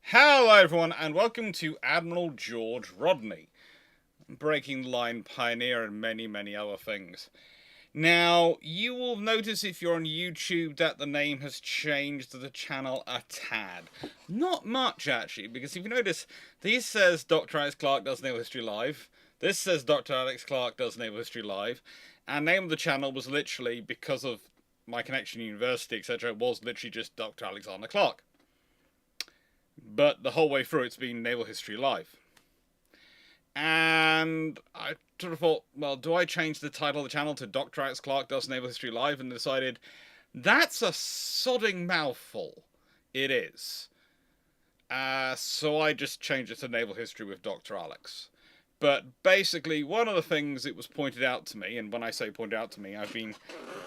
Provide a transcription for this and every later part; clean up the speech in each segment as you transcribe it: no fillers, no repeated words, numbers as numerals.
Hello everyone and welcome to Admiral George Rodney, Breaking the Line pioneer and many other things. Now, you will notice if you're on YouTube that the name has changed the channel a tad. Not much actually, because if you notice, this says Dr. Alex Clarke does Naval History Live, this says Dr. Alex Clarke does Naval History Live, and the name of the channel was literally, because of my connection to university, etc., it was literally just Dr. Alexander Clarke. But the whole way through it's been Naval History Live. And I sort of thought, well, do I change the title of the channel to Dr. Alex Clarke Does Naval History Live? And decided, that's a sodding mouthful. It is. So I just changed it to Naval History with Dr. Alex. But basically, one of the things it was pointed out to me, and when I say pointed out to me, I've been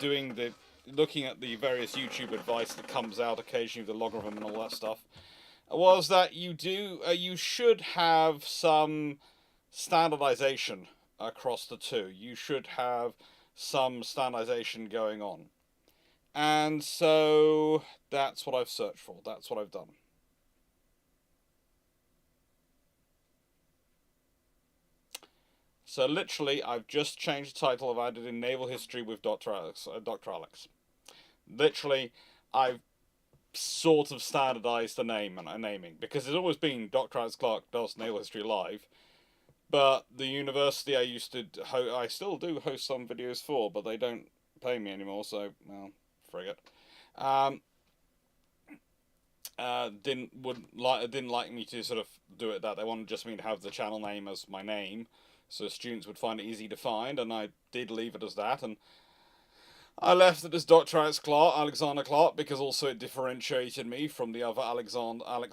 looking at the various YouTube advice that comes out occasionally, the logarithm and all that stuff, was that you should have some standardization across the two. You should have some standardization going on. And so that's what I've searched for. That's what I've done. So literally, I've just changed the title. I've added in Naval History with Dr. Alex. Literally, I've sort of standardized the name and naming, because it's always been Dr. Alex Clarke Does Naval History Live. But the university I still do host some videos for, but they don't pay me anymore, so, well, frig it. Didn't like me to sort of do it that. They wanted just me to have the channel name as my name, so students would find it easy to find, and I did leave it as that, and I left it as Dr. Alexander Clarke, because also it differentiated me from the other Alex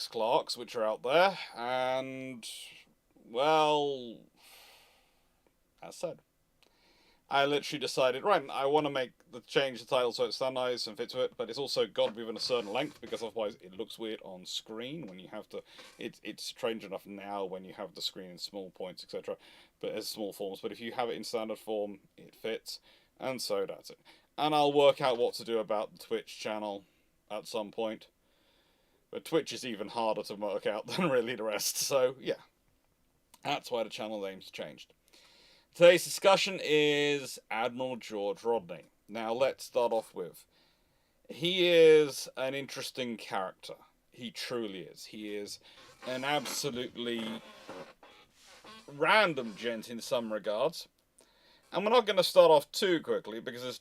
Clarks which are out there, and, well, as said, I literally decided, right, I want to change the title so it's standardized and fits with it, but it's also got to be within a certain length, because otherwise it looks weird on screen when you have to. It's strange enough now when you have the screen in small points, etc., but as small forms. But if you have it in standard form, it fits, and so that's it. And I'll work out what to do about the Twitch channel at some point. But Twitch is even harder to work out than really the rest, so yeah. That's why the channel name's changed. Today's discussion is Admiral George Rodney. Now let's start off with, he is an interesting character. He truly is. He is an absolutely random gent in some regards. And we're not going to start off too quickly, because this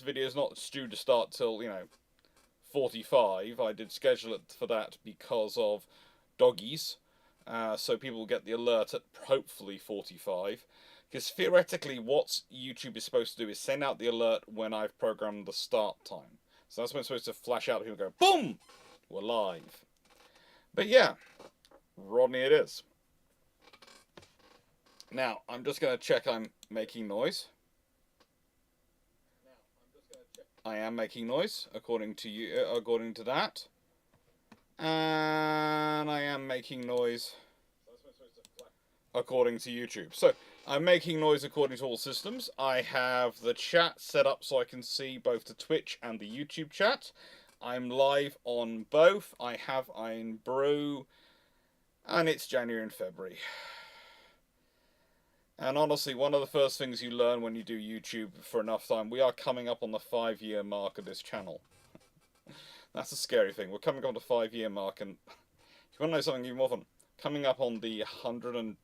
video is not due to start till, 45. I did schedule it for that because of doggies. So people will get the alert at hopefully 45. Because theoretically, what YouTube is supposed to do is send out the alert when I've programmed the start time. So that's when it's supposed to flash out and people go, boom! We're live. But yeah, Rodney it is. Now, I'm just going to check I'm making noise. I am making noise, according to that. And I am making noise according to YouTube. So, I'm making noise according to all systems. I have the chat set up so I can see both the Twitch and the YouTube chat. I'm live on both. I have Iron Brew, and it's January and February. And honestly, one of the first things you learn when you do YouTube for enough time, we are coming up on the 5-year mark of this channel. That's a scary thing. We're coming up on the 5-year mark, and if you want to know something even more fun, coming up on the 119th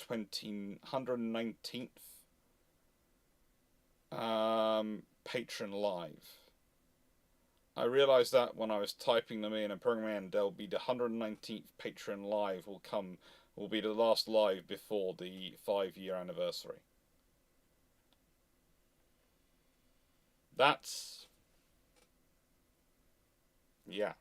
Patreon Live. I realised that when I was typing them in and programming in, there'll be the 119th Patreon Live will be the last live before the 5-year anniversary. That's... yeah.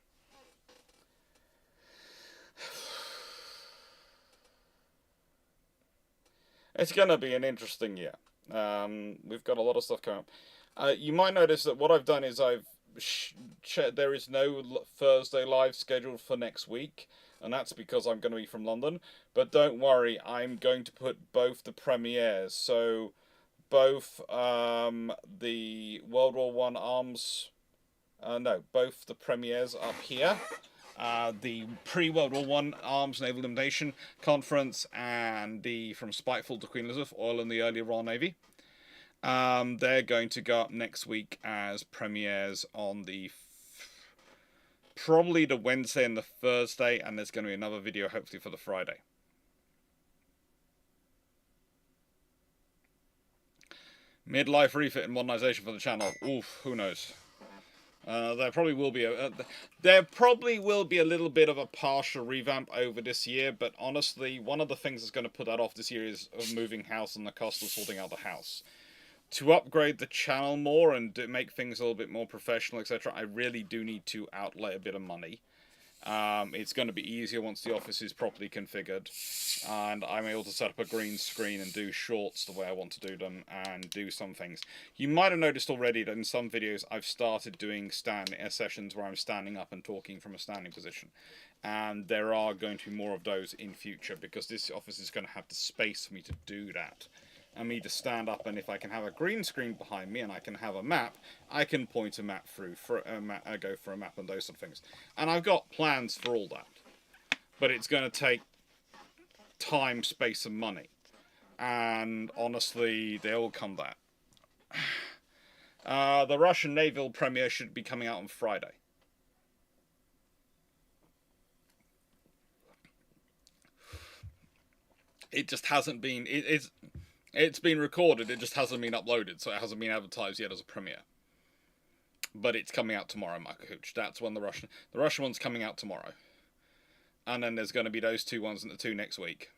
It's going to be an interesting year. We've got a lot of stuff coming up. You might notice that what I've done is there is no Thursday live scheduled for next week, and that's because I'm going to be from London. But don't worry, I'm going to put both the premieres, so both the World War I arms, both the premieres up here, the pre-World War One Arms Naval Elimination Conference and the From Spiteful to Queen Elizabeth, Oil and the Early Royal Navy. They're going to go up next week as premieres on the probably the Wednesday and the Thursday, and there's going to be another video hopefully for the Friday. Midlife refit and modernization for the channel. Oof, who knows? There probably will be a little bit of a partial revamp over this year, but honestly, one of the things that's going to put that off this year is moving house and the cost of sorting out the house. To upgrade the channel more and make things a little bit more professional, etc., I really do need to outlay a bit of money. It's going to be easier once the office is properly configured, and I'm able to set up a green screen and do shorts the way I want to do them, and do some things. You might have noticed already that in some videos I've started doing sessions where I'm standing up and talking from a standing position, and there are going to be more of those in future, because this office is going to have the space for me to do that. And me to stand up, and if I can have a green screen behind me and I can have a map, I can point a map through, go for a map and those sort of things. And I've got plans for all that. But it's going to take time, space, and money. And honestly, they all come back. The Russian naval premiere should be coming out on Friday. It just hasn't been... It's been recorded, it just hasn't been uploaded, so it hasn't been advertised yet as a premiere. But it's coming out tomorrow, Michael Hooch. That's when the Russian one's coming out tomorrow. And then there's going to be those two ones and the two next week.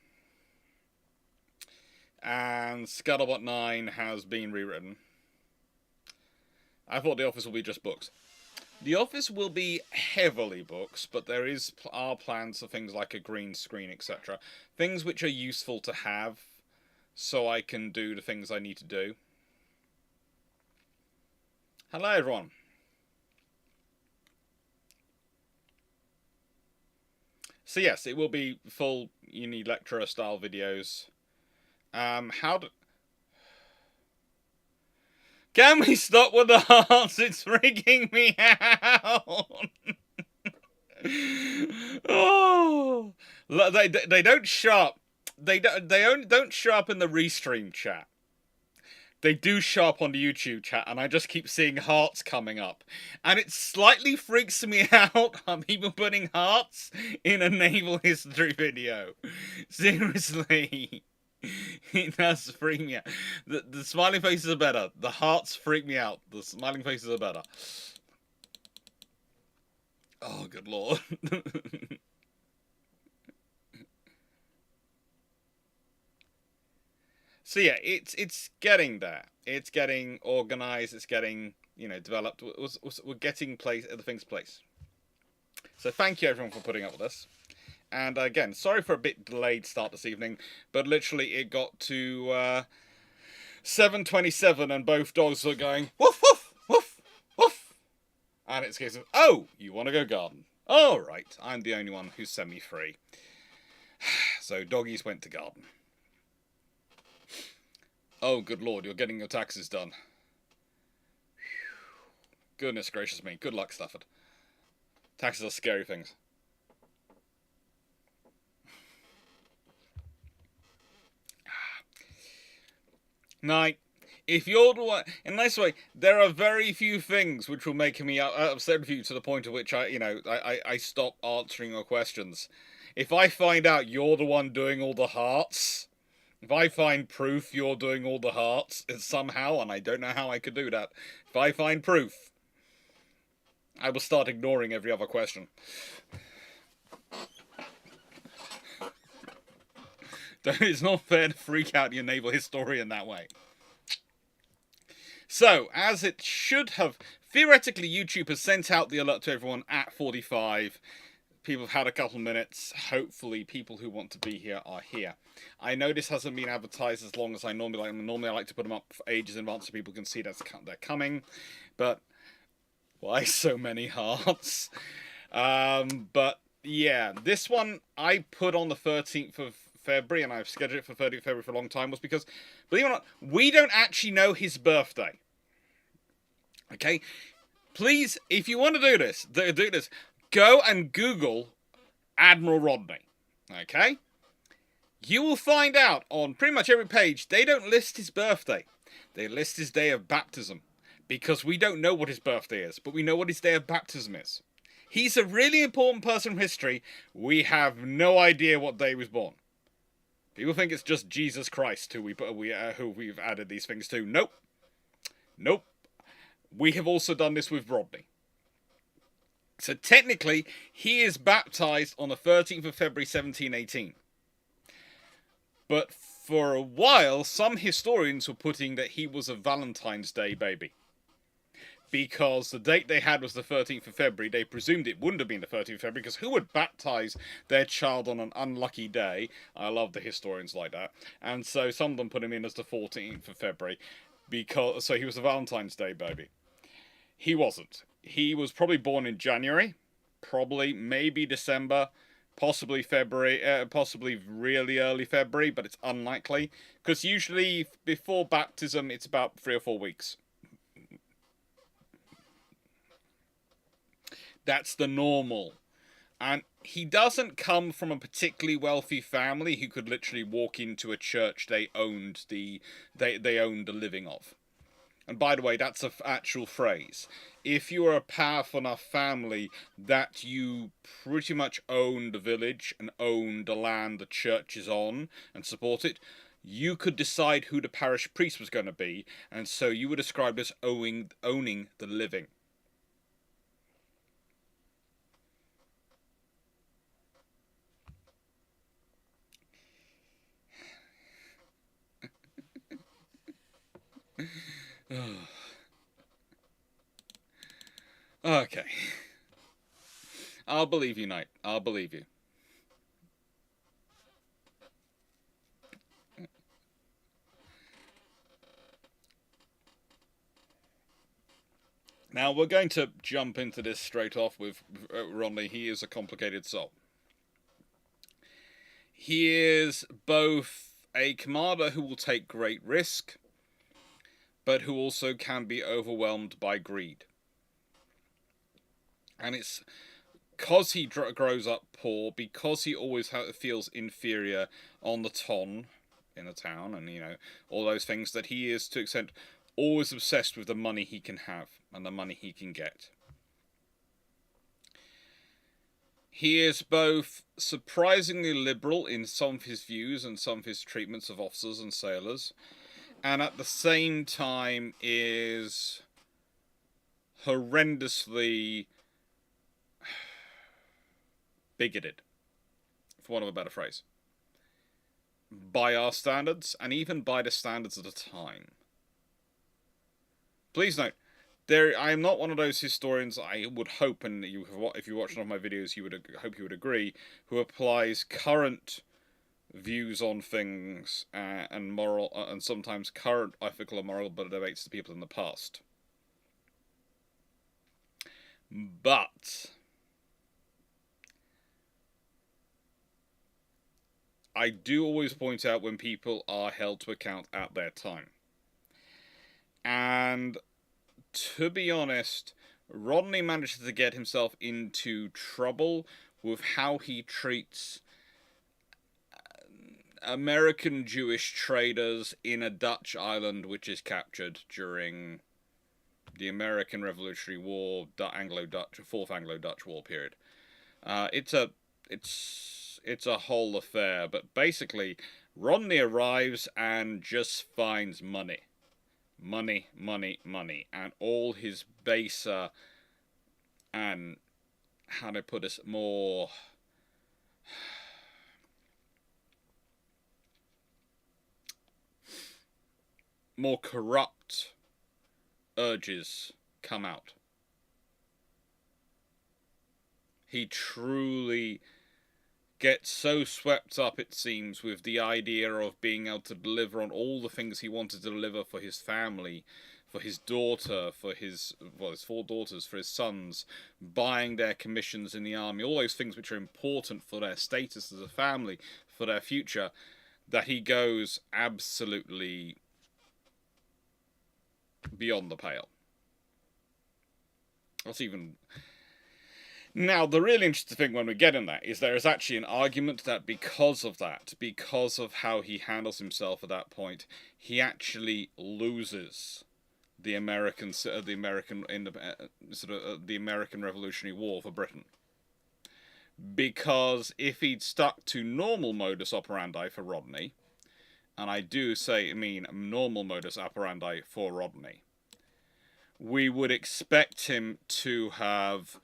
And Scuttlebutt 9 has been rewritten. I thought The Office will be just books. The Office will be heavily books, but there are plans for things like a green screen, etc. Things which are useful to have, so I can do the things I need to do. Hello, everyone. So yes, it will be full uni lecturer style videos. Can we stop with the hearts? It's freaking me out. Oh, they don't show up. They don't show up in the restream chat. They do show up on the YouTube chat, and I just keep seeing hearts coming up. And it slightly freaks me out on people putting hearts in a naval history video. Seriously. It does freak me out. The smiling faces are better. The hearts freak me out. The smiling faces are better. Oh, good lord. So yeah, it's getting there. It's getting organised. It's getting, developed. We're getting the things placed. So thank you everyone for putting up with us. And again, sorry for a bit delayed start this evening, but literally it got to 7:27 and both dogs were going woof woof woof woof, and it's a case of, oh, you want to go garden? All right, I'm the only one who's semi-free. So doggies went to garden. Oh, good lord, you're getting your taxes done. Goodness gracious me. Good luck, Stafford. Taxes are scary things. Now, if you're the one... In this way, there are very few things which will make me upset with you to the point at which I stop answering your questions. If I find out you're the one doing all the hearts... If I find proof you're doing all the hearts somehow, and I don't know how I could do that, if I find proof, I will start ignoring every other question. It's not fair to freak out your naval historian that way. So, as it should have, theoretically YouTube has sent out the alert to everyone at 45. People have had a couple minutes. Hopefully people who want to be here are here. I know this hasn't been advertised as long as I normally like. Normally I like to put them up for ages in advance so people can see that they're coming. But why so many hearts? But yeah, this one I put on the 13th of February, and I've scheduled it for 30th of February for a long time, was because, believe it or not, we don't actually know his birthday. Okay? Please, if you want to do this, Go and Google Admiral Rodney. Okay? You will find out on pretty much every page, they don't list his birthday. They list his day of baptism. Because we don't know what his birthday is, but we know what his day of baptism is. He's a really important person from history. We have no idea what day he was born. People think it's just Jesus Christ who we've added these things to. Nope. Nope. We have also done this with Rodney. So technically, he is baptized on the 13th of February 1718. But for a while, some historians were putting that he was a Valentine's Day baby. Because the date they had was the 13th of February, they presumed it wouldn't have been the 13th of February, because who would baptize their child on an unlucky day? I love the historians like that. And so some of them put him in as the 14th of February, so he was a Valentine's Day baby. He wasn't. He was probably born in January, maybe December, possibly February, possibly really early February, but it's unlikely, because usually before baptism it's about 3 or 4 weeks. That's the normal. And he doesn't come from a particularly wealthy family who could literally walk into a church they owned the living of. And by the way, that's an actual phrase. If you are a powerful enough family that you pretty much own the village and own the land the church is on and support it, you could decide who the parish priest was going to be, and so you were described as owning the living. Okay. I'll believe you, Knight. I'll believe you. Now, we're going to jump into this straight off with Rodney. He is a complicated soul. He is both a commander who will take great risk, but who also can be overwhelmed by greed. And it's because he grows up poor, because he always feels inferior on the ton in the town, and, you know, all those things, that he is, to an extent, always obsessed with the money he can have and the money he can get. He is both surprisingly liberal in some of his views and some of his treatments of officers and sailors, and at the same time is horrendously bigoted, for want of a better phrase, by our standards, and even by the standards of the time. Please note, I am not one of those historians, I would hope, and if you watch one of my videos, hope you would agree, who applies current views on things and moral and sometimes current ethical and moral debates to people in the past. But I do always point out when people are held to account at their time. And to be honest, Rodney manages to get himself into trouble with how he treats American Jewish traders in a Dutch island which is captured during the American Revolutionary War, Fourth Anglo-Dutch War period. It's a whole affair, but basically, Rodney arrives and just finds money. Money, money, money. And all his baser and, how do I put this, more corrupt urges come out. He truly gets so swept up, it seems, with the idea of being able to deliver on all the things he wanted to deliver for his family, for his daughter, for his 4 daughters, for his sons, buying their commissions in the army, all those things which are important for their status as a family, for their future, that he goes absolutely beyond the pale. Now, the really interesting thing when we get in that is there is actually an argument that because of that, because of how he handles himself at that point, he actually loses the American the American Revolutionary War for Britain. Because if he'd stuck to normal modus operandi for Rodney, and I do mean normal modus operandi for Rodney, we would expect him to have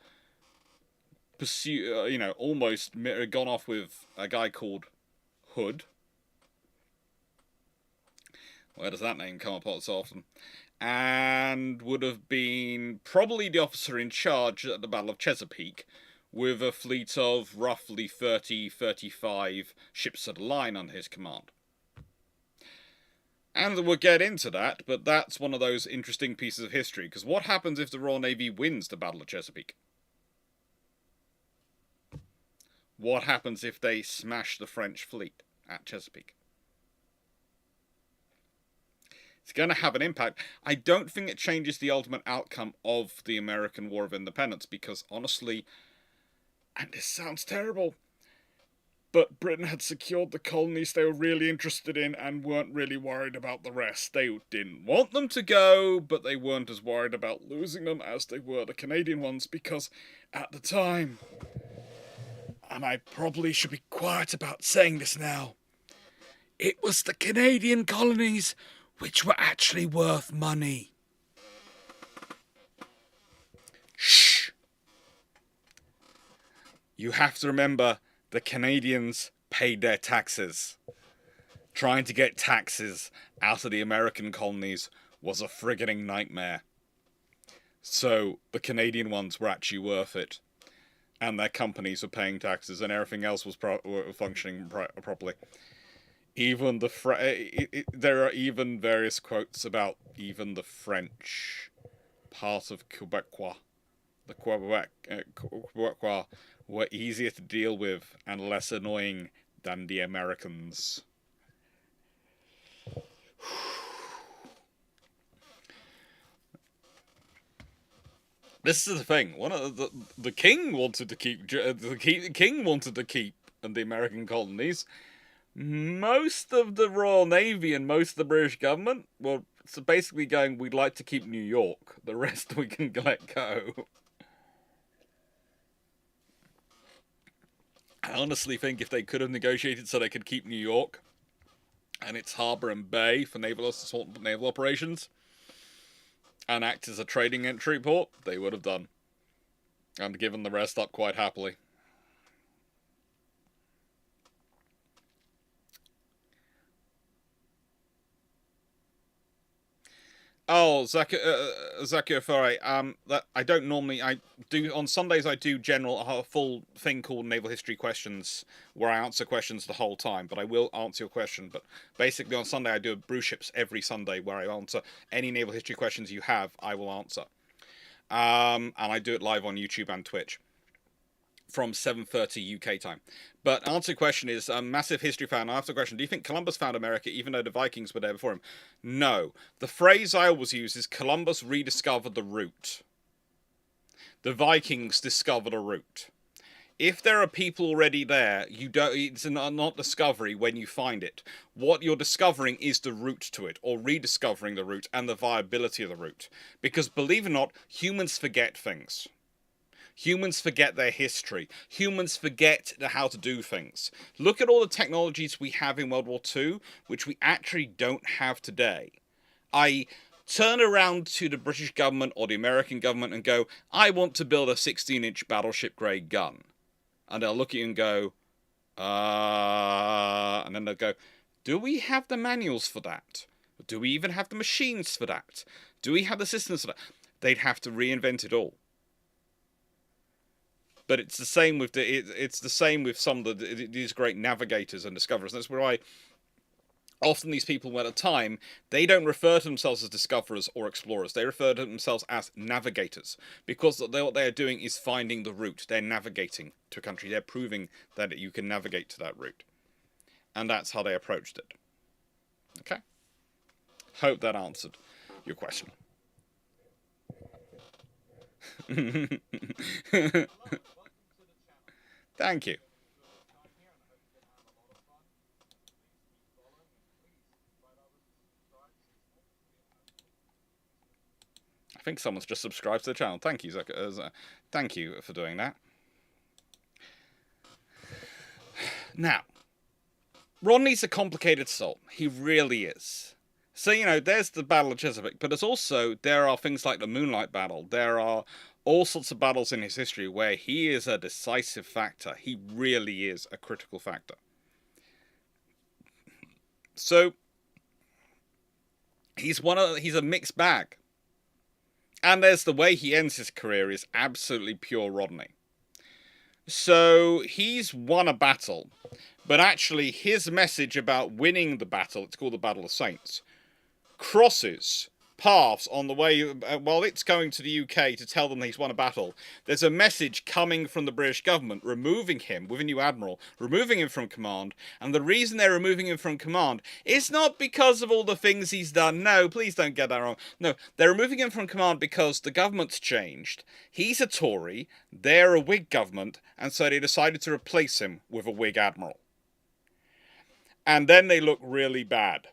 almost gone off with a guy called Hood. Where does that name come up so often? And would have been probably the officer in charge at the Battle of Chesapeake, with a fleet of roughly 35 ships of the line under his command. And we'll get into that, but that's one of those interesting pieces of history, because what happens if the Royal Navy wins the Battle of Chesapeake? What happens if they smash the French fleet at Chesapeake? It's going to have an impact. I don't think it changes the ultimate outcome of the American War of Independence, because honestly, and this sounds terrible, but Britain had secured the colonies they were really interested in and weren't really worried about the rest. They didn't want them to go, but they weren't as worried about losing them as they were the Canadian ones, because at the time, and I probably should be quiet about saying this now, it was the Canadian colonies which were actually worth money. Shh! You have to remember, the Canadians paid their taxes. Trying to get taxes out of the American colonies was a frigging nightmare. So the Canadian ones were actually worth it. And their companies were paying taxes, and everything else was functioning properly. Even there are even various quotes about even the French part of Quebecois. The Quebecois were easier to deal with and less annoying than the Americans. This is the thing. One of the king wanted to keep the king wanted to keep the American colonies. Most of the Royal Navy and most of the British government were basically going, we'd like to keep New York. The rest we can let go. I honestly think if they could have negotiated so they could keep New York and its harbour and bay for naval operations and act as a trading entry port, they would have done. And given the rest up quite happily. Oh, Zakir Farai. That I don't normally. I do on Sundays. I do a full thing called Naval History Questions, where I answer questions the whole time. But I will answer your question. But basically, on Sunday, I do a brew ships every Sunday, where I answer any naval history questions you have. I will answer. And I do it live on YouTube and Twitch from 7:30 UK time. But answer question is, massive history fan. I asked the question, do you think Columbus found America even though the Vikings were there before him? No. The phrase I always use is Columbus rediscovered the route. The Vikings discovered a route. If there are people already there, it's not discovery when you find it. What you're discovering is the route to it, or rediscovering the route and the viability of the route. Because believe it or not, humans forget things. Humans forget their history. Humans forget how to do things. Look at all the technologies we have in World War II, which we actually don't have today. I turn around to the British government or the American government and go, I want to build a 16-inch battleship-grade gun. And they'll look at you and go, and then they'll go, do we have the manuals for that? Do we even have the machines for that? Do we have the systems for that? They'd have to reinvent it all. But it's the same with some of these great navigators and discoverers. That's where often these people, at a time, they don't refer to themselves as discoverers or explorers. They refer to themselves as navigators, because what they are doing is finding the route. They're navigating to a country. They're proving that you can navigate to that route, and that's how they approached it. Okay. Hope that answered your question. Thank you. I think someone's just subscribed to the channel. Thank you, thank you for doing that. Now, Rodney's a complicated soul. He really is. So, there's the Battle of Chesapeake, but there are things like the Moonlight Battle. There are all sorts of battles in his history where he is a decisive factor. He really is a critical factor. So, he's a mixed bag. And there's the way he ends his career is absolutely pure Rodney. So, he's won a battle, but actually his message about winning the battle, it's called the Battle of Saints, crosses paths on the way. While it's going to the UK to tell them he's won a battle, there's a message coming from the British government removing him with a new admiral, removing him from command. And the reason they're removing him from command is not because of all the things he's done. No, please don't get that wrong. No, they're removing him from command because the government's changed. He's a Tory, they're a Whig government, and so they decided to replace him with a Whig admiral. And then they look really bad.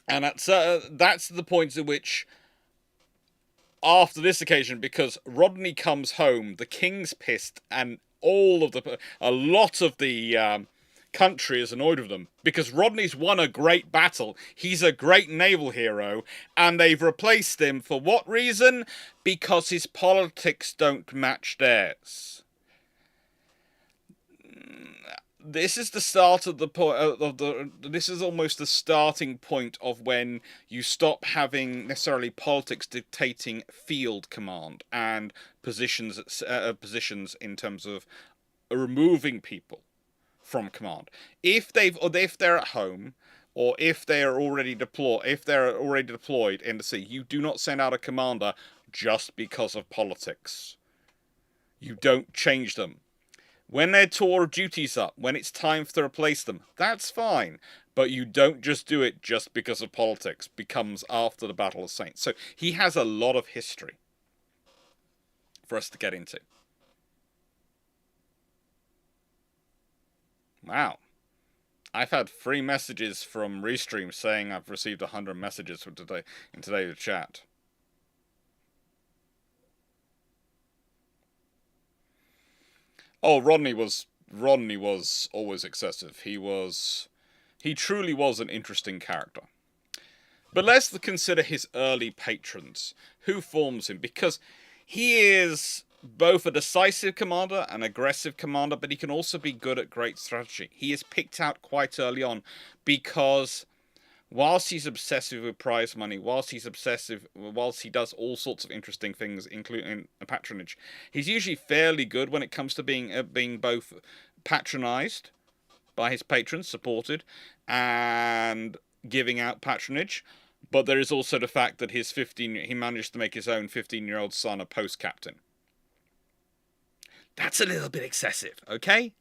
And that's the point at which, after this occasion, because Rodney comes home, the king's pissed, and a lot of the country is annoyed with them, because Rodney's won a great battle. He's a great naval hero, and they've replaced him for what reason? Because his politics don't match theirs. This is the start of the point this is almost the starting point of when you stop having necessarily politics dictating field command and positions in terms of removing people from command. If they're at home, or if they're already deployed in the sea, you do not send out a commander just because of politics. You don't change them. When their tour of duty's up, when it's time to replace them, that's fine. But you don't just do it just because of politics. Becomes after the Battle of Saints. So he has a lot of history for us to get into. Wow. I've had 3 messages from Restream saying I've received 100 messages from today in today's chat. Oh, Rodney was always excessive. He truly was an interesting character. But let's consider his early patrons. Who forms him? Because he is both a decisive commander, an aggressive commander, but he can also be good at great strategy. He is picked out quite early on because whilst he's obsessive with prize money, whilst he does all sorts of interesting things, including patronage, he's usually fairly good when it comes to being both patronized by his patrons, supported, and giving out patronage. But there is also the fact that he managed to make his own 15-year-old son a post captain. That's a little bit excessive, okay?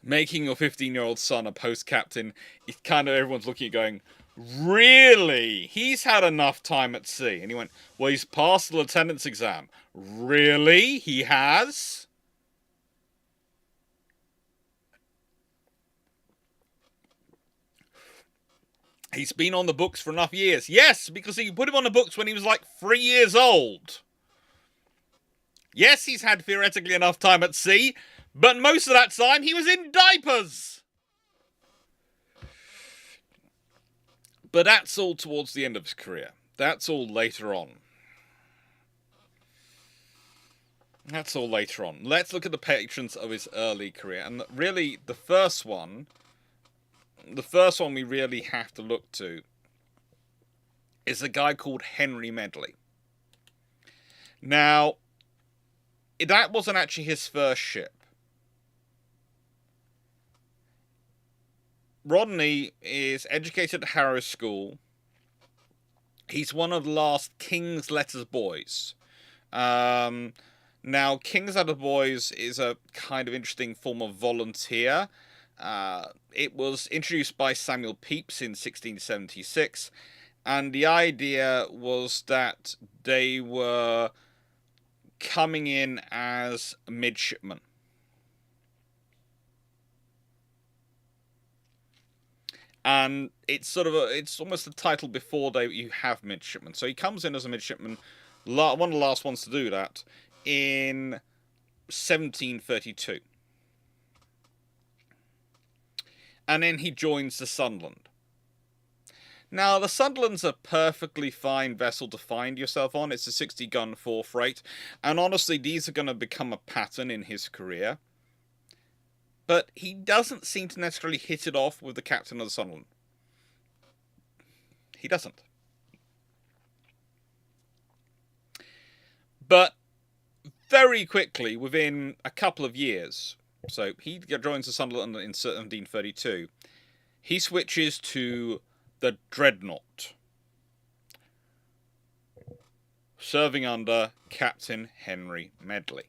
Making your 15-year-old son a post-captain, it's kind of everyone's looking at going, really? He's had enough time at sea. And he went, well, he's passed the lieutenant's exam. Really? He has? He's been on the books for enough years. Yes, because he put him on the books when he was like 3 years old. Yes, he's had theoretically enough time at sea, but most of that time he was in diapers. But that's all towards the end of his career. That's all later on. Let's look at the patrons of his early career. And really, the first one we really have to look to is a guy called Henry Medley. Now, that wasn't actually his first ship. Rodney is educated at Harrow School. He's one of the last King's Letters boys. Now, King's Letters boys is a kind of interesting form of volunteer. It was introduced by Samuel Pepys in 1676, and the idea was that they were coming in as a midshipman. And it's it's almost the title before you have midshipman. So he comes in as a midshipman, one of the last ones to do that, in 1732. And then he joins the Sunderland. Now, the Sunderland's a perfectly fine vessel to find yourself on. It's a 60-gun fourth rate. And honestly, these are going to become a pattern in his career. But he doesn't seem to necessarily hit it off with the captain of the Sunderland. He doesn't. But very quickly, within a couple of years, so he joins the Sunderland in 1732, he switches to the Dreadnought, serving under Captain Henry Medley.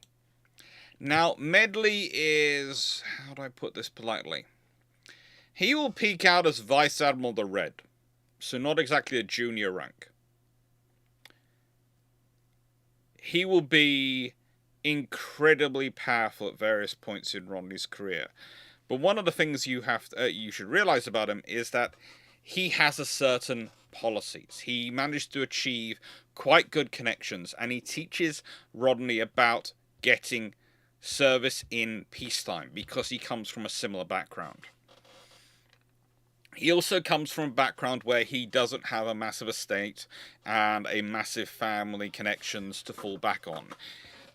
Now, Medley is, how do I put this politely? He will peak out as Vice Admiral the Red, so not exactly a junior rank. He will be incredibly powerful at various points in Rodney's career. But one of the things you should realize about him is that he has a certain policies. He managed to achieve quite good connections, and he teaches Rodney about getting service in peacetime because he comes from a similar background. He also comes from a background where he doesn't have a massive estate and a massive family connections to fall back on.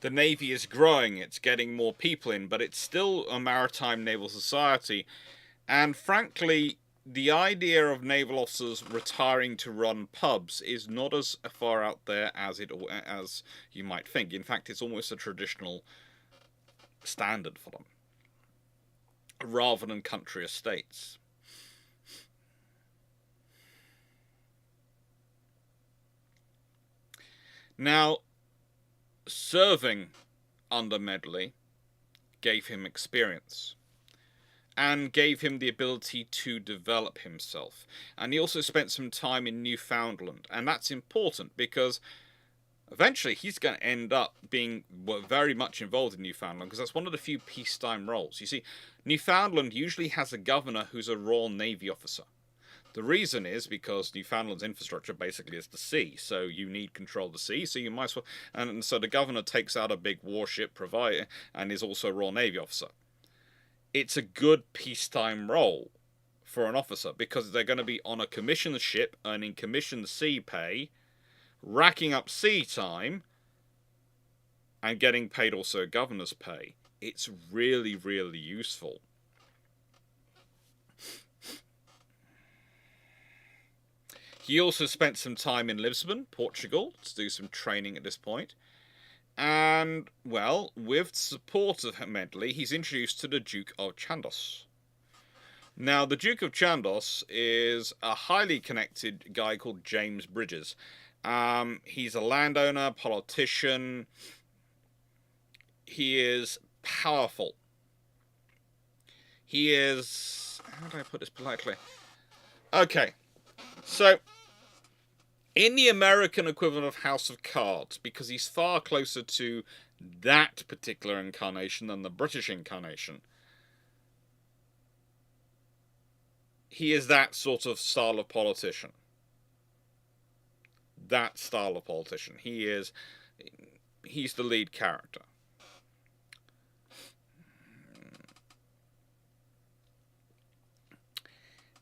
The Navy is growing, it's getting more people in, but it's still a maritime naval society. And frankly, the idea of naval officers retiring to run pubs is not as far out there as you might think. In fact, it's almost a traditional standard for them, rather than country estates. Now, serving under Medley gave him experience and gave him the ability to develop himself. And he also spent some time in Newfoundland, and that's important because eventually he's going to end up being very much involved in Newfoundland because that's one of the few peacetime roles. You see, Newfoundland usually has a governor who's a Royal Navy officer. The reason is because Newfoundland's infrastructure basically is the sea, so you need control of the sea, so you might as well... And so the governor takes out a big warship provider and is also a Royal Navy officer. It's a good peacetime role for an officer because they're going to be on a commissioned ship, earning commissioned sea pay, racking up sea time, and getting paid also a governor's pay. It's really, really useful. He also spent some time in Lisbon, Portugal, to do some training at this point. And, well, with support of Medley, he's introduced to the Duke of Chandos. Now, the Duke of Chandos is a highly connected guy called James Bridges. He's a landowner, politician. He is powerful. He is... How do I put this politely? Okay, so... in the American equivalent of House of Cards, because he's far closer to that particular incarnation than the British incarnation, he is that sort of style of politician. That style of politician. He's the lead character.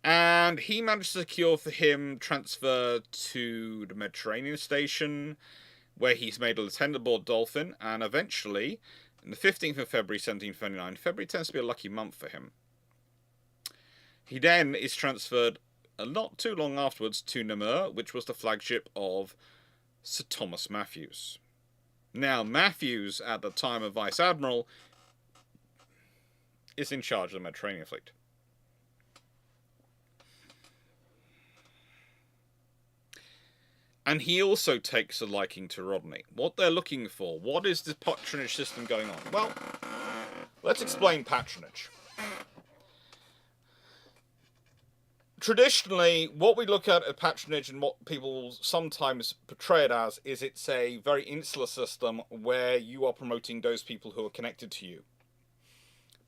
And he managed to secure for him transfer to the Mediterranean station, where he's made a lieutenant aboard Dolphin, and eventually, on the 15th of February 1729, February tends to be a lucky month for him. He then is transferred, not too long afterwards, to Namur, which was the flagship of Sir Thomas Matthews. Now, Matthews, at the time of Vice Admiral, is in charge of the Mediterranean fleet. And he also takes a liking to Rodney. What they're looking for, what is the patronage system going on? Well, let's explain patronage. traditionally, what we look at patronage and what people sometimes portray it as is it's a very insular system where you are promoting those people who are connected to you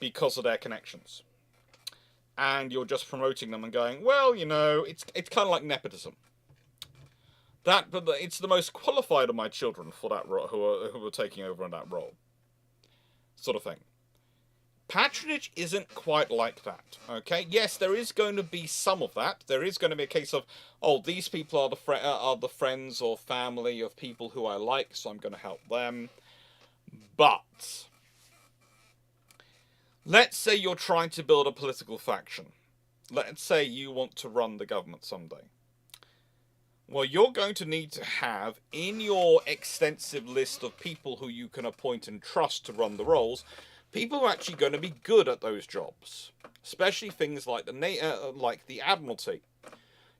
because of their connections. And you're just promoting them and going, well, you know, it's kind of like nepotism. But it's the most qualified of my children for that role who are taking over in that role, sort of thing. Patronage isn't quite like that, okay? Yes, there is going to be some of that. There is going to be a case of, oh, these people are the friends or family of people who I like, so I'm going to help them. But let's say you're trying to build a political faction. Let's say you want to run the government someday. Well, you're going to need to have, in your extensive list of people who you can appoint and trust to run the roles, people who are actually going to be good at those jobs. Especially things like the Admiralty.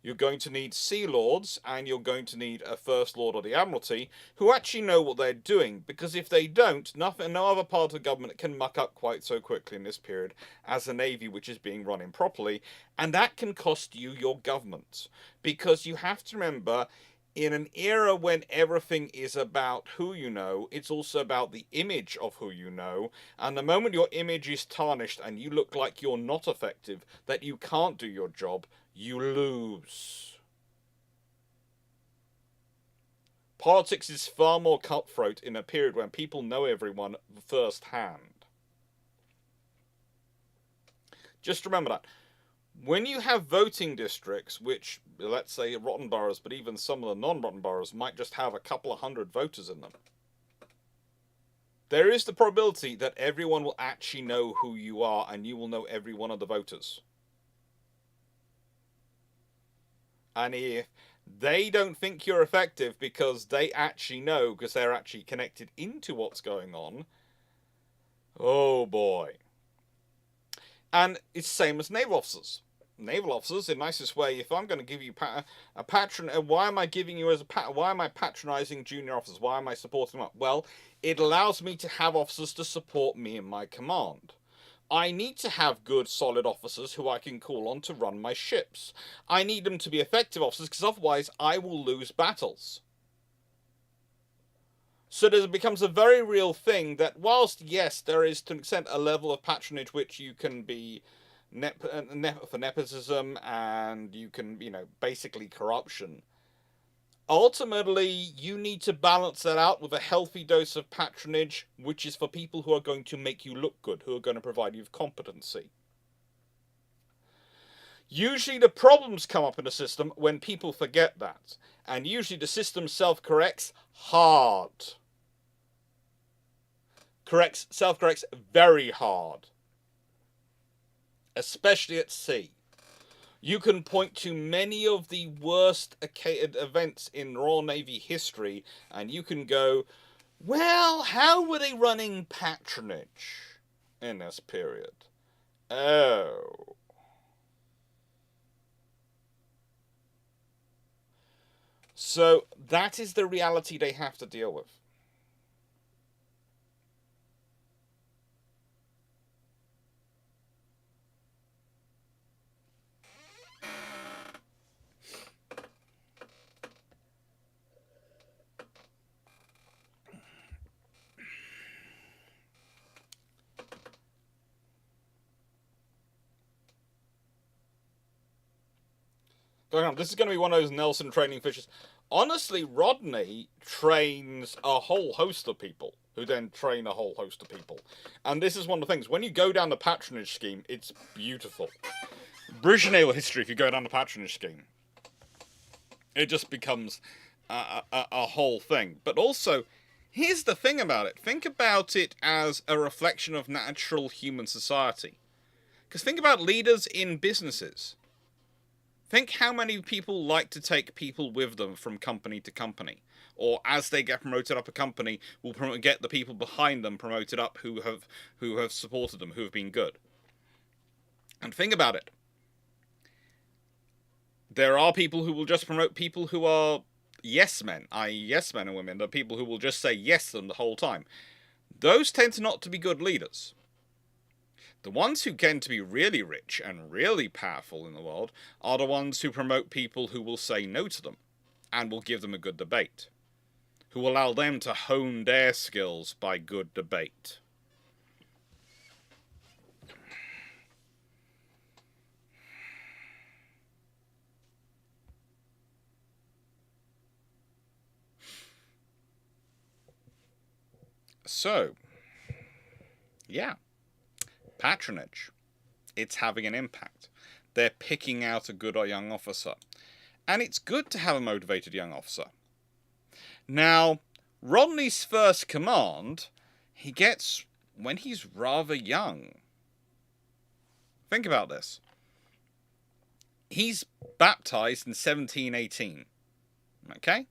You're going to need Sea Lords, and you're going to need a First Lord of the Admiralty, who actually know what they're doing. Because if they don't, no other part of the government can muck up quite so quickly in this period as the Navy, which is being run improperly. And that can cost you your government. Because you have to remember, in an era when everything is about who you know, it's also about the image of who you know. And the moment your image is tarnished and you look like you're not effective, that you can't do your job, you lose. Politics is far more cutthroat in a period when people know everyone firsthand. Just remember that. When you have voting districts, which, let's say, rotten boroughs, but even some of the non-rotten boroughs might just have a couple of hundred voters in them, there is the probability that everyone will actually know who you are, and you will know every one of the voters. And if they don't think you're effective because they actually know, because they're actually connected into what's going on, oh boy. And it's the same as naval officers. Naval officers, in the nicest way, if I'm going to give you a patron, why am I giving you why am I patronizing junior officers? Why am I supporting them up? Well, it allows me to have officers to support me in my command. I need to have good, solid officers who I can call on to run my ships. I need them to be effective officers, because otherwise I will lose battles. So there becomes a very real thing that whilst, yes, there is to an extent a level of patronage which you can be for nepotism and you can, basically corruption. Ultimately, you need to balance that out with a healthy dose of patronage, which is for people who are going to make you look good, who are going to provide you with competency. Usually the problems come up in a system when people forget that. And usually the system self-corrects hard. Self-corrects very hard. Especially at sea. You can point to many of the worst events in Royal Navy history, and you can go, well, how were they running patronage in this period? Oh. So that is the reality they have to deal with. This is going to be one of those Nelson training fishes. Honestly, Rodney trains a whole host of people, who then train a whole host of people. And this is one of the things. When you go down the patronage scheme, it's beautiful. British Naval History, if you go down the patronage scheme, it just becomes a whole thing. But also, here's the thing about it. Think about it as a reflection of natural human society. Because think about leaders in businesses. Think how many people like to take people with them from company to company. Or as they get promoted up a company, will get the people behind them promoted up who have supported them, who have been good. And think about it. There are people who will just promote people who are yes men, i.e. yes men and women. There are people who will just say yes to them the whole time. Those tend to not to be good leaders. The ones who tend to be really rich and really powerful in the world are the ones who promote people who will say no to them and will give them a good debate, who will allow them to hone their skills by good debate. So, yeah, patronage. It's having an impact. They're picking out a good young officer. And it's good to have a motivated young officer. Now, Rodney's first command, he gets when he's rather young. Think about this. He's baptised in 1718. Okay?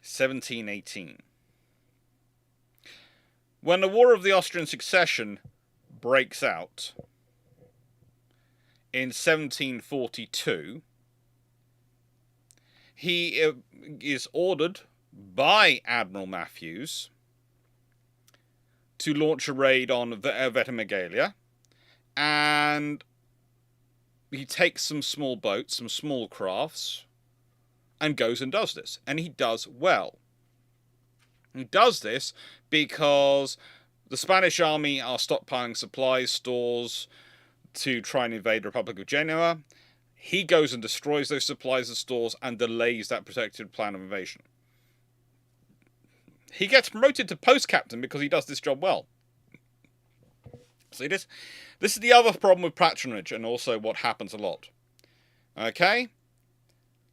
1718. When the War of the Austrian Succession breaks out in 1742, he is ordered by Admiral Matthews to launch a raid on Vettimiglia, and he takes some small boats, some small crafts, and goes and does this, and he does well. He does this because the Spanish army are stockpiling supplies, stores, to try and invade the Republic of Genoa. He goes and destroys those supplies and stores and delays that protected plan of invasion. He gets promoted to post captain because he does this job well. See this? This is the other problem with patronage, and also what happens a lot. Okay?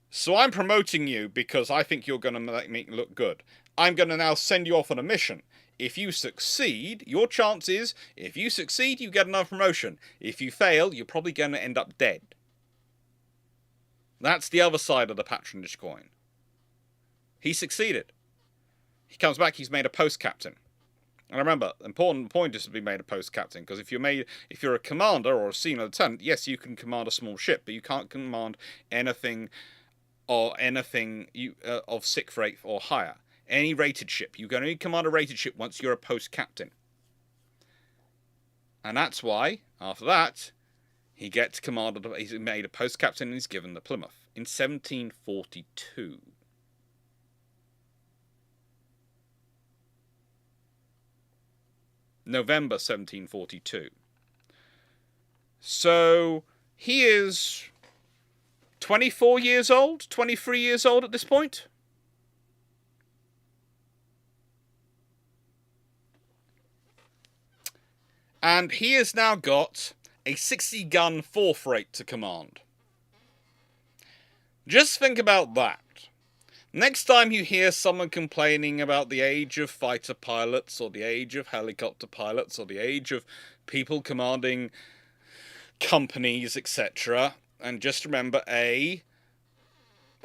So I'm promoting you because I think you're going to make me look good. I'm going to now send you off on a mission. If you succeed, your chance is, if you succeed, you get another promotion. If you fail, you're probably going to end up dead. That's the other side of the patronage coin. He succeeded. He comes back, he's made a post-captain. And remember, the important point is to be made a post-captain, because if you're a commander or a senior lieutenant, yes, you can command a small ship, but you can't command anything of 6th rate or higher. Any rated ship. You can only command a rated ship once you're a post-captain. And that's why, after that, he gets commanded. He's made a post-captain and he's given the Plymouth in 1742. November 1742. So he is 24 years old, 23 years old at this point. And he has now got a 60-gun 4th rate to command. Just think about that. Next time you hear someone complaining about the age of fighter pilots, or the age of helicopter pilots, or the age of people commanding companies, etc., and just remember,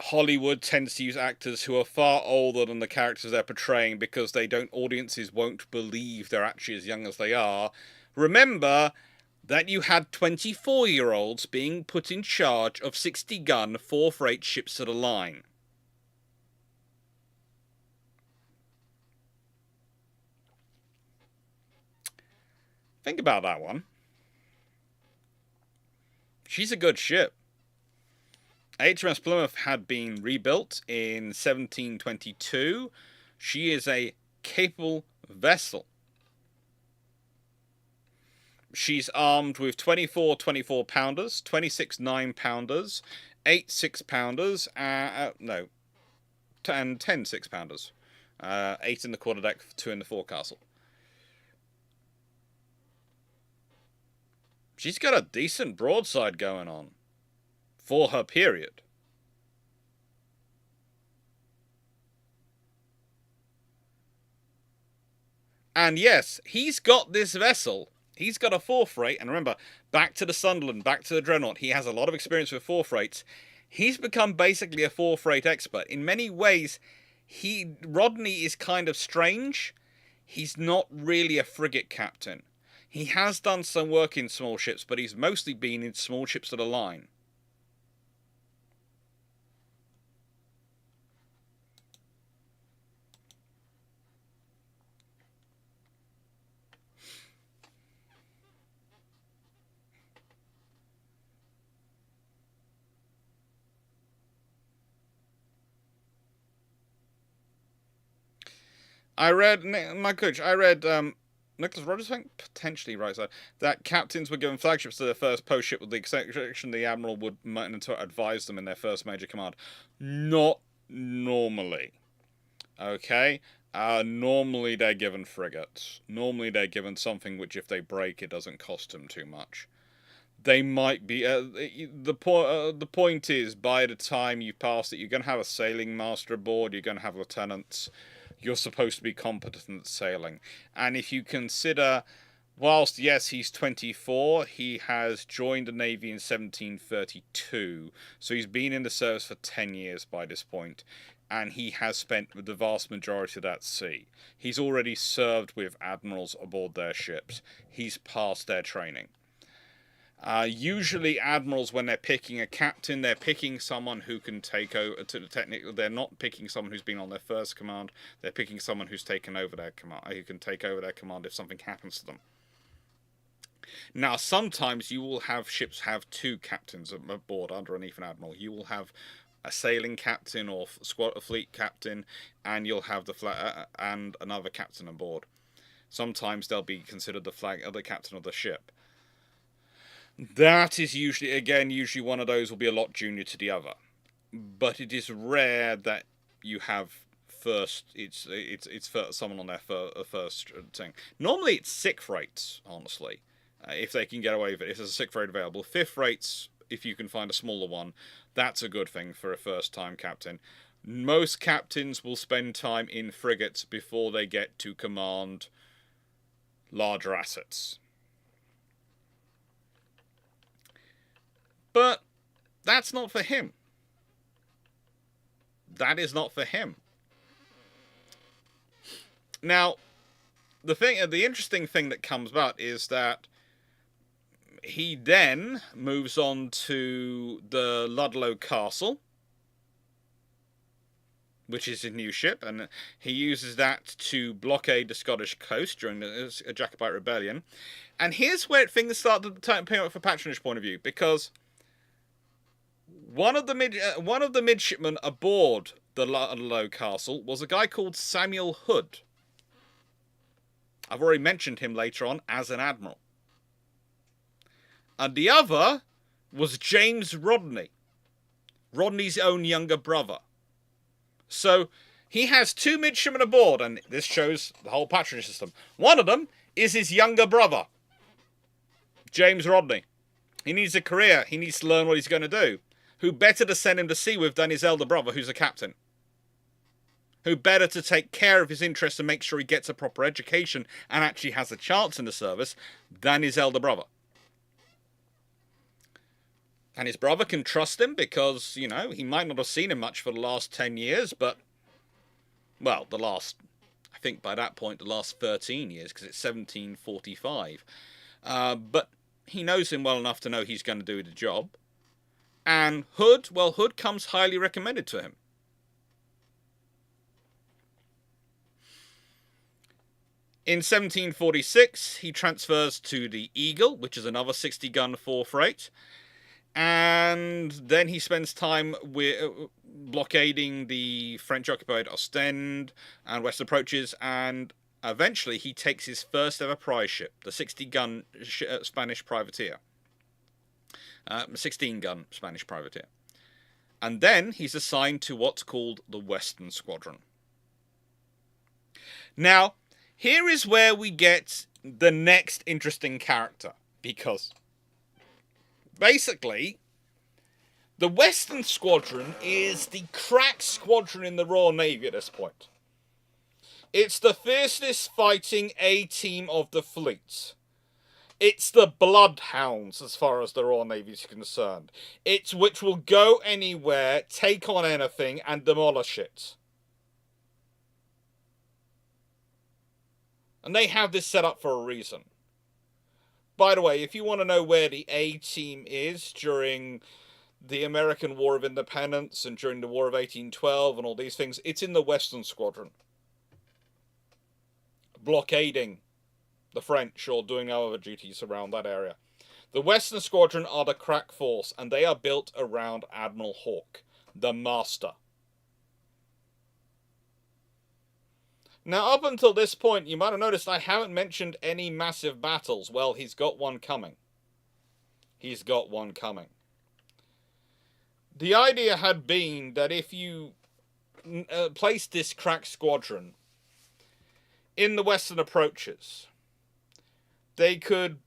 Hollywood tends to use actors who are far older than the characters they're portraying because audiences won't believe they're actually as young as they are. Remember that you had 24-year-olds being put in charge of 60-gun 4th rate ships at a line. Think about that one. She's a good ship. HMS Plymouth had been rebuilt in 1722. She is a capable vessel. She's armed with 24 24-pounders, 26 9-pounders, 8 6-pounders, and 10 6-pounders. 8 in the quarterdeck, 2 in the forecastle. She's got a decent broadside going on for her period. And yes, he's got this vessel. He's got a 4th rate, and remember, back to the Sunderland, back to the Dreadnought, he has a lot of experience with 4th rates. He's become basically a 4th rate expert. In many ways, Rodney is kind of strange. He's not really a frigate captain. He has done some work in small ships, but he's mostly been in small ships at a line. I read my coach. I read Nicholas Rogers, I think, potentially writes that captains were given flagships to their first post ship with the exception the admiral would advise them in their first major command. Not normally. Okay? Normally they're given frigates. Normally they're given something which, if they break, it doesn't cost them too much. They might be. The point is, by the time you pass it, you're going to have a sailing master aboard. You're going to have lieutenants. You're supposed to be competent at sailing. And if you consider, whilst yes, he's 24, he has joined the Navy in 1732. So he's been in the service for 10 years by this point. And he has spent the vast majority of that at sea. He's already served with admirals aboard their ships. He's passed their training. Usually admirals, when they're picking a captain, they're picking someone who can take over to the technical. They're not picking someone who's been on their first command. They're picking someone who's taken over their command, who can take over their command if something happens to them. Now, sometimes you will have ships have two captains aboard underneath an admiral. You will have a sailing captain or a fleet captain, and you'll have and another captain aboard. Sometimes they'll be considered the captain of the ship. That is usually one of those will be a lot junior to the other, but it is rare that you have it's someone on their first thing. Normally it's sixth rates, honestly, if they can get away with it. If there's a sixth rate available, fifth rates, if you can find a smaller one, that's a good thing for a first-time captain. Most captains will spend time in frigates before they get to command larger assets. But that's not for him. That is not for him. Now, the interesting thing that comes about is that he then moves on to the Ludlow Castle, which is his new ship, and he uses that to blockade the Scottish coast during the Jacobite Rebellion. And here's where things start to turn from a patronage point of view, because one of the midshipmen aboard the Ludlow Castle was a guy called Samuel Hood. I've already mentioned him later on as an admiral. And the other was James Rodney, Rodney's own younger brother. So he has two midshipmen aboard, and this shows the whole patronage system. One of them is his younger brother, James Rodney. He needs a career. He needs to learn what he's going to do. Who better to send him to sea with than his elder brother, who's a captain? Who better to take care of his interests and make sure he gets a proper education and actually has a chance in the service than his elder brother? And his brother can trust him because, he might not have seen him much for the last 10 years, but, well, I think by that point, the last 13 years, because it's 1745. But he knows him well enough to know he's going to do the job. And Hood comes highly recommended to him. In 1746, he transfers to the Eagle, which is another 60-gun fourth rate. And then he spends time blockading the French-occupied Ostend and west approaches, and eventually he takes his first ever prize ship, the 60-gun Spanish privateer. 16-gun Spanish privateer. And then he's assigned to what's called the Western Squadron. Now, here is where we get the next interesting character, because basically, the Western Squadron is the crack squadron in the Royal Navy at this point. It's the fiercest fighting A-team of the fleet. It's the bloodhounds as far as the Royal Navy is concerned. It's which will go anywhere, take on anything, and demolish it. And they have this set up for a reason. By the way, if you want to know where the A-team is during the American War of Independence and during the War of 1812 and all these things, it's in the Western Squadron. Blockading the French or doing other duties around that area. The Western Squadron are the crack force, and they are built around Admiral Hawke, the master. Now, up until this point, you might have noticed I haven't mentioned any massive battles. Well, he's got one coming. He's got one coming. The idea had been that if you placed this crack squadron in the western approaches, they could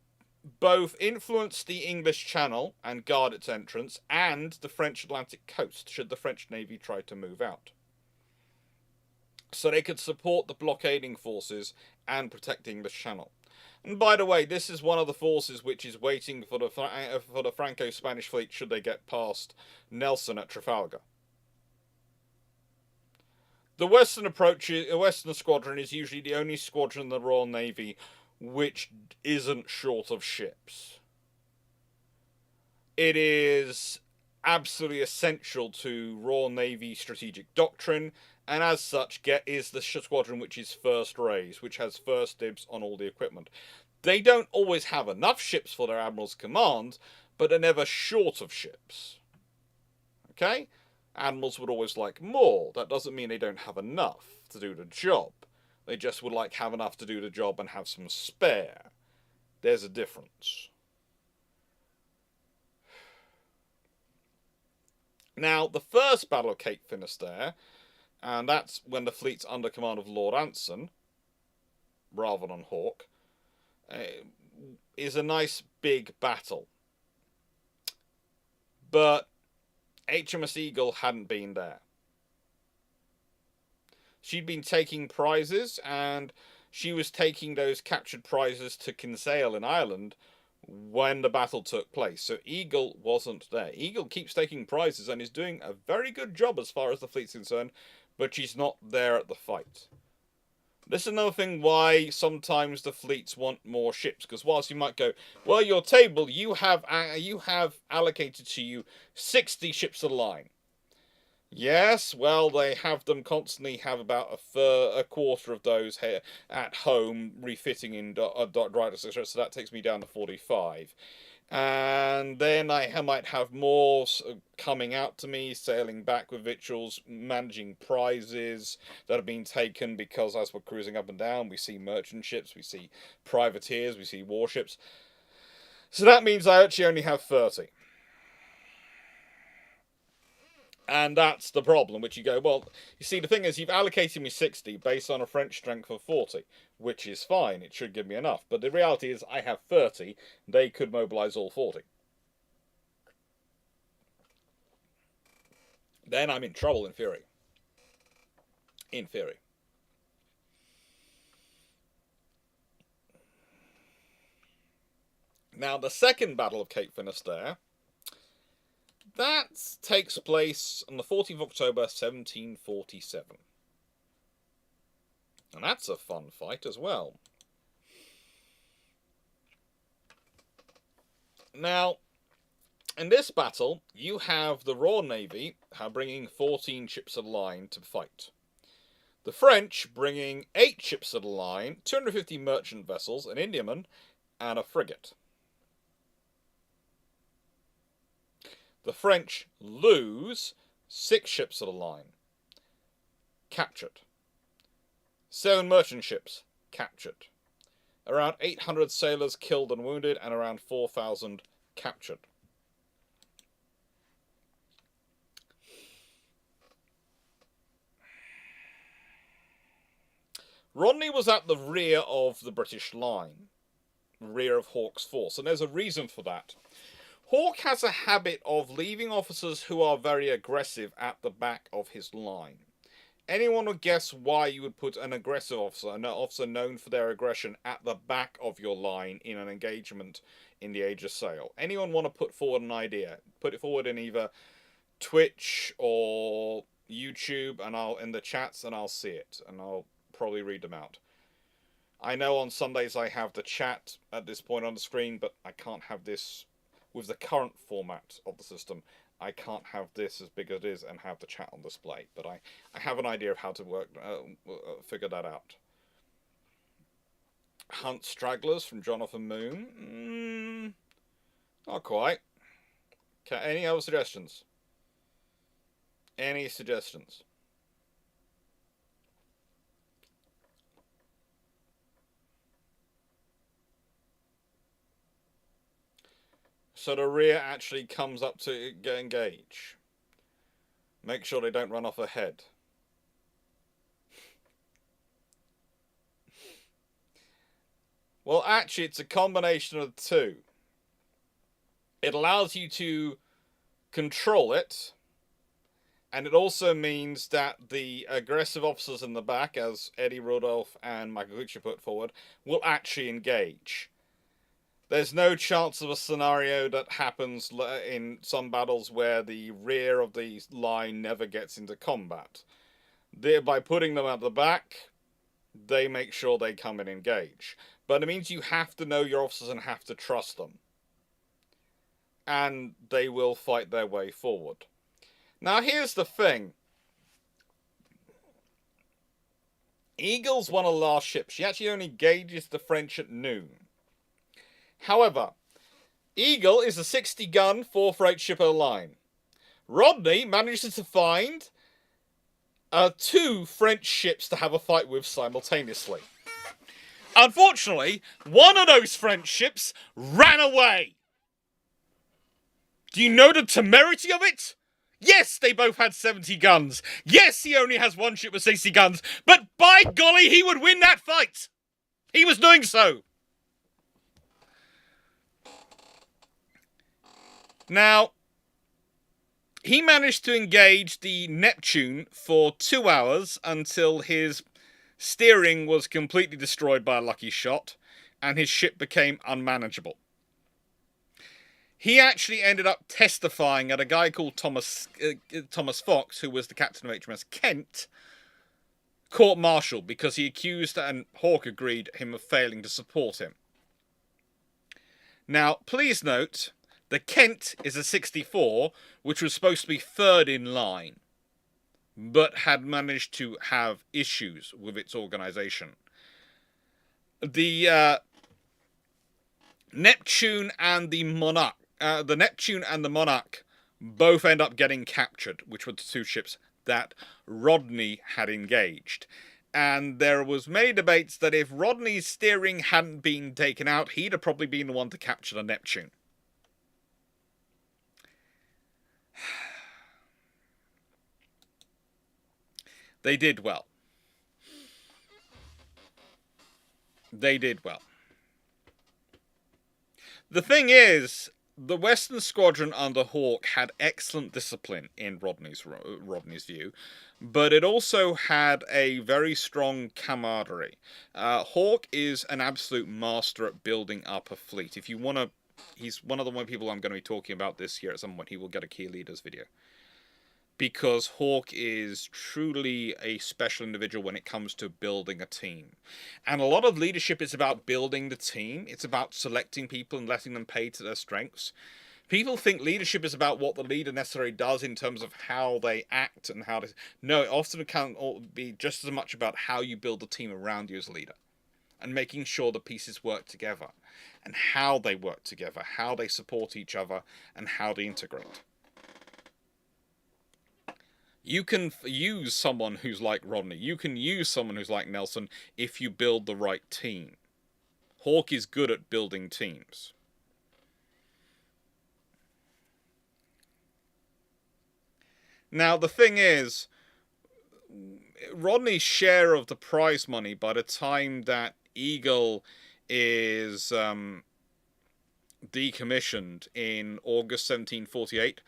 both influence the English Channel and guard its entrance, and the French Atlantic coast, should the French Navy try to move out. So they could support the blockading forces and protect the English Channel. And by the way, this is one of the forces which is waiting for the Franco-Spanish fleet should they get past Nelson at Trafalgar. The Western Squadron is usually the only squadron in the Royal Navy which isn't short of ships. It is absolutely essential to Royal Navy strategic doctrine, and as such is the squadron which is first raised, which has first dibs on all the equipment. They don't always have enough ships for their admiral's command, but they're never short of ships. Okay? Admirals would always like more. That doesn't mean they don't have enough to do the job. They just would like have enough to do the job and have some spare. There's a difference. Now, the first Battle of Cape Finisterre, and that's when the fleet's under command of Lord Anson, rather than Hawke, is a nice big battle. But HMS Eagle hadn't been there. She'd been taking prizes, and she was taking those captured prizes to Kinsale in Ireland when the battle took place. So Eagle wasn't there. Eagle keeps taking prizes and is doing a very good job as far as the fleet's concerned, but she's not there at the fight. This is another thing why sometimes the fleets want more ships, because whilst you might go, well, your table, you have allocated to you 60 ships of the line. Yes, well, they have them constantly have about a quarter of those here at home refitting in dry so that takes me down to 45. And then I might have more coming out to me, sailing back with victuals, managing prizes that have been taken, because as we're cruising up and down, we see merchant ships, we see privateers, we see warships. So that means I actually only have 30. And that's the problem, which you go, well, you see, the thing is, you've allocated me 60 based on a French strength of 40, which is fine, it should give me enough. But the reality is, I have 30, they could mobilise all 40. Then I'm in trouble, in theory. In theory. Now, the second Battle of Cape Finisterre, that takes place on the 14th of October, 1747. And that's a fun fight as well. Now, in this battle, you have the Royal Navy bringing 14 ships of the line to fight. The French bringing 8 ships of the line, 250 merchant vessels, an Indiaman, and a frigate. The French lose 6 ships of the line, captured. 7 merchant ships, captured. Around 800 sailors killed and wounded, and around 4,000 captured. Rodney was at the rear of the British line, rear of Hawke's force, and there's a reason for that. Hawke has a habit of leaving officers who are very aggressive at the back of his line. Anyone would guess why you would put an aggressive officer, an officer known for their aggression, at the back of your line in an engagement in the Age of Sail? Anyone want to put forward an idea? Put it forward in either Twitch or YouTube, and I'll in the chats, and I'll see it, and I'll probably read them out. I know on Sundays I have the chat at this point on the screen, but I can't have this with the current format of the system. I can't have this as big as it is and have the chat on display, but I have an idea of how to figure that out. Hunt Stragglers from Jonathan Moon. Not quite. Okay, any other suggestions? Any suggestions? so the rear actually comes up to engage. Make sure they don't run off ahead. Well, actually, it's a combination of the two. It allows you to control it, and it also means that the aggressive officers in the back, as Eddie Rudolph and Makaguchi put forward, will actually engage. There's no chance of a scenario that happens in some battles where the rear of the line never gets into combat. By putting them at the back, they make sure they come and engage. But it means you have to know your officers and have to trust them. And they will fight their way forward. Now here's the thing. Eagle's one of the last ships. She actually only engages the French at noon. However, Eagle is a 60-gun 4th-rate ship of the line. Rodney manages to find 2 French ships to have a fight with simultaneously. Unfortunately, one of those French ships ran away. Do you know the temerity of it? Yes, they both had 70 guns. Yes, he only has one ship with 60 guns. But by golly, he would win that fight. He was doing so. Now, he managed to engage the Neptune for 2 hours until his steering was completely destroyed by a lucky shot and his ship became unmanageable. He actually ended up testifying at a guy called Thomas Fox, who was the captain of HMS Kent, court-martial because he accused, and Hawke agreed, him of failing to support him. Now, please note, the Kent is a 64, which was supposed to be 3rd in line, but had managed to have issues with its organisation. The Neptune and the Monarch, both end up getting captured, which were the 2 ships that Rodney had engaged. And there was many debates that if Rodney's steering hadn't been taken out, he'd have probably been the one to capture the Neptune. They did well. They did well. The thing is, the Western Squadron under Hawke had excellent discipline in Rodney's view, but it also had a very strong camaraderie. Hawke is an absolute master at building up a fleet. If you want to, he's one of the people I'm going to be talking about this year at some point. He will get a key leaders video. Because Hawke is truly a special individual when it comes to building a team. And a lot of leadership is about building the team. It's about selecting people and letting them play to their strengths. People think leadership is about what the leader necessarily does in terms of how they act and how they... No, it often can be just as much about how you build the team around you as a leader. And making sure the pieces work together. And how they work together. How they support each other. And how they integrate. You can use someone who's like Rodney. You can use someone who's like Nelson if you build the right team. Hawke is good at building teams. Now, the thing is, Rodney's share of the prize money by the time that Eagle is decommissioned in August 1748...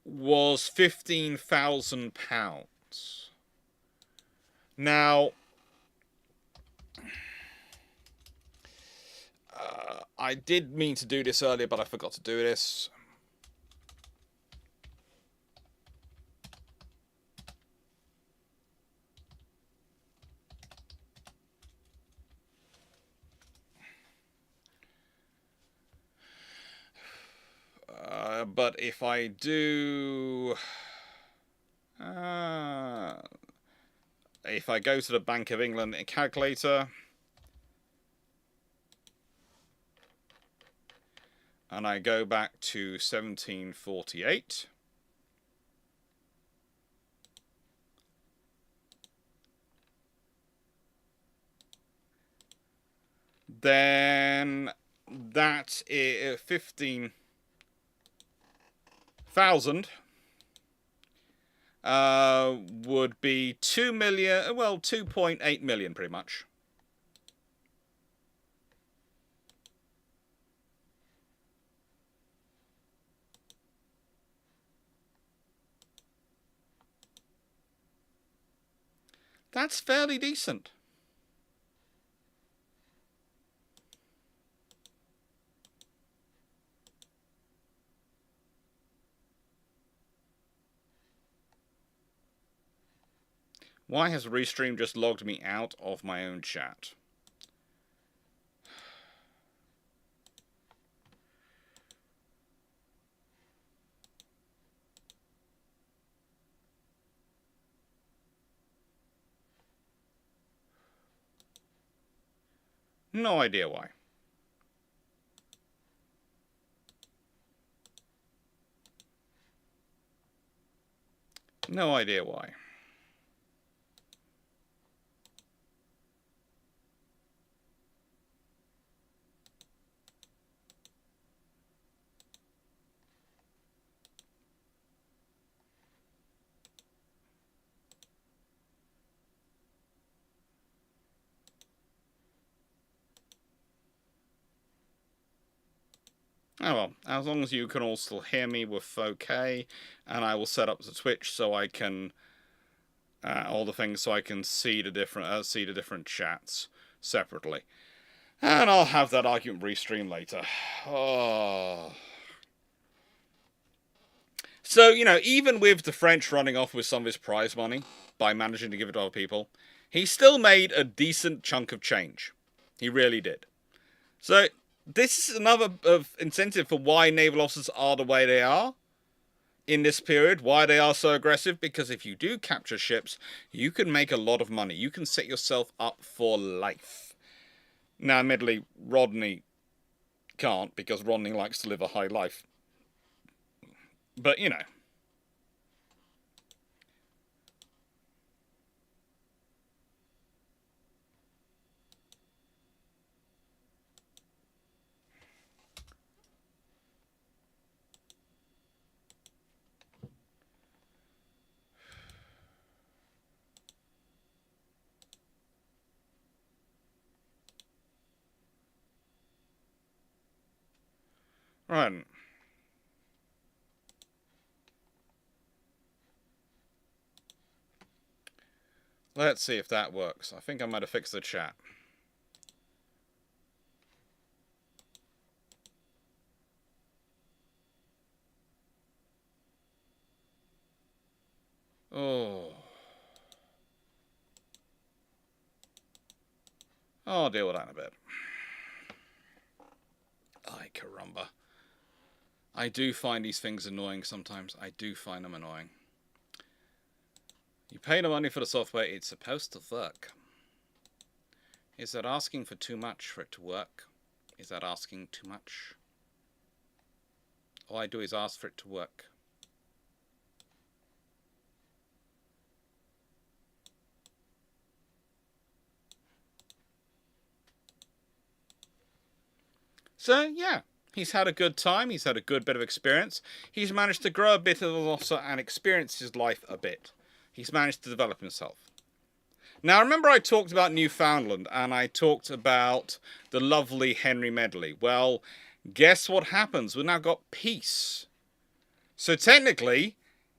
was £15,000. Now, I did mean to do this earlier, but I forgot to do this. But if I do... if I go to the Bank of England calculator... and I go back to 1748... then that is 15... thousand would be 2 million, well, 2.8 million pretty much. That's fairly decent. Why has Restream just logged me out of my own chat? No idea why. No idea why. Oh well, as long as you can all still hear me with okay, and I will set up the Twitch so I can all the things so I can see the different chats separately, and I'll have that argument restream later. Oh. So even with the French running off with some of his prize money by managing to give it to other people, he still made a decent chunk of change. He really did. So this is another incentive for why naval officers are the way they are in this period, why they are so aggressive, because if you do capture ships, you can make a lot of money. You can set yourself up for life. Now, admittedly, Rodney can't, because Rodney likes to live a high life. But, Right. Let's see if that works. I think I might have fixed the chat. Oh. I'll deal with that in a bit. Ay, caramba. I do find these things annoying sometimes. I do find them annoying. You pay the money for the software, it's supposed to work. Is that asking for too much for it to work? Is that asking too much? All I do is ask for it to work. So, yeah. He's had a good time. He's had a good bit of experience. He's managed to grow a bit as an officer and experience his life a bit. He's managed to develop himself. Now, remember I talked about Newfoundland and I talked about the lovely Henry Medley. Well, guess what happens? We've now got peace. So technically,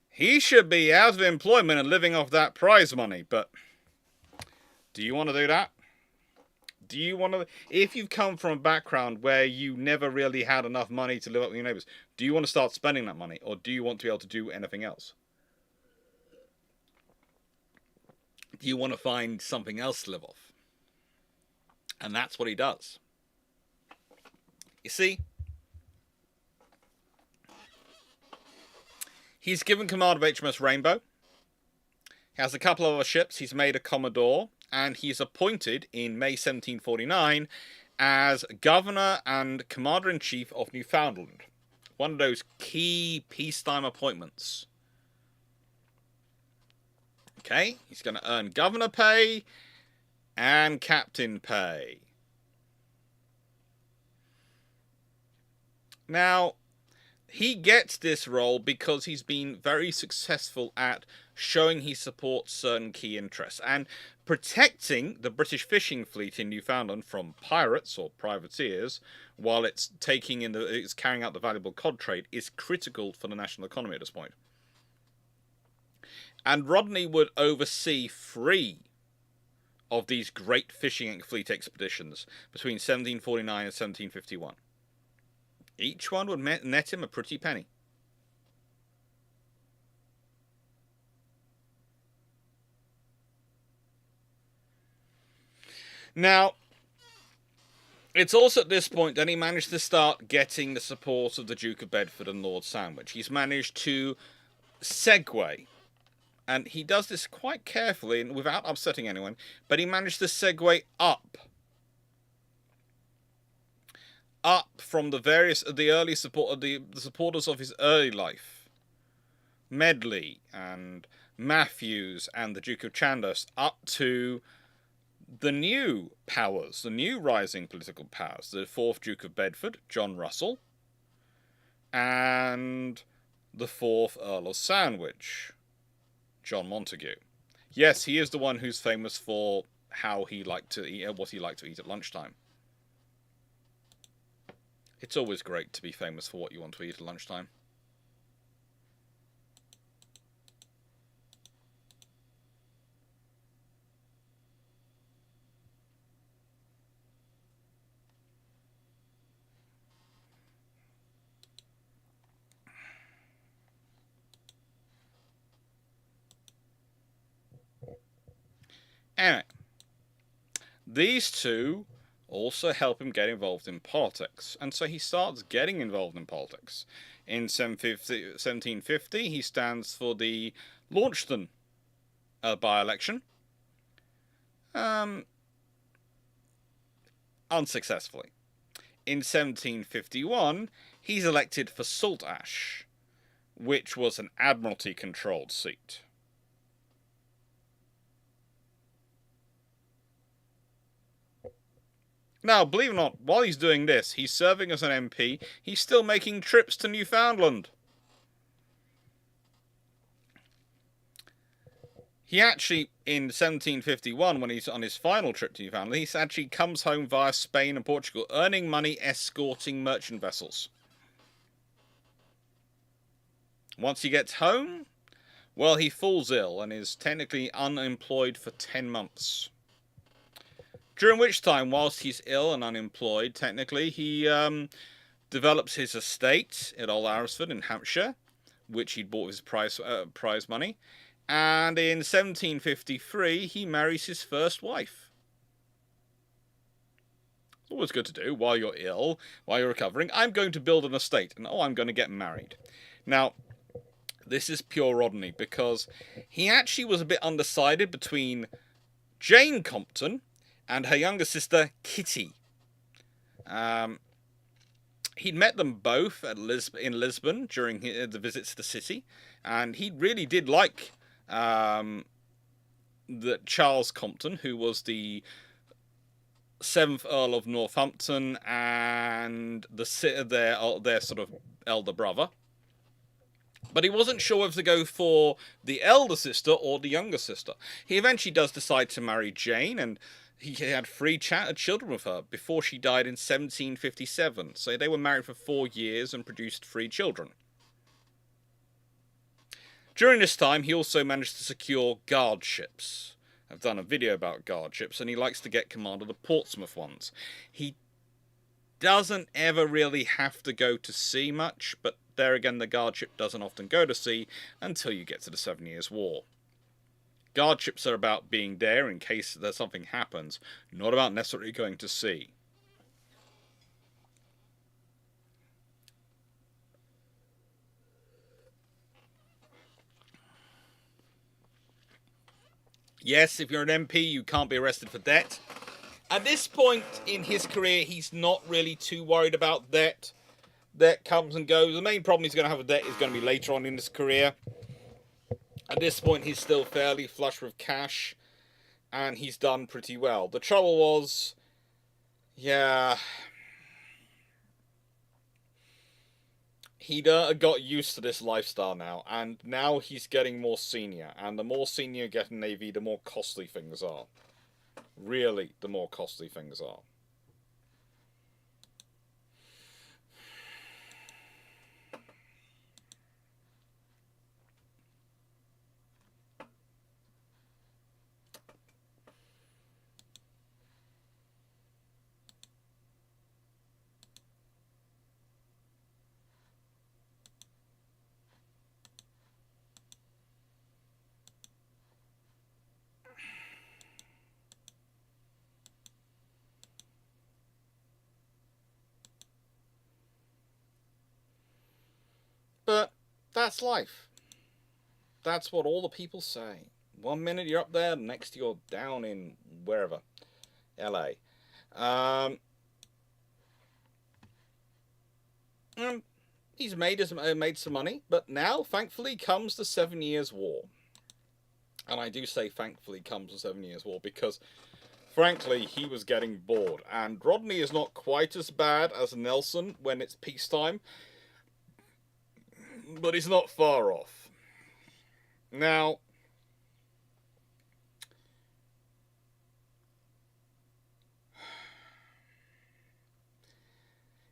he should be out of employment and living off that prize money. But do you want to do that? Do you want to, if you've come from a background where you never really had enough money to live up with your neighbours, do you want to start spending that money? Or do you want to be able to do anything else? Do you want to find something else to live off? And that's what he does. You see? He's given command of HMS Rainbow. He has a couple of other ships. He's made a Commodore. And he's appointed in May 1749 as Governor and Commander-in-Chief of Newfoundland. One of those key peacetime appointments. Okay, he's going to earn governor pay and captain pay. Now, he gets this role because he's been very successful at showing he supports certain key interests and protecting the British fishing fleet in Newfoundland from pirates or privateers while it's carrying out the valuable cod trade is critical for the national economy at this point. And Rodney would oversee 3 of these great fishing fleet expeditions between 1749 and 1751. Each one would net him a pretty penny. Now, it's also at this point that he managed to start getting the support of the Duke of Bedford and Lord Sandwich. He's managed to segue, and he does this quite carefully and without upsetting anyone, but he managed to segue up from the early support, the supporters of his early life, Medley and Matthews and the Duke of Chandos, up to the new powers, the new rising political powers, the 4th Duke of Bedford, John Russell, and the 4th Earl of Sandwich, John Montagu. Yes, he is the one who's famous for how he liked to eat, what he liked to eat at lunchtime. It's always great to be famous for what you want to eat at lunchtime. Anyway, these two also help him get involved in politics, and so he starts getting involved in politics. In 1750, he stands for the Launceston by-election, unsuccessfully. In 1751, he's elected for Saltash, which was an Admiralty-controlled seat. Now, believe it or not, while he's doing this, he's serving as an MP, he's still making trips to Newfoundland. He actually, in 1751, when he's on his final trip to Newfoundland, he actually comes home via Spain and Portugal, earning money escorting merchant vessels. Once he gets home, well, he falls ill and is technically unemployed for 10 months. During which time, whilst he's ill and unemployed, technically, he develops his estate at Old Aresford in Hampshire, which he'd bought with his prize money. And in 1753, he marries his first wife. Always good to do while you're ill, while you're recovering. I'm going to build an estate, and I'm going to get married. Now, this is pure Rodney, because he actually was a bit undecided between Jane Compton and her younger sister, Kitty. He'd met them both in Lisbon during the visits to the city, and he really did like the Charles Compton, who was the 7th Earl of Northampton and their sort of elder brother. But he wasn't sure whether to go for the elder sister or the younger sister. He eventually does decide to marry Jane, and he had 3 children with her before she died in 1757. So they were married for 4 years and produced 3 children. During this time, he also managed to secure guard ships. I've done a video about guard ships, and he likes to get command of the Portsmouth ones. He doesn't ever really have to go to sea much, but there again, the guard ship doesn't often go to sea until you get to the 7 Years' War. Guard ships are about being there in case there's something happens, not about necessarily going to sea. Yes, if you're an MP, you can't be arrested for debt. At this point in his career, he's not really too worried about debt. Debt comes and goes. The main problem he's going to have with debt is going to be later on in his career. At this point, he's still fairly flush with cash, and he's done pretty well. The trouble was, he'd got used to this lifestyle now, and now he's getting more senior, and the more senior you get in Navy, the more costly things are. Really, the more costly things are. But that's life. That's what all the people say. One minute you're up there, next you're down in wherever. LA. Um, he's made some money, but now, thankfully, comes the 7 Years' War. And I do say thankfully comes the 7 Years' War because, frankly, he was getting bored. And Rodney is not quite as bad as Nelson when it's peacetime, but he's not far off. Now,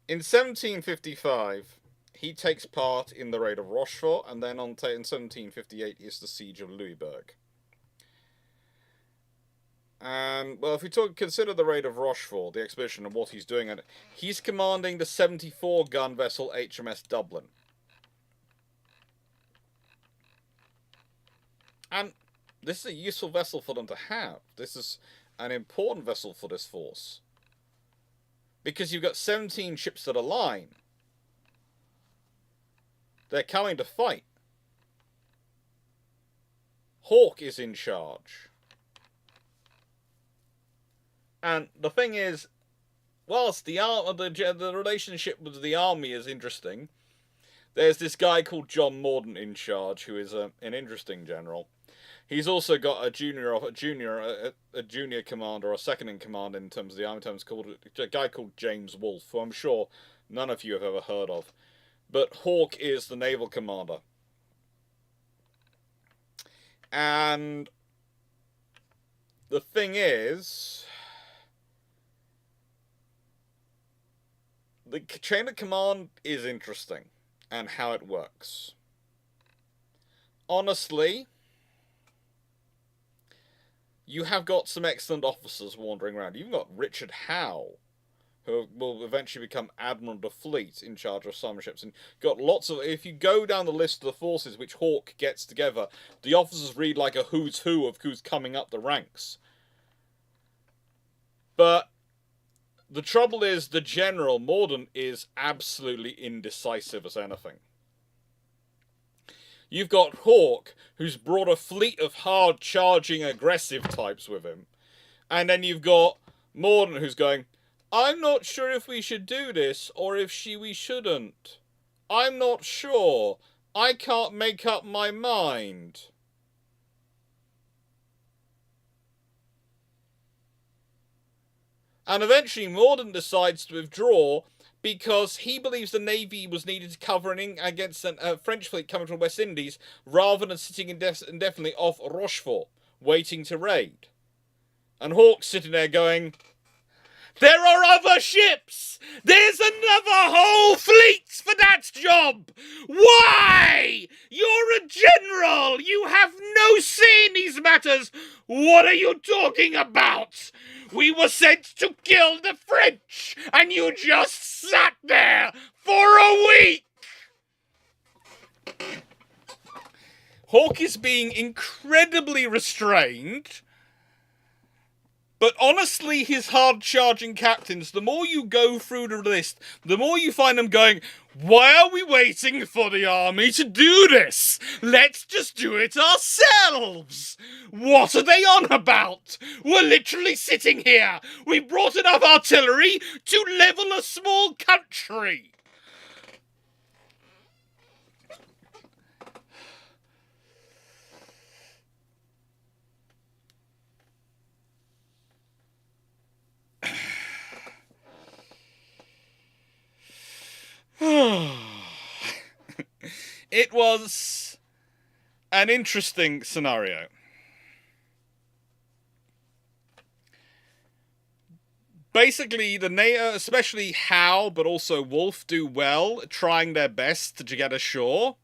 in 1755, he takes part in the raid of Rochefort, and then in 1758 is the siege of Louisbourg. And, well, if we consider the raid of Rochefort, the expedition, and what he's doing in it, he's commanding the 74-gun vessel HMS Dublin. And this is a useful vessel for them to have. This is an important vessel for this force. Because you've got 17 ships that are line. They're coming to fight. Hawke is in charge. And the thing is, whilst the relationship with the army is interesting, there's this guy called John Mordaunt in charge, who is an interesting general. He's also got a junior commander, or second in command in terms of the army terms, called a guy called James Wolfe, who I'm sure none of you have ever heard of. But Hawke is the naval commander. And the thing is, the chain of command is interesting, and how it works. Honestly, you have got some excellent officers wandering around. You've got Richard Howe, who will eventually become Admiral of the Fleet, in charge of some ships. And got lots of... If you go down the list of the forces which Hawke gets together, the officers read like a who's who of who's coming up the ranks. But the trouble is, the General, Mordaunt, is absolutely indecisive as anything. You've got Hawke, who's brought a fleet of hard-charging, aggressive types with him. And then you've got Mordaunt, who's going, I'm not sure if we should do this, or if we shouldn't. I'm not sure. I can't make up my mind. And eventually Mordaunt decides to withdraw because he believes the Navy was needed to cover against a French fleet coming from the West Indies, rather than sitting indefinitely off Rochefort, waiting to raid. And Hawke's sitting there going, there are other ships! There's another whole fleet for that job! Why? You're a general! You have no say in these matters! What are you talking about? We were sent to kill the French, and you just sat there for a week! Hawke is being incredibly restrained. But honestly, his hard-charging captains, the more you go through the list, the more you find them going, why are we waiting for the army to do this? Let's just do it ourselves! What are they on about? We're literally sitting here. We brought enough artillery to level a small country. It was an interesting scenario. Basically, the NATO, especially Howe, but also Wolfe, do well, trying their best to get ashore.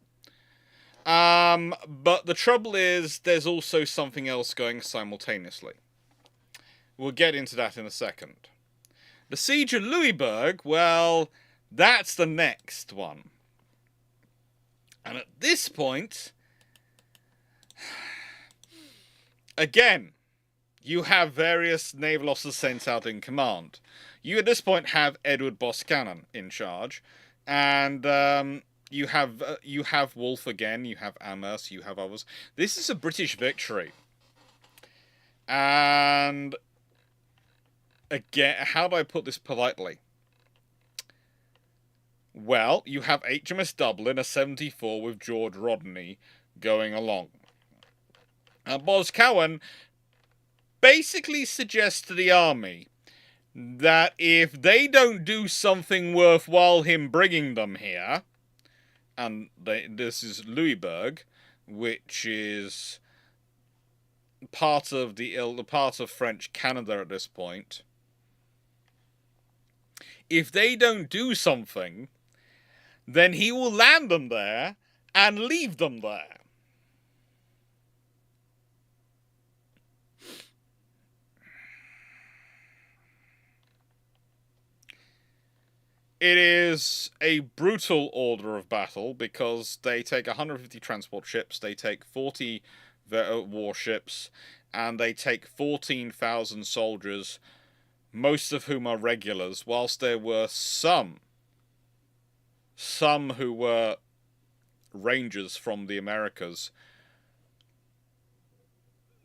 But the trouble is, there's also something else going simultaneously. We'll get into that in a second. The siege of Louisburg, well, that's the next one. And at this point, again, you have various naval officers sent out in command. You at this point have Edward Boscawen in charge, and you have Wolfe again. You have Amherst. You have others. This is a British victory, and again, how do I put this politely? Well, you have HMS Dublin, a 74 with George Rodney going along. Boscawen basically suggests to the army that if they don't do something worthwhile him bringing them here, and this is Louisburg, which is part of part of French Canada at this point. If they don't do something, then he will land them there and leave them there. It is a brutal order of battle because they take 150 transport ships, they take 40 warships, and they take 14,000 soldiers, most of whom are regulars, whilst there were some who were Rangers from the Americas.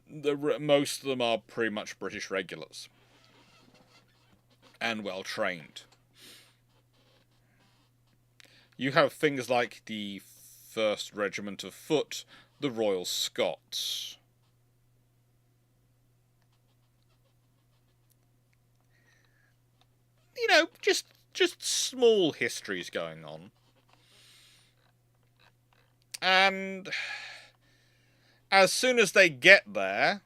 Most of them are pretty much British regulars and well trained. You have things like the 1st Regiment of Foot, the Royal Scots. You know, just small histories going on. And as soon as they get there,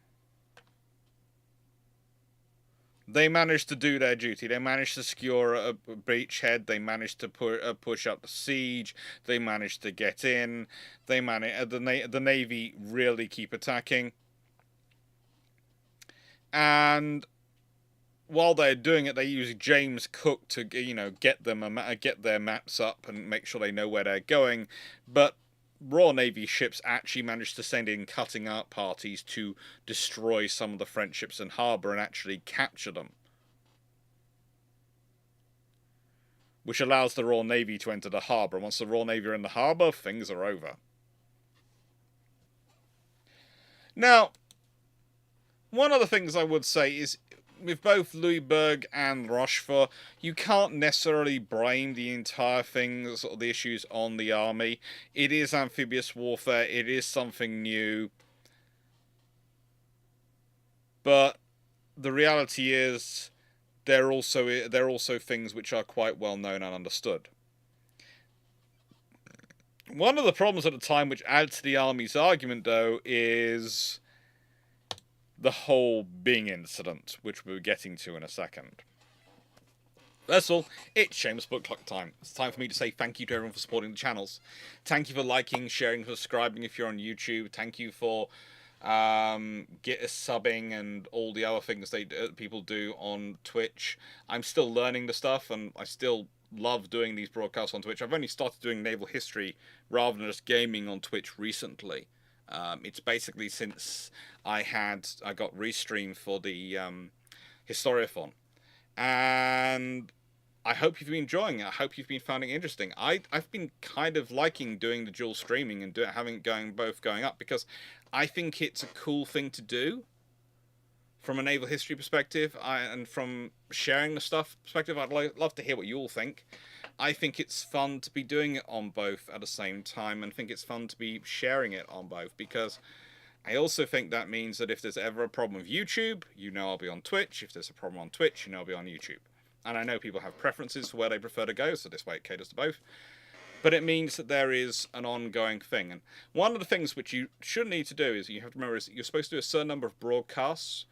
they manage to do their duty. They manage to secure a beachhead. They manage to push up the siege. They manage to get in. They manage the Navy really keep attacking. And while they're doing it, they use James Cook to get their maps up and make sure they know where they're going. But Royal Navy ships actually managed to send in cutting out parties to destroy some of the French ships in harbour and actually capture them. Which allows the Royal Navy to enter the harbour. Once the Royal Navy are in the harbour, things are over. Now, one of the things I would say is, with both Louisburg and Rochefort, you can't necessarily blame the entire things or the issues on the army. It is amphibious warfare. It is something new. But the reality is, there are also things which are quite well known and understood. One of the problems at the time which adds to the army's argument, though, is the whole Bing incident, which we're getting to in a second. That's all. It's Seamus Book Club time. It's time for me to say thank you to everyone for supporting the channels. Thank you for liking, sharing, subscribing if you're on YouTube. Thank you for subbing and all the other things people do on Twitch. I'm still learning the stuff, and I still love doing these broadcasts on Twitch. I've only started doing naval history rather than just gaming on Twitch recently. It's basically since I got restreamed for the Historiathon, and I hope you've been enjoying it. I hope you've been finding it interesting. I've been kind of liking doing the dual streaming and having it both going up, because I think it's a cool thing to do from a naval history perspective, and from sharing the stuff perspective. I'd love to hear what you all think. I think it's fun to be doing it on both at the same time, and think it's fun to be sharing it on both, because I also think that means that if there's ever a problem with YouTube, I'll be on Twitch. If there's a problem on Twitch, I'll be on YouTube. And I know people have preferences for where they prefer to go, so this way it caters to both. but it means that there is an ongoing thing. And one of the things which you should need to do is, you have to remember, is that you're supposed to do a certain number of broadcasts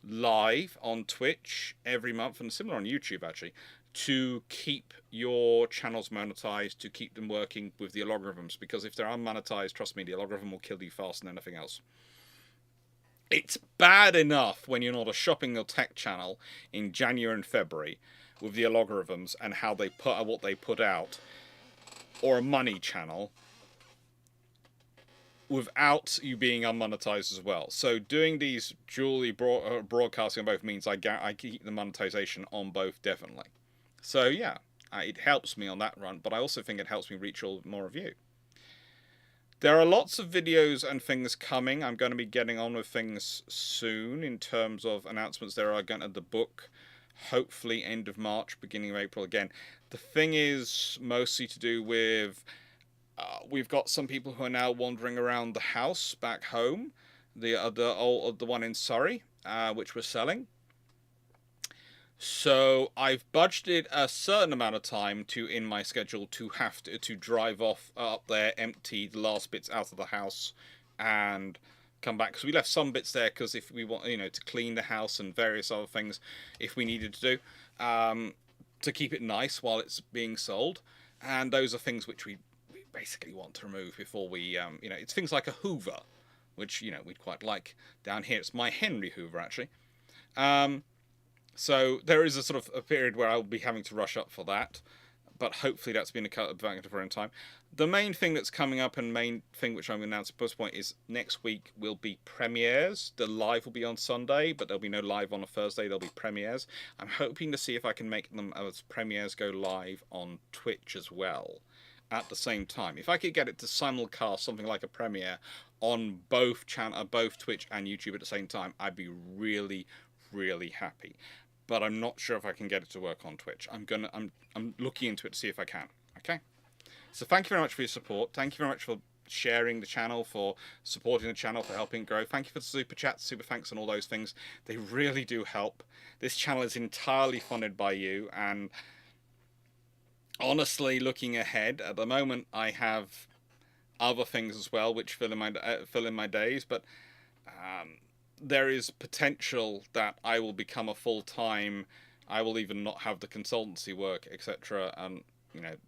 live on Twitch every month, and similar on YouTube actually, to keep your channels monetized, to keep them working with the algorithms, because if they're unmonetized, trust me, the algorithm will kill you faster than anything else. It's bad enough when you're not a shopping or tech channel in January and February with the algorithms and how they put what they put out, or a money channel, without you being unmonetized as well. So doing these dually broadcasting on both means I keep the monetization on both, definitely. So yeah, it helps me on that run, but I also think it helps me reach all more of you. There are lots of videos and things coming. I'm going to be getting on with things soon in terms of announcements. There are going to the book, hopefully end of March, beginning of April again. The thing is mostly to do with, we've got some people who are now wandering around the house back home, the one in Surrey, which we're selling. So I've budgeted a certain amount of time in my schedule to have to drive off up there, empty the last bits out of the house, and come back, because we left some bits there because if we want, to clean the house and various other things, if we needed to do, to keep it nice while it's being sold, and those are things which we basically want to remove before we, it's things like a Hoover, which we'd quite like down here. It's my Henry Hoover actually. So there is a sort of a period where I'll be having to rush up for that, but hopefully that's been back for in time. The main thing that's coming up, and main thing which I'm going to announce at this point, is next week will be premieres. The live will be on Sunday, but there'll be no live on a Thursday. There'll be premieres. I'm hoping to see if I can make them as premieres go live on Twitch as well at the same time. If I could get it to simulcast something like a premiere on both Twitch and YouTube at the same time, I'd be really, really happy. But I'm not sure if I can get it to work on Twitch. I'm looking into it to see if I can. Okay? So thank you very much for your support. Thank you very much for sharing the channel, for supporting the channel, for helping grow. Thank you for the super chats, super thanks, and all those things. They really do help. This channel is entirely funded by you, and honestly, looking ahead, at the moment I have other things as well which fill in my days, but there is potential that I will become a full-time, I will even not have the consultancy work, etc. And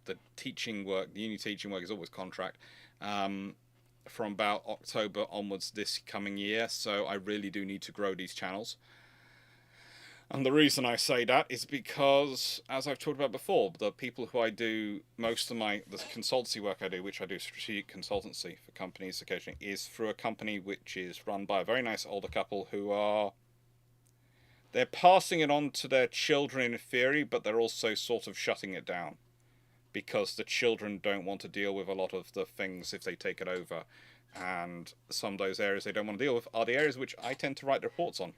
the teaching work, the uni teaching work is always contract, from about October onwards this coming year. So I really do need to grow these channels. And the reason I say that is because, as I've talked about before, the people who I do most of the consultancy work I do, which I do strategic consultancy for companies occasionally, is through a company which is run by a very nice older couple who they're passing it on to their children in theory, but they're also sort of shutting it down, because the children don't want to deal with a lot of the things if they take it over. And some of those areas they don't want to deal with are the areas which I tend to write reports on.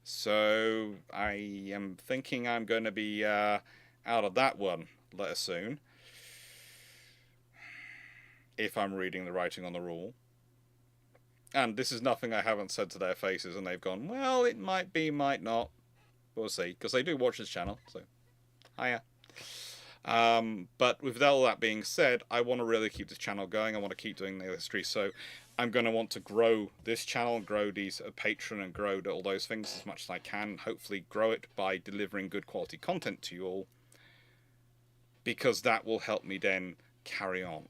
So I am thinking I'm going to be out of that one soon, if I'm reading the writing on the wall. And this is nothing I haven't said to their faces, and they've gone, well, it might be, might not. We'll see, because they do watch this channel, so hiya. But with all that being said, I want to really keep this channel going. I want to keep doing the history, so I'm going to want to grow this channel, grow these Patreon, and grow all those things as much as I can. Hopefully grow it by delivering good quality content to you all, because that will help me then carry on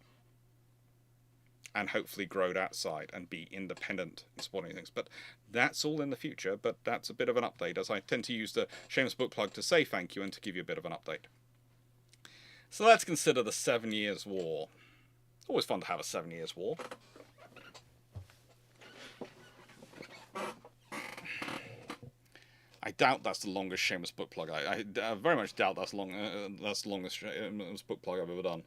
and hopefully grow that side and be independent in supporting things. But that's all in the future, but that's a bit of an update, as I tend to use the shameless book plug to say thank you and to give you a bit of an update. So let's consider the 7 Years' War. Always fun to have a 7 Years' War. I doubt that's the longest shameless book plug. I very much doubt that's the longest shameless book plug I've ever done.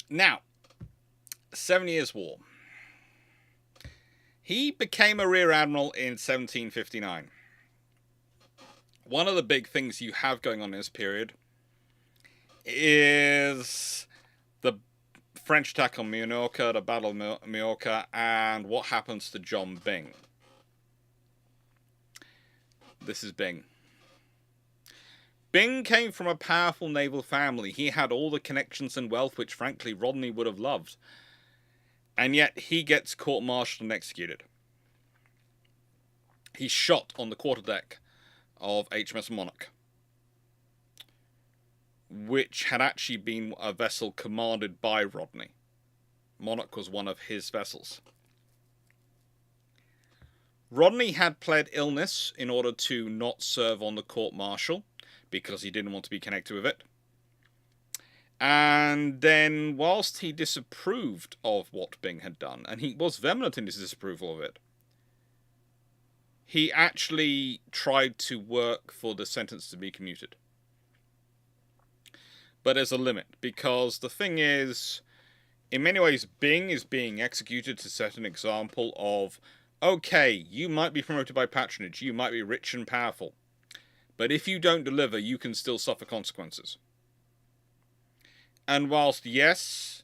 Now, 7 Years' War. He became a Rear Admiral in 1759. One of the big things you have going on in this period is the French attack on Minorca, the Battle of Minorca, and what happens to John Byng. This is Byng. Byng came from a powerful naval family. He had all the connections and wealth which, frankly, Rodney would have loved. And yet, he gets court-martialed and executed. He's shot on the quarterdeck of HMS Monarch, which had actually been a vessel commanded by Rodney. Monarch was one of his vessels. Rodney had pled illness in order to not serve on the court-martial, because he didn't want to be connected with it. And then, whilst he disapproved of what Byng had done, and he was vehement in his disapproval of it, he actually tried to work for the sentence to be commuted. But there's a limit, because the thing is, in many ways, Byng is being executed to set an example of, okay, you might be promoted by patronage, you might be rich and powerful, but if you don't deliver, you can still suffer consequences. And whilst, yes,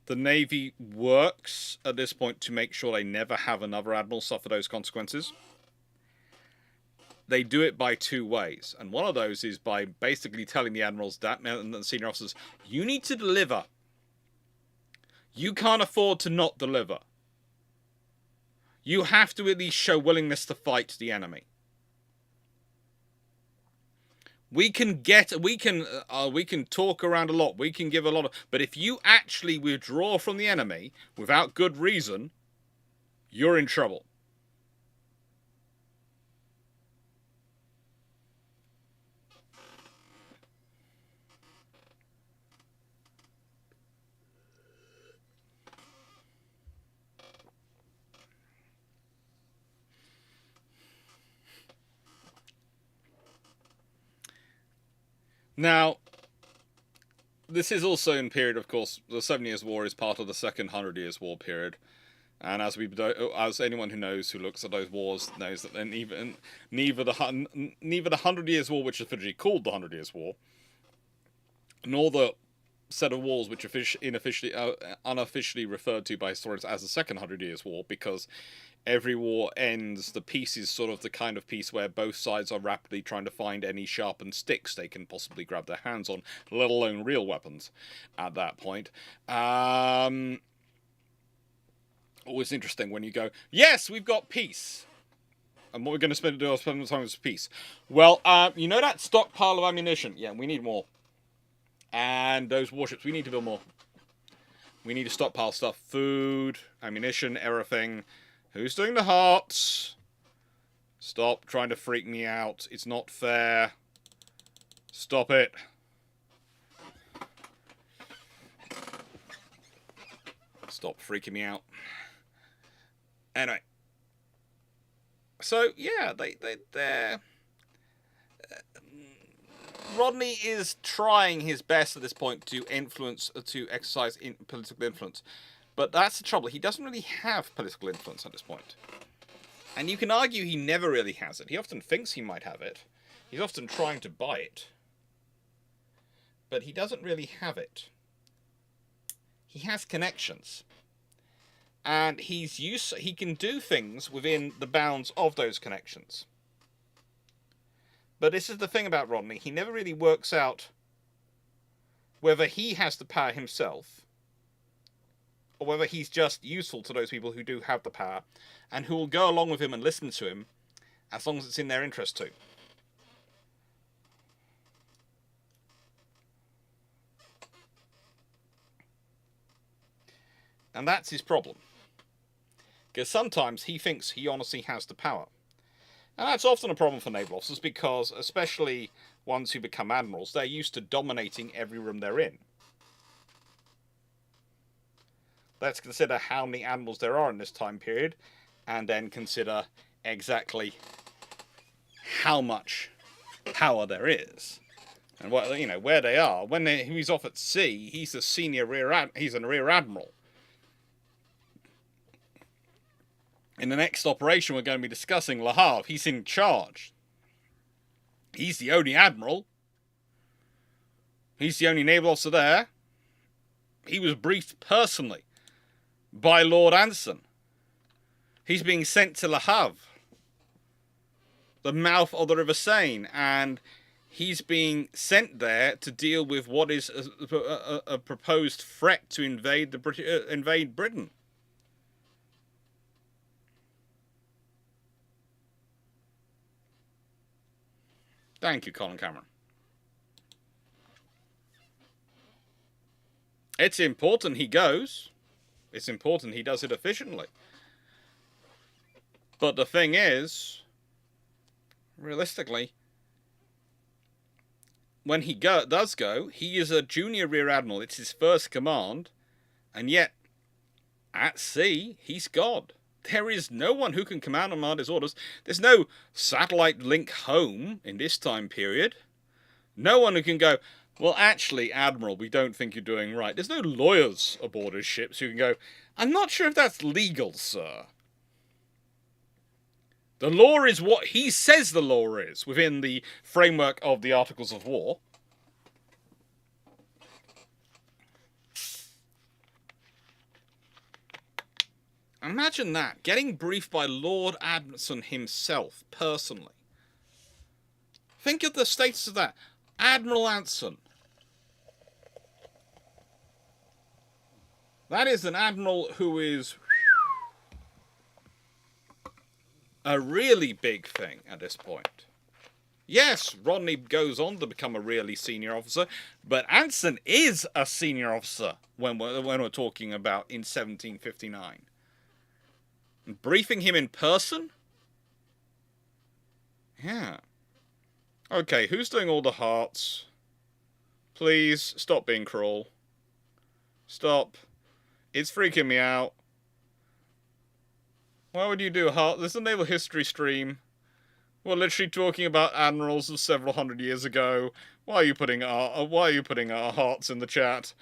the Navy works at this point to make sure they never have another admiral suffer those consequences, they do it by two ways. And one of those is by basically telling the admirals and the senior officers, you need to deliver. You can't afford to not deliver. You have to at least show willingness to fight the enemy. We can talk around a lot. We can give a lot of, but if you actually withdraw from the enemy without good reason, you're in trouble. Now, this is also in period, of course, the 7 Years' War is part of the Second 100 Years' War period. And as anyone who knows, who looks at those wars, knows that neither the 100 Years' War, which is officially called the 100 Years' War, nor the set of wars which unofficially referred to by historians as the Second 100 Years' War, because every war ends, the peace is sort of the kind of peace where both sides are rapidly trying to find any sharpened sticks they can possibly grab their hands on, let alone real weapons at that point. Always interesting when you go, yes, we've got peace. And what we're going to spend the time with peace. Well, you know that stockpile of ammunition? Yeah, we need more. And those warships, we need to build more. We need to stockpile stuff. Food, ammunition, everything. Who's doing the hearts? Stop trying to freak me out. It's not fair. Stop it. Stop freaking me out. Anyway. So, yeah, they're... Rodney is trying his best at this point to exercise political influence. But that's the trouble. He doesn't really have political influence at this point. And you can argue he never really has it. He often thinks he might have it. He's often trying to buy it. But he doesn't really have it. He has connections. And he can do things within the bounds of those connections. But this is the thing about Rodney. He never really works out whether he has the power himself, or whether he's just useful to those people who do have the power, and who will go along with him and listen to him, as long as it's in their interest too. And that's his problem. Because sometimes he thinks he honestly has the power. And that's often a problem for naval officers, because, especially ones who become admirals, they're used to dominating every room they're in. Let's consider how many admirals there are in this time period, and then consider exactly how much power there is, and what, where they are. When he's off at sea, he's a he's a rear admiral. In the next operation we're going to be discussing, Le Havre, he's in charge. He's the only admiral. He's the only naval officer there. He was briefed personally by Lord Anson. He's being sent to Le Havre, the mouth of the River Seine, and he's being sent there to deal with what is a proposed threat to invade Britain. Thank you, Colin Cameron. It's important he goes. It's important he does it efficiently. But the thing is, realistically, when he does go, he is a junior rear admiral. It's his first command. And yet, at sea, he's God. There is no one who can command his orders. There's no satellite link home in this time period. No one who can go, well, actually, Admiral, we don't think you're doing right. There's no lawyers aboard his ships who can go, I'm not sure if that's legal, sir. The law is what he says the law is within the framework of the Articles of War. Imagine that, getting briefed by Lord Anson himself, personally. Think of the status of that. Admiral Anson. That is an admiral who is a really big thing at this point. Yes, Rodney goes on to become a really senior officer, but Anson is a senior officer when we're talking about in 1759. And briefing him in person? Yeah. Okay, who's doing all the hearts? Please, stop being cruel. Stop. It's freaking me out. Why would you do heart? This is a Naval History stream. We're literally talking about admirals of several hundred years ago. Why are you putting our hearts in the chat?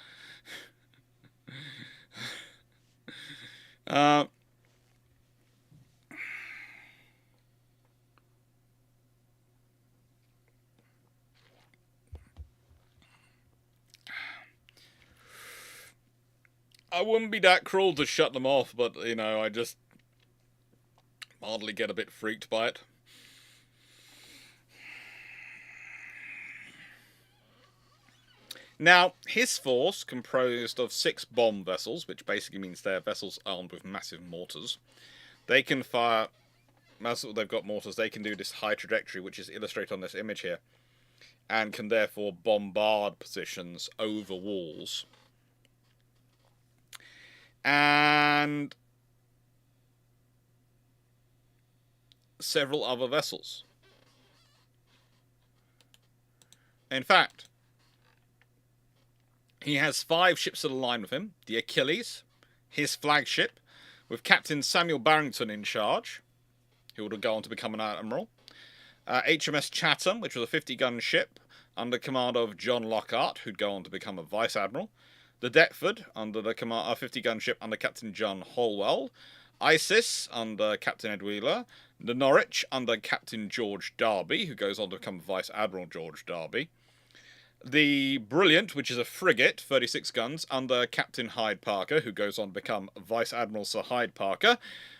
I wouldn't be that cruel to shut them off, but, you know, I just mildly get a bit freaked by it. Now, his force, composed of 6 bomb vessels, which basically means they're vessels armed with massive mortars. They can fire, they've got mortars, they can do this high trajectory, which is illustrated on this image here, and can therefore bombard positions over walls. And several other vessels. In fact, he has 5 ships of the line with him. The Achilles, his flagship, with Captain Samuel Barrington in charge, who would go on to become an admiral. HMS Chatham, which was a 50-gun ship under command of John Lockhart, who'd go on to become a vice admiral. The Deptford, under the command of a 50-gun ship under Captain John Holwell. Isis, under Captain Ed Wheeler. The Norwich, under Captain George Derby, who goes on to become Vice Admiral George Derby. The Brilliant, which is a frigate, 36 guns, under Captain Hyde Parker, who goes on to become Vice Admiral Sir Hyde Parker,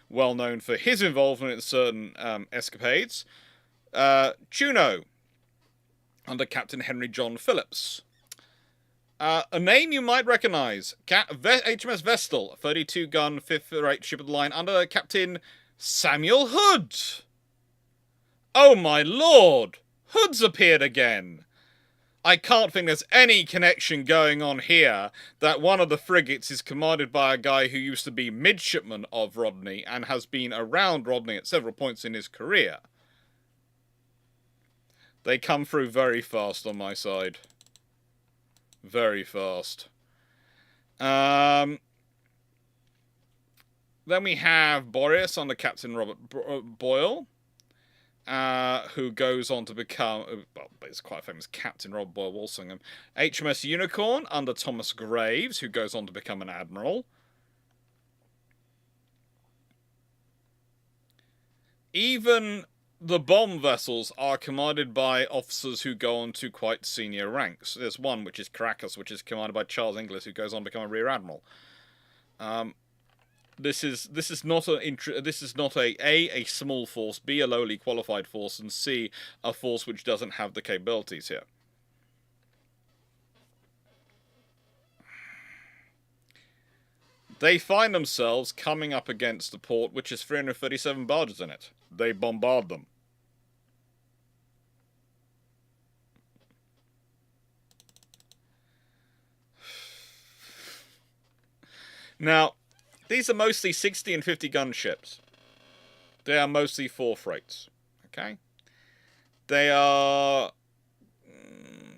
well known for his involvement in certain escapades. Juno, under Captain Henry John Phillips. A name you might recognise, HMS Vestal, 32-gun, 5th-rate ship of the line, under Captain Samuel Hood. Oh my lord! Hood's appeared again! I can't think there's any connection going on here that one of the frigates is commanded by a guy who used to be midshipman of Rodney and has been around Rodney at several points in his career. They come through very fast on my side. Very fast. Then we have Boreas under Captain Robert Boyle, who goes on to become, well, it's quite a famous Captain Robert Boyle Walsingham. HMS Unicorn under Thomas Graves, who goes on to become an admiral. Even the bomb vessels are commanded by officers who go on to quite senior ranks. There's one which is Caracas, which is commanded by Charles Inglis, who goes on to become a rear admiral. This is not a small force, B, a lowly qualified force, and C, a force which doesn't have the capabilities here. They find themselves coming up against a port which has 337 barges in it. They bombard them. Now, these are mostly 60 and 50 gun ships. They are mostly 4 freights. Okay? They are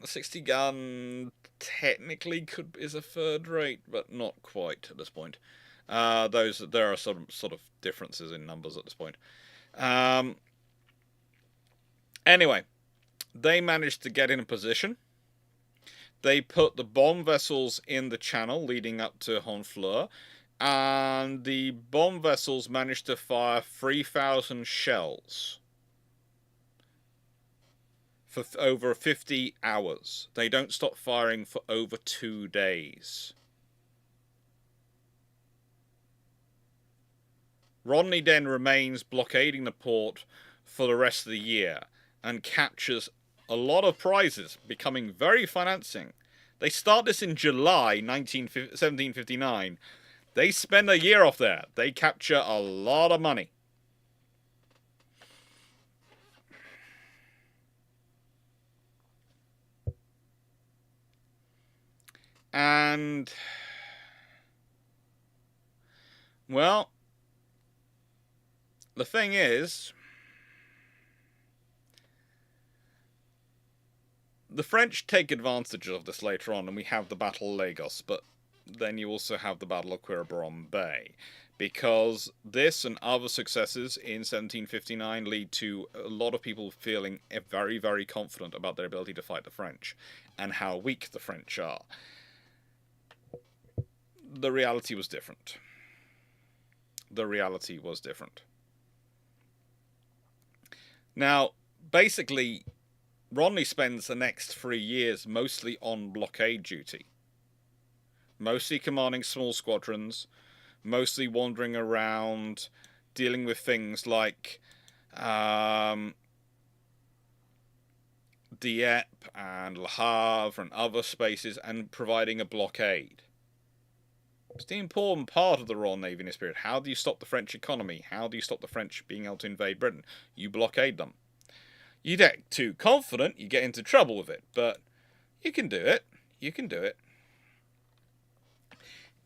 60 gun technically is a third rate, but not quite at this point. There are some sort of differences in numbers at this point. Anyway, they managed to get in a position. They put the bomb vessels in the channel leading up to Honfleur, and the bomb vessels managed to fire 3,000 shells for over 50 hours. They don't stop firing for over 2 days. Rodney then remains blockading the port for the rest of the year and captures a lot of prizes, becoming very financing. They start this in July 1759. They spend a year off there. They capture a lot of money. And, well, the thing is, the French take advantage of this later on, and we have the Battle of Lagos, but then you also have the Battle of Quiberon Bay, because this and other successes in 1759 lead to a lot of people feeling very, very confident about their ability to fight the French, and how weak the French are. The reality was different. Now, basically, Rodney spends the next 3 years mostly on blockade duty. Mostly commanding small squadrons, mostly wandering around, dealing with things like Dieppe and Le Havre and other spaces, and providing a blockade. It's the important part of the Royal Navy in this period. How do you stop the French economy? How do you stop the French being able to invade Britain? You blockade them. You get too confident, you get into trouble with it, but you can do it.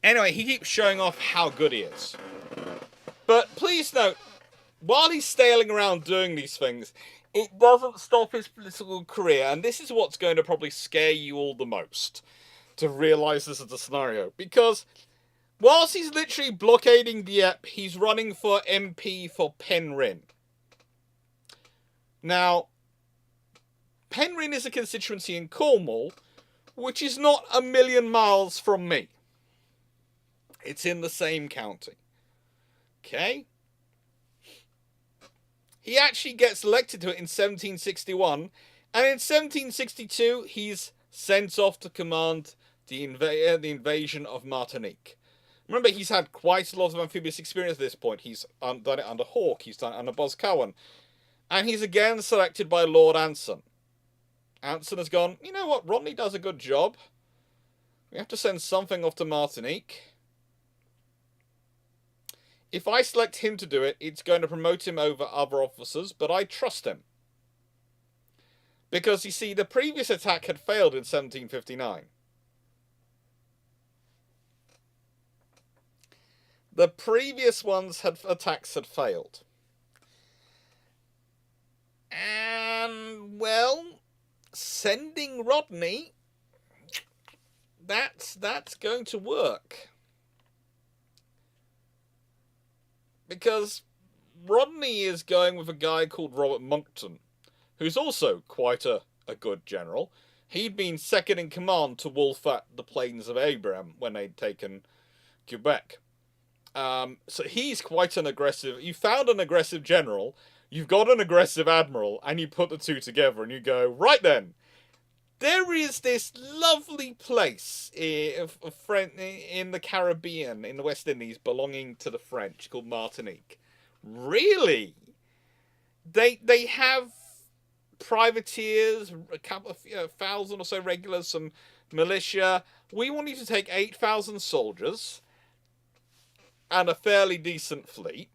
Anyway, he keeps showing off how good he is. But please note, while he's sailing around doing these things, it doesn't stop his political career, and this is what's going to probably scare you all the most, to realise this is a scenario, because whilst he's literally blockading Dieppe, he's running for MP for Penryn. Now, Penryn is a constituency in Cornwall, which is not a million miles from me. It's in the same county. Okay? He actually gets elected to it in 1761, and in 1762 he's sent off to command the invasion of Martinique. Remember, he's had quite a lot of amphibious experience at this point. He's done it under Hawke, he's done it under Boscawen, and he's again selected by Lord Anson. Anson has gone, you know what, Rodney does a good job. We have to send something off to Martinique. If I select him to do it, it's going to promote him over other officers, but I trust him. Because, you see, the previous attack had failed in 1759. The previous attacks had failed. And, well, sending Rodney, that's going to work. Because Rodney is going with a guy called Robert Monckton, who's also quite a good general. He'd been second in command to Wolfe at the Plains of Abraham when they'd taken Quebec. So he's quite an aggressive... You found an aggressive general. You've got an aggressive admiral, and you put the two together, and you go, right then, there is this lovely place in the Caribbean, in the West Indies, belonging to the French, called Martinique. Really? They have privateers, a couple of 1,000 or so regulars, some militia. We want you to take 8,000 soldiers and a fairly decent fleet,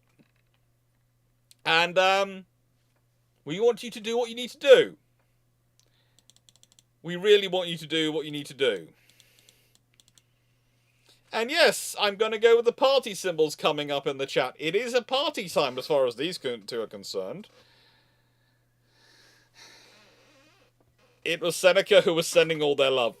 and we want you to do what you need to do. We really want you to do what you need to do. And yes, I'm going to go with the party symbols coming up in the chat. It is a party time as far as these two are concerned. It was Seneca who was sending all their love.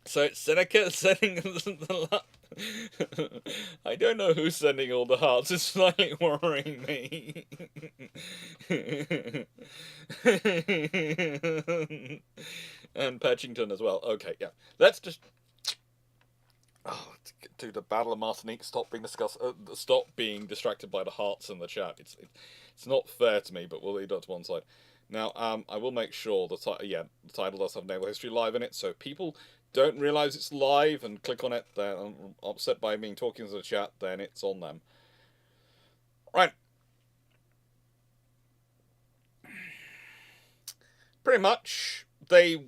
So it's Seneca sending the love. I don't know who's sending all the hearts. It's slightly worrying me. And Patchington as well. Okay, yeah. Let's just... to the Battle of Martinique. Stop being distracted by the hearts in the chat. It's not fair to me, but we'll leave that to one side. Now, I will make sure the title does have Naval History Live in it, so people don't realise it's live and click on it, they're upset by me talking to the chat, then it's on them. Right. Pretty much, they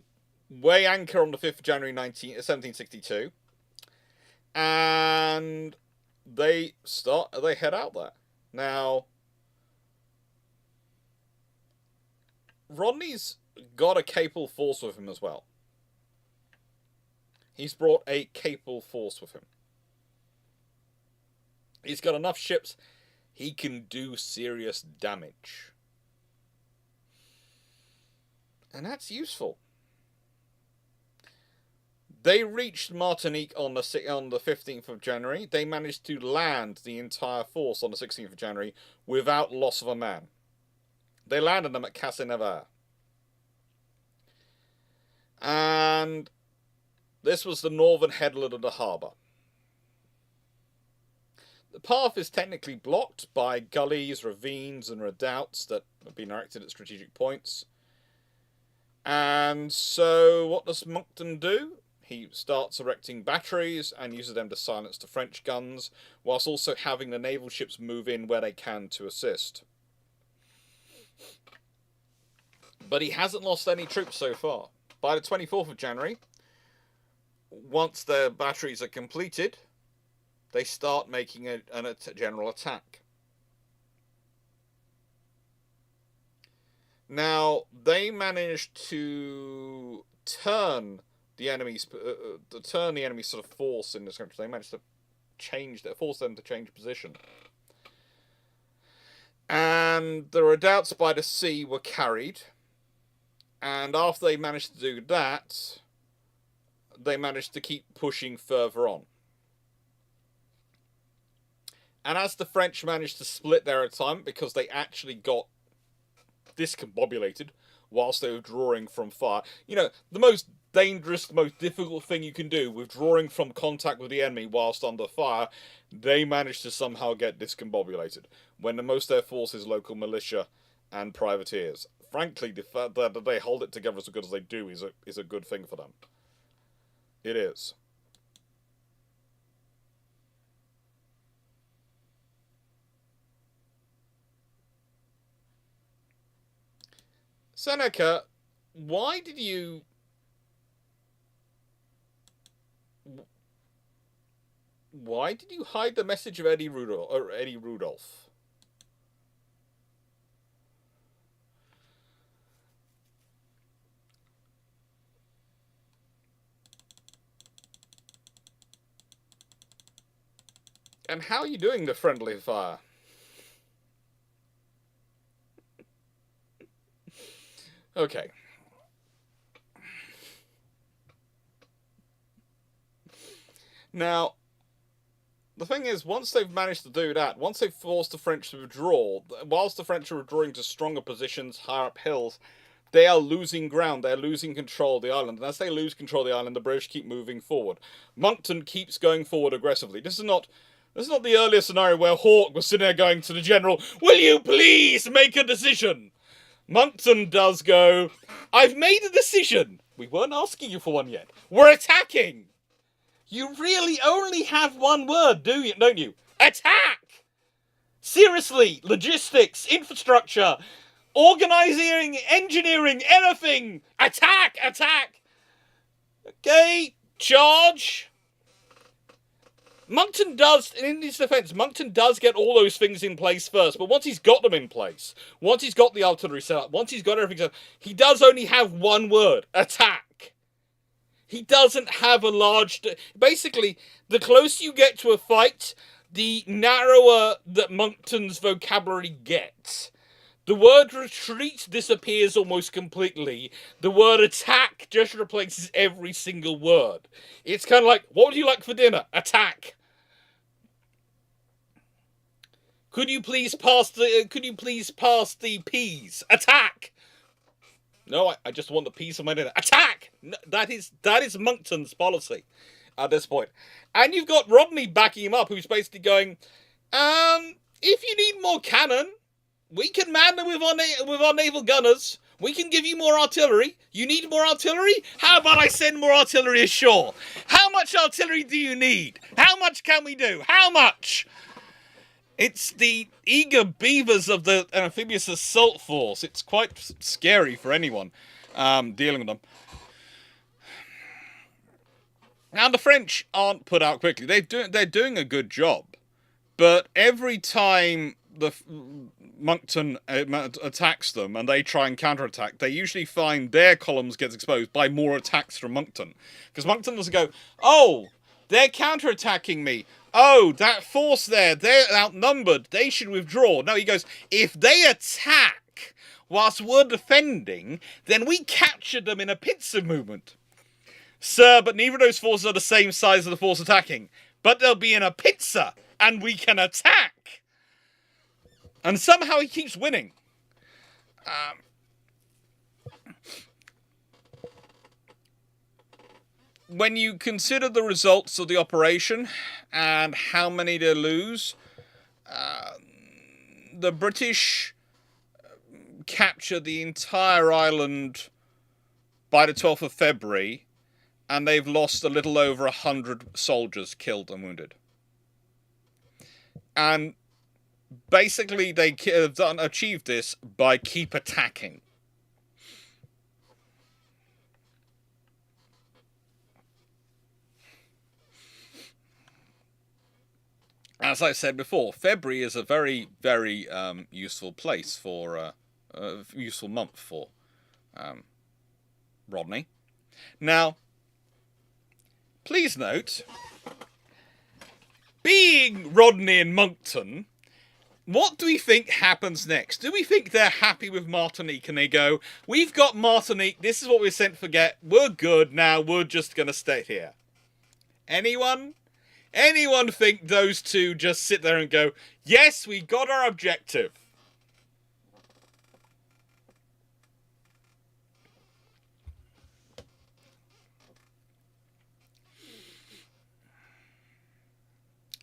weigh anchor on the 5th of January 1762, and they head out there. Now, Rodney's got a capable force with him as well. He's brought a capable force with him. He's got enough ships, he can do serious damage. And that's useful. They reached Martinique on the 15th of January. They managed to land the entire force on the 16th of January without loss of a man. They landed them at Casse-Navarre. And this was the northern headland of the harbour. The path is technically blocked by gullies, ravines, and redoubts that have been erected at strategic points. And so what does Monckton do? He starts erecting batteries and uses them to silence the French guns, whilst also having the naval ships move in where they can to assist. But he hasn't lost any troops so far. By the 24th of January, once their batteries are completed, they start making a general attack. Now, they managed to turn the enemy's sort of force in this country. They managed to force them to change position. And the redoubts by the sea were carried. And after they managed to do that, they managed to keep pushing further on. And as the French managed to split their assignment because they actually got discombobulated whilst they were drawing from fire. You know, the most dangerous, the most difficult thing you can do, withdrawing from contact with the enemy whilst under fire, they managed to somehow get discombobulated when the most of their force is local militia and privateers. Frankly, the fact that they hold it together as good as they do is a good thing for them. It is. Seneca, why did you hide the message of Eddie Rudolph? And how are you doing the friendly fire? Okay. Now, the thing is, once they've managed to do that, once they've forced the French to withdraw, whilst the French are withdrawing to stronger positions higher up hills, They are losing ground. They're losing control of the island. And as they lose control of the island, the British keep moving forward. Monckton keeps going forward aggressively. This is not the earlier scenario where Hawke was sitting there going to the general, "Will you please make a decision?" Monckton does go, "I've made a decision. We weren't asking you for one yet. We're attacking." You really only have one word, don't you? Attack! Seriously, logistics, infrastructure, organising, engineering, anything. Attack! Attack! Okay, charge. Monckton does, in his defence, Monckton does get all those things in place first, but once he's got them in place, once he's got the artillery set up, once he's got everything set up, he does only have one word: attack. He doesn't have a large... Basically, the closer you get to a fight, the narrower that Monckton's vocabulary gets. The word retreat disappears almost completely. The word attack just replaces every single word. It's kind of like, what would you like for dinner? Attack. Could you please pass the peas? Attack. No, I just want the peas for my dinner. Attack. No, that is Monckton's policy at this point. And you've got Rodney backing him up, who's basically going, if you need more cannon, we can man them with our naval gunners. We can give you more artillery. You need more artillery? How about I send more artillery ashore? How much artillery do you need? How much can we do? How much? It's the eager beavers of the amphibious assault force. It's quite scary for anyone dealing with them. Now, the French aren't put out quickly. They're doing a good job. But every time Monckton attacks them and they try and counterattack, they usually find their columns gets exposed by more attacks from Monckton. Because Monckton doesn't go, "Oh, they're counterattacking me. Oh, that force there, they're outnumbered. They should withdraw." No, he goes, "If they attack whilst we're defending, then we capture them in a pincer movement. Sir, but neither of those forces are the same size as the force attacking. But they'll be in a pincer, and we can attack." And somehow he keeps winning. When you consider the results of the operation and how many they lose, the British capture the entire island by the 12th of February, and they've lost a little over 100 soldiers killed and wounded. And basically they have achieved this by keep attacking. As I said before, February is a very, very useful place for useful month for Rodney. Now, please note, being Rodney and Monckton, what do we think happens next? Do we think they're happy with Martinique and they go, "We've got Martinique, this is what we're sent to forget, we're good now, we're just going to stay here"? Anyone? Anyone think those two just sit there and go, "Yes, we got our objective"?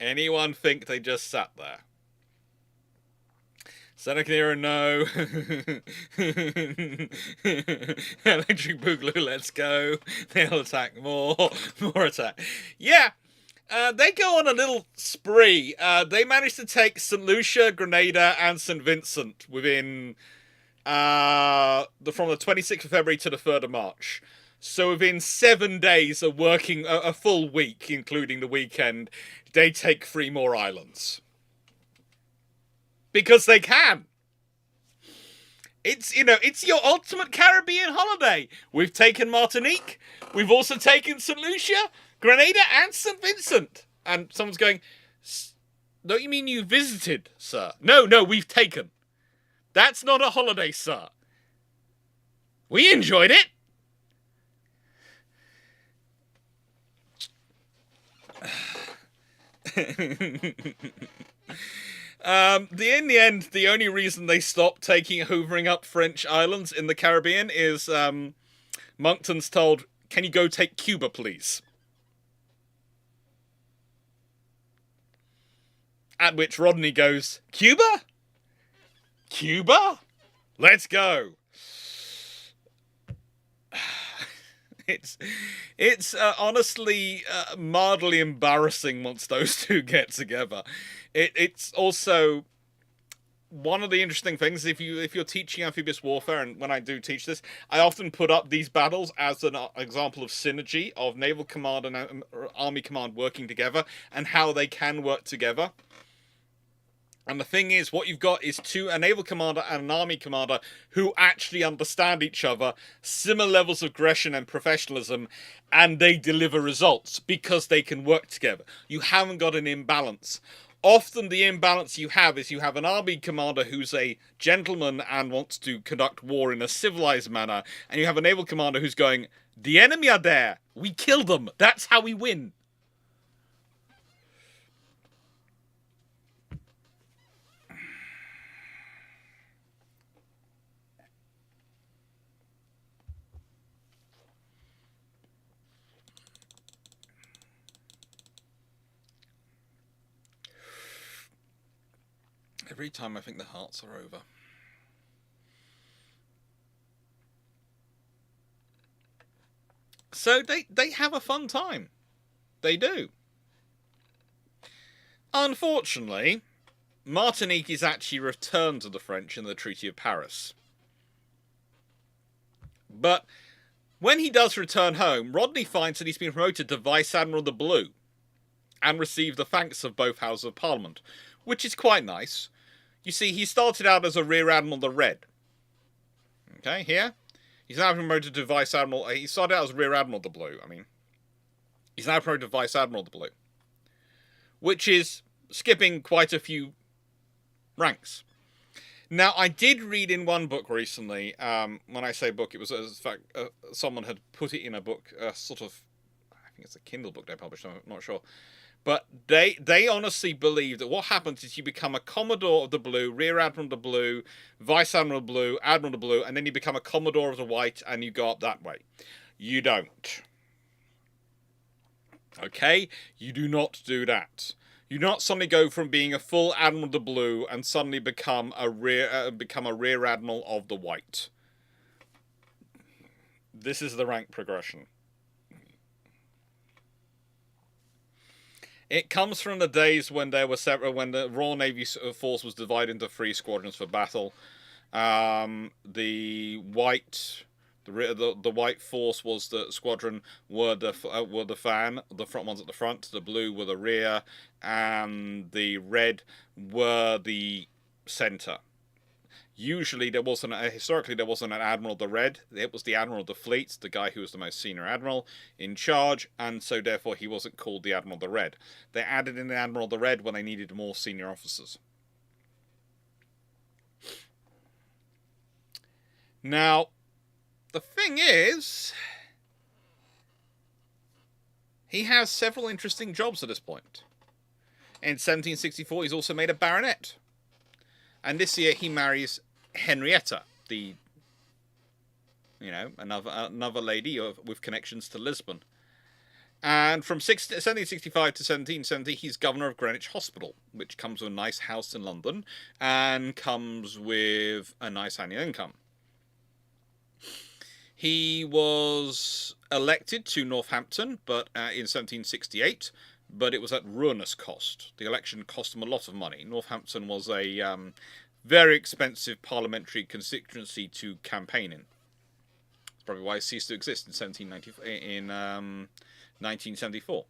Anyone think they just sat there? Seneca, no. Electric Boogaloo, let's go. They'll attack more. More attack. Yeah. They go on a little spree. They managed to take St. Lucia, Grenada, and St. Vincent within from the 26th of February to the 3rd of March. So within 7 days of working a full week, including the weekend, they take 3 more islands. Because they can. It's your ultimate Caribbean holiday. We've taken Martinique. We've also taken St. Lucia, Grenada, and St. Vincent. And someone's going, "Don't you mean you visited, sir?" No, we've taken. That's not a holiday, sir. We enjoyed it. In the end, the only reason they stopped hoovering up French islands in the Caribbean is Monckton's told, "Can you go take Cuba, please?" At which Rodney goes, "Cuba? Cuba? Let's go." It's honestly mildly embarrassing once those two get together. It's also one of the interesting things, if you're teaching amphibious warfare, and when I do teach this, I often put up these battles as an example of synergy of naval command and army command working together, and how they can work together. And the thing is, what you've got is a naval commander and an army commander who actually understand each other, similar levels of aggression and professionalism, and they deliver results because they can work together. You haven't got an imbalance. Often the imbalance you have is you have an army commander who's a gentleman and wants to conduct war in a civilized manner, and you have a naval commander who's going, "The enemy are there, we kill them, that's how we win." Every time I think the hearts are over. So they have a fun time. They do. Unfortunately, Martinique is actually returned to the French in the Treaty of Paris. But when he does return home, Rodney finds that he's been promoted to Vice Admiral of the Blue and received the thanks of both Houses of Parliament, which is quite nice. You see, he started out as a Rear Admiral of the Red. Okay, here. He's now promoted to Vice Admiral. He started out as Rear Admiral of the Blue. He's now promoted to Vice Admiral of the Blue, which is skipping quite a few ranks. Now, I did read in one book recently, when I say book, it was, in fact, someone had put it in a book, sort of, I think it's a Kindle book they published, I'm not sure. But they honestly believe that what happens is you become a Commodore of the Blue, Rear Admiral of the Blue, Vice Admiral of the Blue, Admiral of the Blue, and then you become a Commodore of the White, and you go up that way. You don't. Okay? You do not do that. You do not suddenly go from being a full Admiral of the Blue and suddenly become a Rear Admiral of the White. This is the rank progression. It comes from the days when there were when the Royal Navy force was divided into 3 squadrons for battle. The white force was the squadron were the fan, the front ones at the front. The blue were the rear, and the red were the center. Usually historically there wasn't an Admiral of the Red. It was the Admiral of the Fleet, the guy who was the most senior admiral in charge, and so therefore he wasn't called the Admiral of the Red. They added in the Admiral of the Red when they needed more senior officers. Now, the thing is, he has several interesting jobs at this point. In 1764, he's also made a baronet. And this year he marries Henrietta, another lady with connections to Lisbon. And from 1765 to 1770, he's governor of Greenwich Hospital, which comes with a nice house in London and comes with a nice annual income. He was elected to Northampton, but in 1768, but it was at ruinous cost. The election cost him a lot of money. Northampton was a very expensive parliamentary constituency to campaign in. That's probably why it ceased to exist in 1974.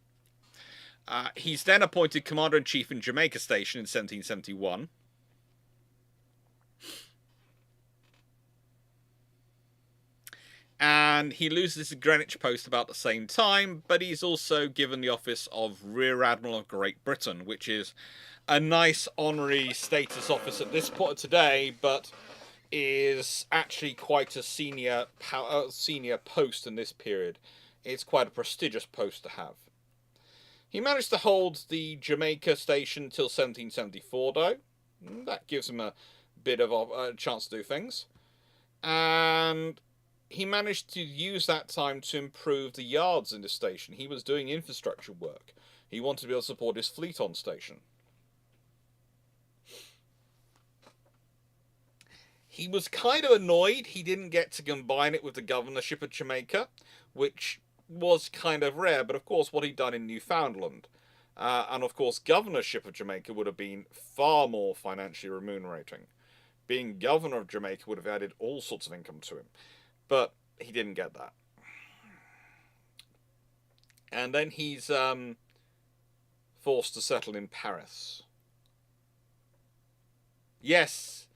He's then appointed Commander-in-Chief in Jamaica Station in 1771. And he loses his Greenwich post about the same time, but he's also given the office of Rear Admiral of Great Britain, which is a nice honorary status office at this point today, but is actually quite a senior post in this period. It's quite a prestigious post to have. He managed to hold the Jamaica station until 1774, though. That gives him a bit of a chance to do things. And he managed to use that time to improve the yards in the station. He was doing infrastructure work. He wanted to be able to support his fleet on station. He was kind of annoyed he didn't get to combine it with the governorship of Jamaica, which was kind of rare, but of course what he'd done in Newfoundland. And of course, governorship of Jamaica would have been far more financially remunerating. Being governor of Jamaica would have added all sorts of income to him. But he didn't get that. And then he's forced to settle in Paris. Yes,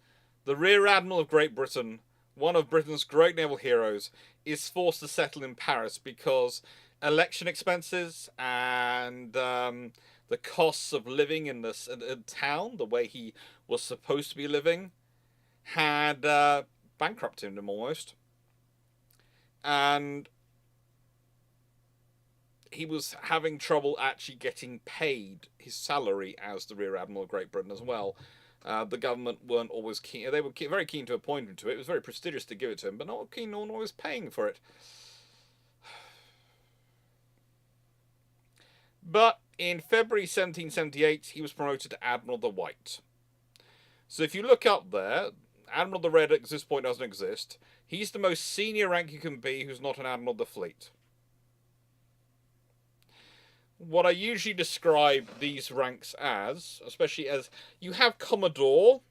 the Rear Admiral of Great Britain, one of Britain's great naval heroes, is forced to settle in Paris because election expenses and the costs of living in this town, the way he was supposed to be living, had bankrupted him almost. And he was having trouble actually getting paid his salary as the Rear Admiral of Great Britain as well. The government weren't always keen. They were very keen to appoint him to it. It was very prestigious to give it to him, but not keen on always paying for it. But in February 1778, he was promoted to Admiral the White. So if you look up there, Admiral the Red at this point doesn't exist. He's the most senior rank you can be who's not an Admiral of the Fleet. What I usually describe these ranks as, especially as, you have Commodore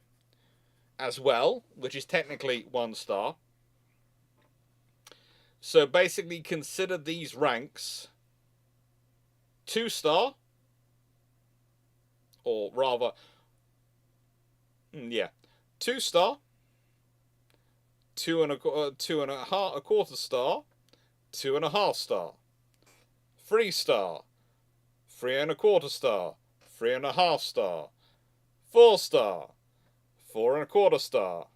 as well, which is technically 1 star. So basically consider these ranks 2 star, or rather, 2 star, 2 and a quarter star, 2.5 star, 3 star, 3 and a quarter star, 3.5 star, 4 star, 4 and a quarter star.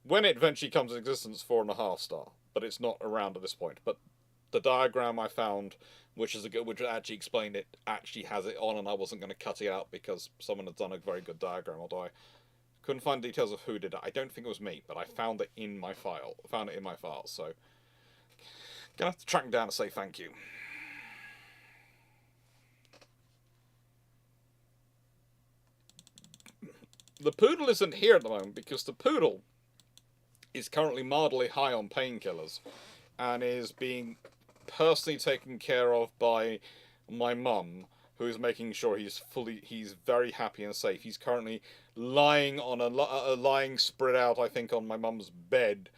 When it eventually comes into existence, 4.5 star, but it's not around at this point. But the diagram I found, which actually explained it, actually has it on, and I wasn't going to cut it out because someone had done a very good diagram, although I couldn't find details of who did it. I don't think it was me, but I found it in my file. So gonna have to track him down and say thank you. The Poodle isn't here at the moment because the Poodle is currently mildly high on painkillers and is being personally taken care of by my mum, who is making sure he's very happy and safe. He's currently lying on lying spread out, I think, on my mum's bed,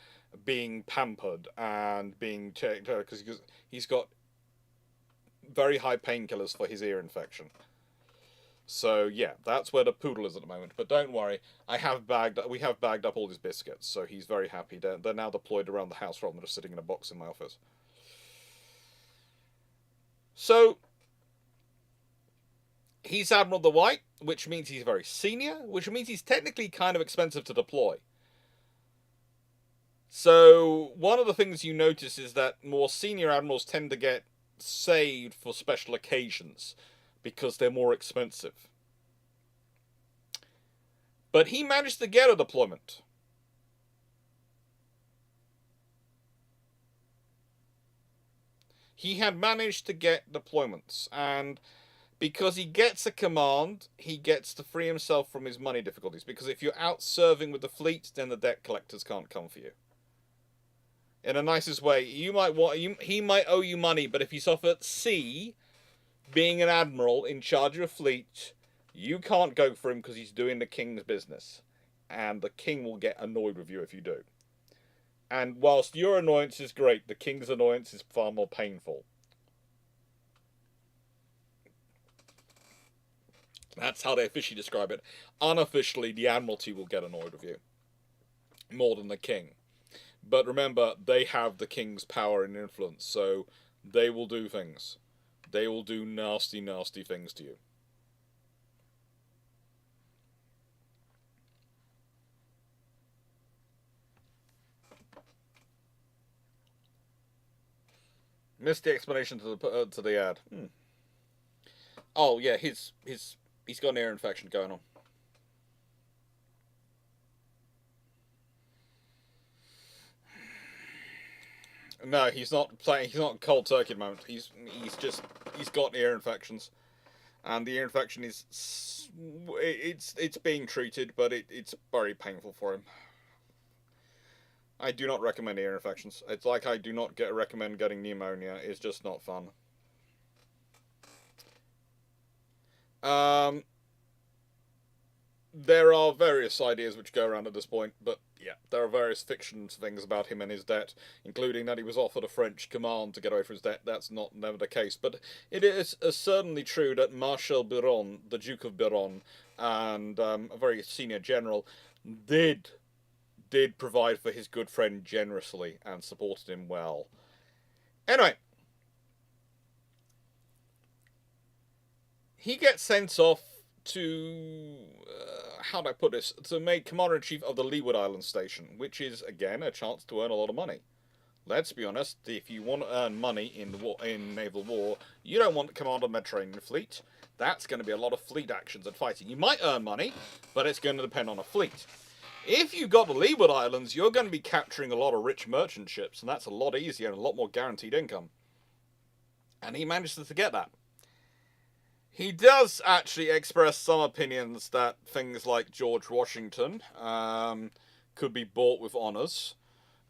being pampered and being checked because he's got very high painkillers for his ear infection. So yeah, that's where the Poodle is at the moment. But don't worry, we have bagged up all his biscuits, so he's very happy. They're now deployed around the house rather than just sitting in a box in my office. So he's Admiral the White, which means he's very senior, which means he's technically kind of expensive to deploy. So one of the things you notice is that more senior admirals tend to get saved for special occasions, because they're more expensive. But he managed to get a deployment. He had managed to get deployments, and because he gets a command, he gets to free himself from his money difficulties, because if you're out serving with the fleet, then the debt collectors can't come for you. In the nicest way, he might owe you money, but if he's off at sea, being an admiral in charge of a fleet, you can't go for him because he's doing the king's business. And the king will get annoyed with you if you do. And whilst your annoyance is great, the king's annoyance is far more painful. That's how they officially describe it. Unofficially, the Admiralty will get annoyed with you. More than the king. But remember, they have the king's power and influence, so they will do things. They will do nasty, nasty things to you. Missed the explanation to the ad. Oh yeah, he's got an ear infection going on. No, he's not playing. He's not cold turkey at the moment. He's got ear infections, and the ear infection it's being treated, but it's very painful for him. I do not recommend ear infections. It's like I do not recommend getting pneumonia. It's just not fun. Um, there are various ideas which go around at this point, but yeah, there are various fiction things about him and his debt, including that he was offered a French command to get away from his debt. That's not never the case, but it is certainly true that Marshal Biron, the Duke of Biron, and a very senior general, did provide for his good friend generously and supported him well. Anyway, he gets sent off to how do I put this? To make commander in chief of the Leeward Islands Station, which is again a chance to earn a lot of money. Let's be honest. If you want to earn money in naval war, you don't want to command a Mediterranean fleet. That's going to be a lot of fleet actions and fighting. You might earn money, but it's going to depend on a fleet. If you've got the Leeward Islands, you're going to be capturing a lot of rich merchant ships, and that's a lot easier and a lot more guaranteed income. And he manages to get that. He does actually express some opinions that things like George Washington could be bought with honours.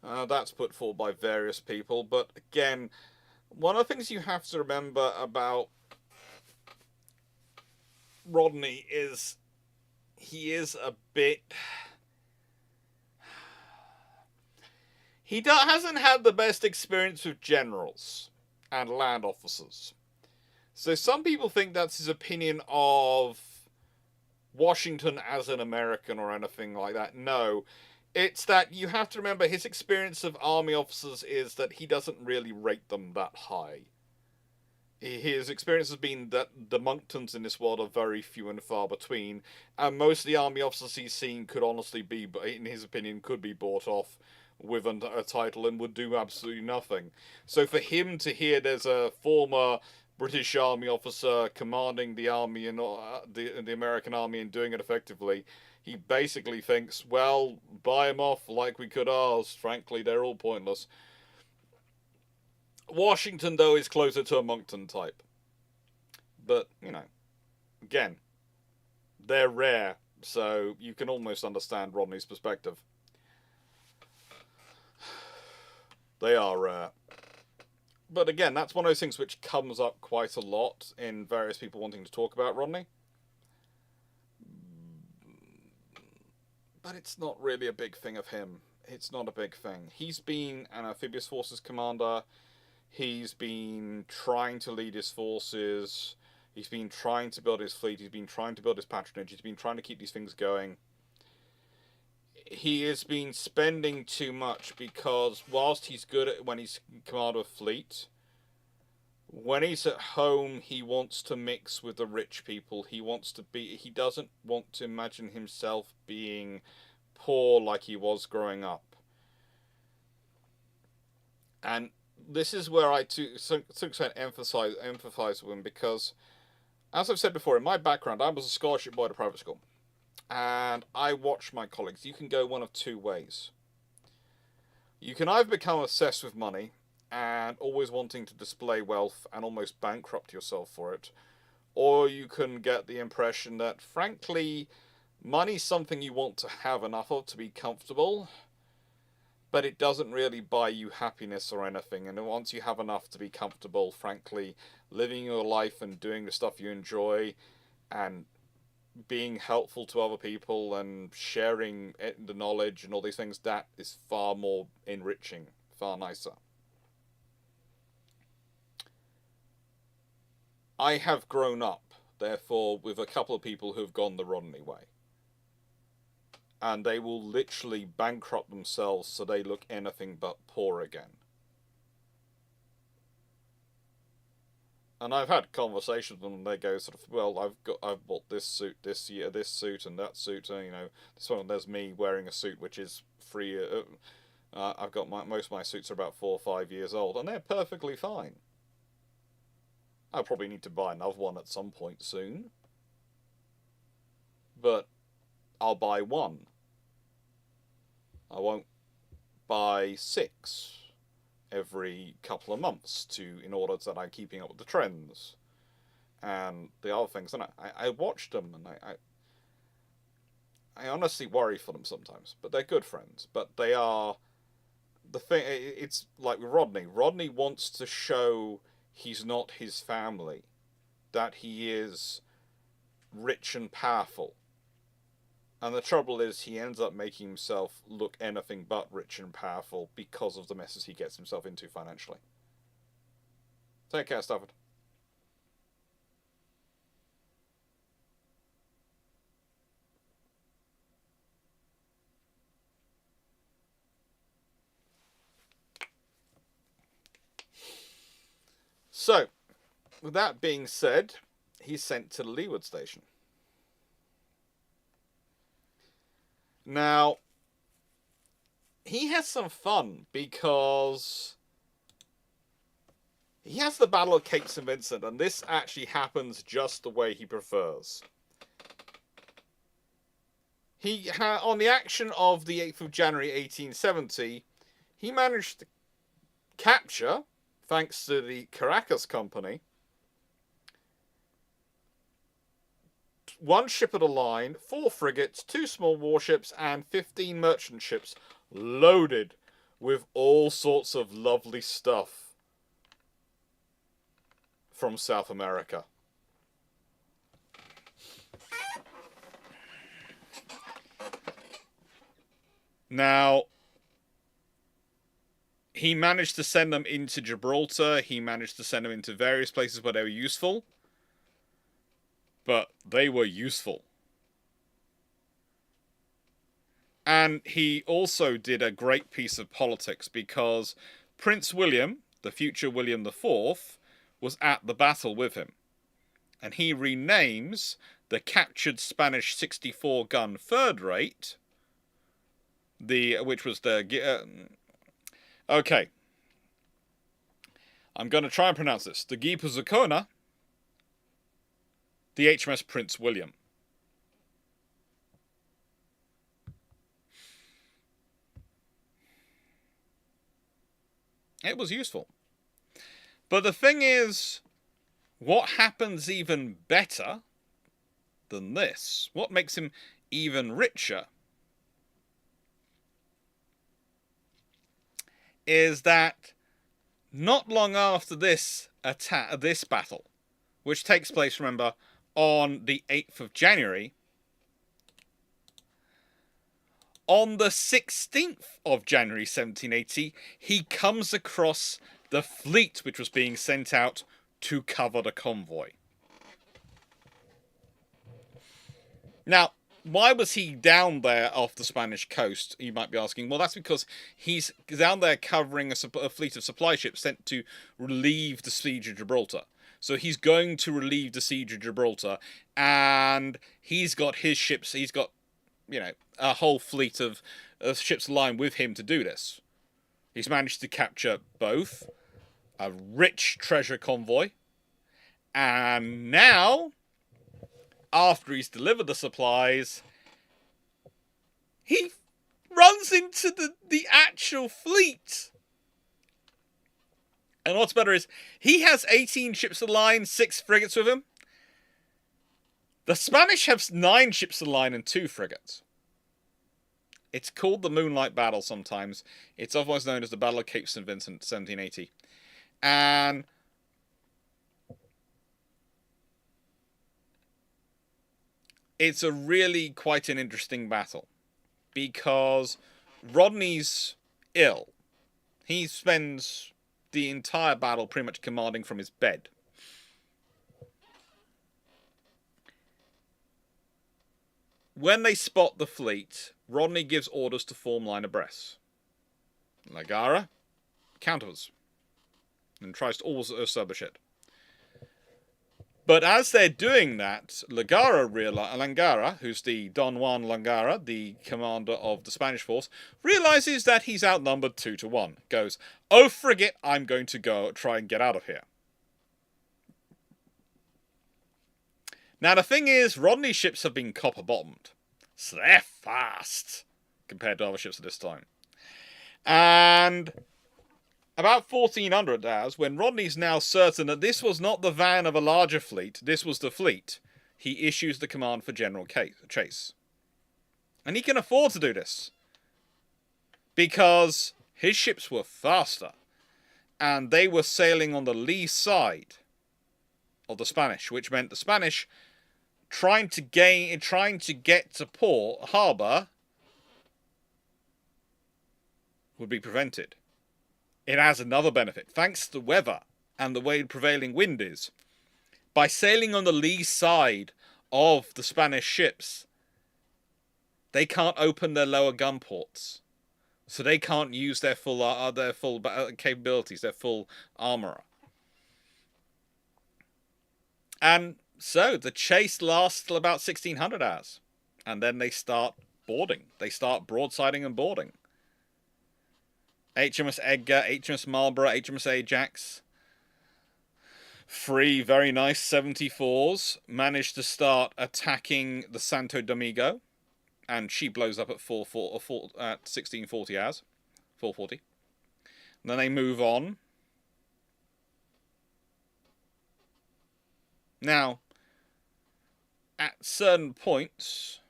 That's put forward by various people, but again, one of the things you have to remember about Rodney is he is a bit... He hasn't had the best experience with generals and land officers. So some people think that's his opinion of Washington as an American or anything like that. No, it's that you have to remember his experience of army officers is that he doesn't really rate them that high. His experience has been that the Monktons in this world are very few and far between, and most of the army officers he's seen could honestly be, in his opinion, could be bought off with a title and would do absolutely nothing. So for him to hear there's a former British Army officer commanding the army and the American army and doing it effectively, he basically thinks, well, buy them off like we could ours. Frankly, they're all pointless. Washington, though, is closer to a Monkton type. But, you know, again, they're rare, so you can almost understand Rodney's perspective. They are rare. But again, that's one of those things which comes up quite a lot in various people wanting to talk about Rodney. But it's not really a big thing of him. It's not a big thing. He's been an amphibious forces commander. He's been trying to lead his forces. He's been trying to build his fleet. He's been trying to build his patronage. He's been trying to keep these things going. He has been spending too much because whilst he's good at when he's commander of fleet, when he's at home he wants to mix with the rich people. He doesn't want to imagine himself being poor like he was growing up. And this is where I to some extent empathize with him because, as I've said before, in my background I was a scholarship boy at a private school. And I watch my colleagues. You can go one of two ways. You can either become obsessed with money and always wanting to display wealth and almost bankrupt yourself for it, or you can get the impression that, frankly, money's something you want to have enough of to be comfortable, but it doesn't really buy you happiness or anything, and once you have enough to be comfortable, frankly, living your life and doing the stuff you enjoy and being helpful to other people and sharing the knowledge and all these things, that is far more enriching, far nicer. I have grown up, therefore, with a couple of people who have gone the Rodney way. And they will literally bankrupt themselves so they look anything but poor again. And I've had conversations with them, and they go sort of, well, I've bought this suit this year, this suit and that suit, and, you know, this one, there's me wearing a suit which is free. I've got most of my suits are about 4 or 5 years old, and they're perfectly fine. I'll probably need to buy another one at some point soon. But I'll buy one. I won't buy 6. every couple of months in order that I'm keeping up with the trends and the other things. And I watched them, and I honestly worry for them sometimes. But they're good friends. But they are the thing. It's like with Rodney. Rodney wants to show he's not his family, that he is rich and powerful. And the trouble is, he ends up making himself look anything but rich and powerful because of the messes he gets himself into financially. Take care, Stafford. So, with that being said, he's sent to the Leeward Station. Now, he has some fun because he has the Battle of Cape St. Vincent, and this actually happens just the way he prefers. On the action of the 8th of January 1870, he managed to capture, thanks to the Caracas Company, one ship of the line, 4 frigates, 2 small warships, and 15 merchant ships loaded with all sorts of lovely stuff from South America. Now, he managed to send them into Gibraltar. He managed to send them into various places where they were useful. But they were useful. And he also did a great piece of politics because Prince William, the future William IV, was at the battle with him. And he renames the captured Spanish 64-gun third rate, which was the... okay. I'm going to try and pronounce this. The Guipuzcoana, the HMS Prince William. It was useful. But the thing is, what happens even better than this? What makes him even richer? Is that not long after this battle, which takes place, remember, on the 8th of January, on the 16th of January 1780, he comes across the fleet which was being sent out to cover the convoy. Now, why was he down there off the Spanish coast, you might be asking? Well, that's because he's down there covering a fleet of supply ships sent to relieve the siege of Gibraltar. So he's going to relieve the siege of Gibraltar, and he's got his ships, he's got, a whole fleet of ships aligned with him to do this. He's managed to capture both a rich treasure convoy, and now, after he's delivered the supplies, he runs into the actual fleet. And what's better is, he has 18 ships of the line, 6 frigates with him. The Spanish have 9 ships of the line and 2 frigates. It's called the Moonlight Battle sometimes. It's otherwise known as the Battle of Cape St. Vincent, 1780. And it's a really quite an interesting battle. Because Rodney's ill. He spends the entire battle pretty much commanding from his bed. When they spot the fleet, Rodney gives orders to form line abreast. Langara counters and tries to always establish it. But as they're doing that, Langara, who's the Don Juan Langara, the commander of the Spanish force, realizes that he's outnumbered 2-1. Goes, "Oh, frigate, I'm going to go try and get out of here." Now, the thing is, Rodney's ships have been copper-bottomed. So they're fast compared to other ships at this time. And About 1400 hours, when Rodney's now certain that this was not the van of a larger fleet, this was the fleet, he issues the command for General Chase. And he can afford to do this, because his ships were faster, and they were sailing on the lee side of the Spanish, which meant the Spanish trying to get to port harbor would be prevented. It has another benefit, thanks to the weather and the way the prevailing wind is. By sailing on the lee side of the Spanish ships, they can't open their lower gun ports, so they can't use their full capabilities, their full armor. And so the chase lasts till about 1600 hours, and then they start boarding. They start broadsiding and boarding. HMS Edgar, HMS Marlborough, HMS Ajax, 3 very nice 74s managed to start attacking the Santo Domingo, and she blows up at 1640 hours, 440. And then they move on. Now, at certain points,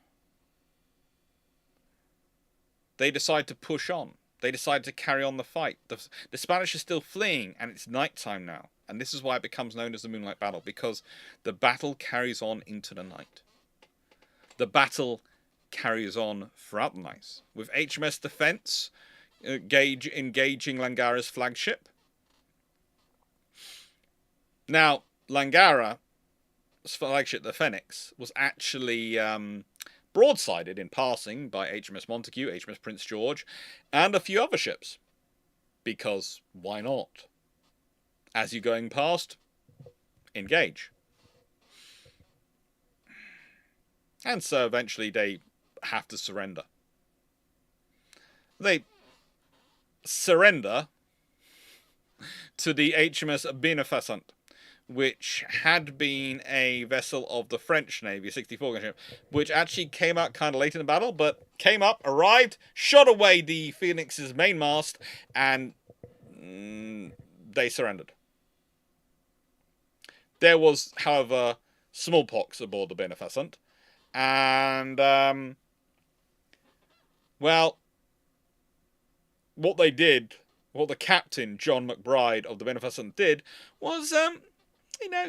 they decide to push on. They decide to carry on the fight. The Spanish are still fleeing, and it's nighttime now. And this is why it becomes known as the Moonlight Battle, because the battle carries on into the night. The battle carries on throughout the night, with HMS Defense engaging Langara's flagship. Now, Langara's flagship, the Phoenix, was actually broadsided in passing by HMS Montague, HMS Prince George, and a few other ships. Because why not? As you're going past, engage. And so eventually they have to surrender. They surrender to the HMS Beneficent, which had been a vessel of the French Navy, a 64 gun ship, which actually came out kind of late in the battle, but came up, arrived, shot away the Phoenix's mainmast, and they surrendered. There was, however, smallpox aboard the Beneficent, and, well, what they did, what the captain, John McBride, of the Beneficent did, was,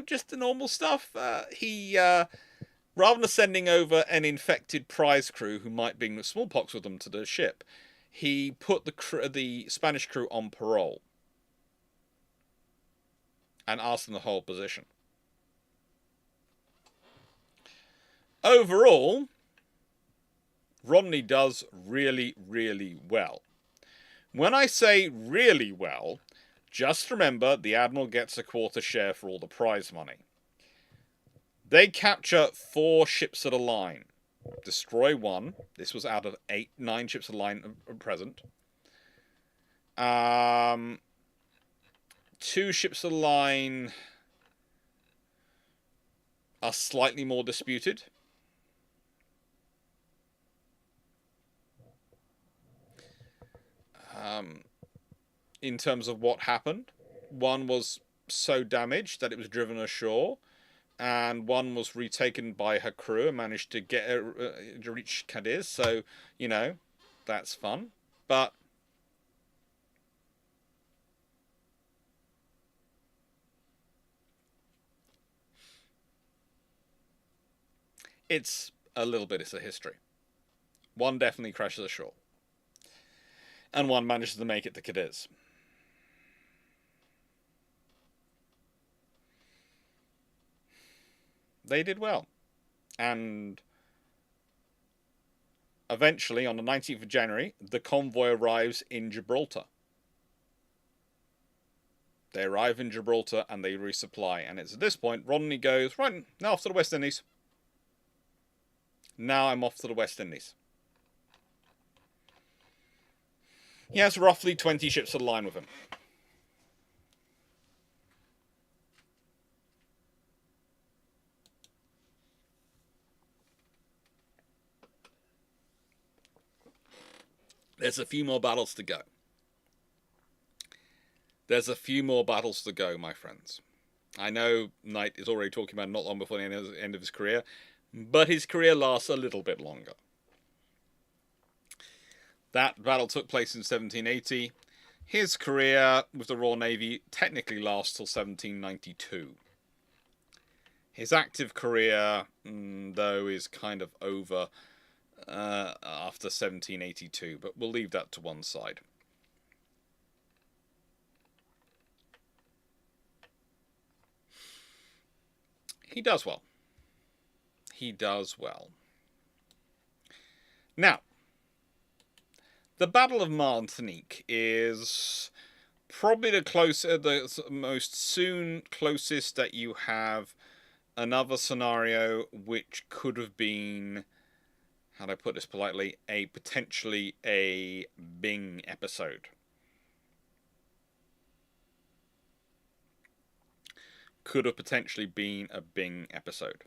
just the normal stuff. He, rather than sending over an infected prize crew who might bring the smallpox with them to the ship, he put the Spanish crew on parole and asked them to hold position. Overall, Rodney does really, really well. When I say really well, just remember the Admiral gets a quarter share for all the prize money. They capture 4 ships at a line. Destroy 1. This was out of 9 ships at a line present. 2 ships at a line are slightly more disputed. In terms of what happened. 1 was so damaged that it was driven ashore, and 1 was retaken by her crew and managed to get to reach Cadiz. So, that's fun. But it's a history. 1 definitely crashes ashore, and 1 manages to make it to Cadiz. They did well. And eventually, on the 19th of January, the convoy arrives in Gibraltar. They arrive in Gibraltar and they resupply. And it's at this point, Rodney goes, right, now off to the West Indies. Now I'm off to the West Indies. He has roughly 20 ships at a line with him. There's a few more battles to go. There's a few more battles to go, my friends. I know Knight is already talking about not long before the end of his career, but his career lasts a little bit longer. That battle took place in 1780. His career with the Royal Navy technically lasts till 1792. His active career, though, is kind of over after 1782, but we'll leave that to one side. He does well. He does well. Now, the Battle of Martinique is probably the most soon closest that you have another scenario which could have been, how do I put this politely, potentially a Bing episode. Could have potentially been a Bing episode.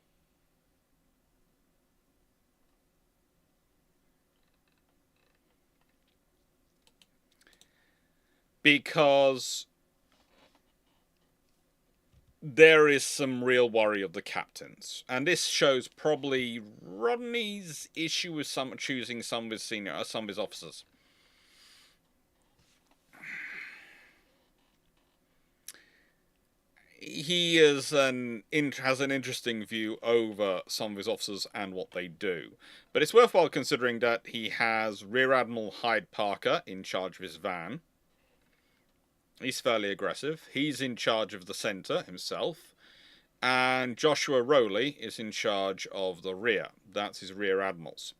Because there is some real worry of the captains. And this shows probably Rodney's issue with choosing some of his officers. He has an interesting view over some of his officers and what they do. But it's worthwhile considering that he has Rear Admiral Hyde Parker in charge of his van. He's fairly aggressive. He's in charge of the centre himself. And Joshua Rowley is in charge of the rear. That's his rear admirals.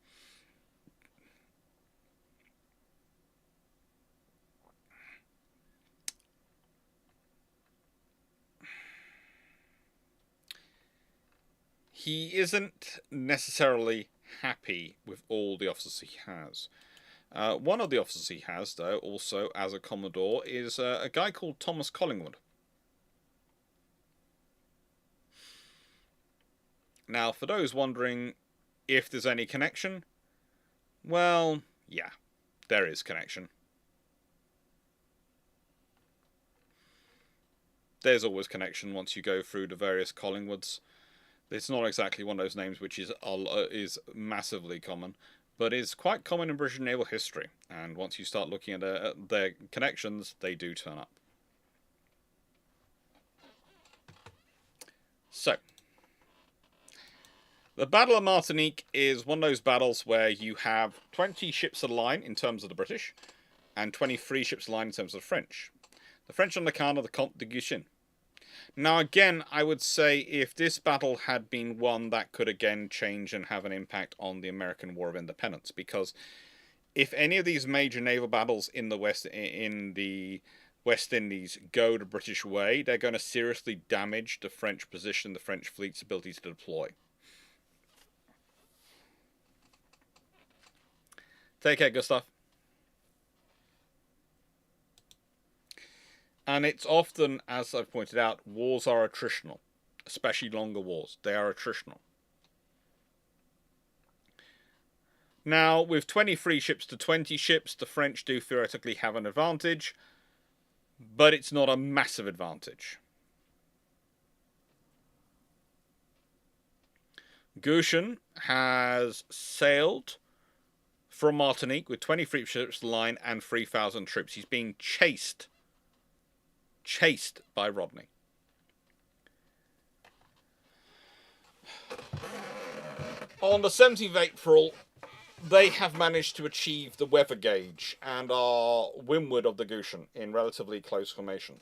He isn't necessarily happy with all the officers he has. One of the officers he has, though, also as a Commodore, is a guy called Thomas Collingwood. Now, for those wondering if there's any connection, well, yeah, there is connection. There's always connection once you go through the various Collingwoods. It's not exactly one of those names which is massively common, but is quite common in British naval history. And once you start looking at their connections, they do turn up. So, the Battle of Martinique is one of those battles where you have 20 ships a line in terms of the British, and 23 ships a line in terms of the French. The French under command of the Comte de Guichen. Now again, I would say if this battle had been one that could again change and have an impact on the American War of Independence, because if any of these major naval battles in the West Indies go the British way, they're going to seriously damage the French position, the French fleet's ability to deploy. Take care, Gustav. And it's often, as I've pointed out, wars are attritional. Especially longer wars. They are attritional. Now, with 23 ships to 20 ships, the French do theoretically have an advantage. But it's not a massive advantage. Guichen has sailed from Martinique with 23 ships to the line and 3,000 troops. He's being chased by Rodney. On the 17th of April, they have managed to achieve the weather gauge and are windward of the Guichen in relatively close formation.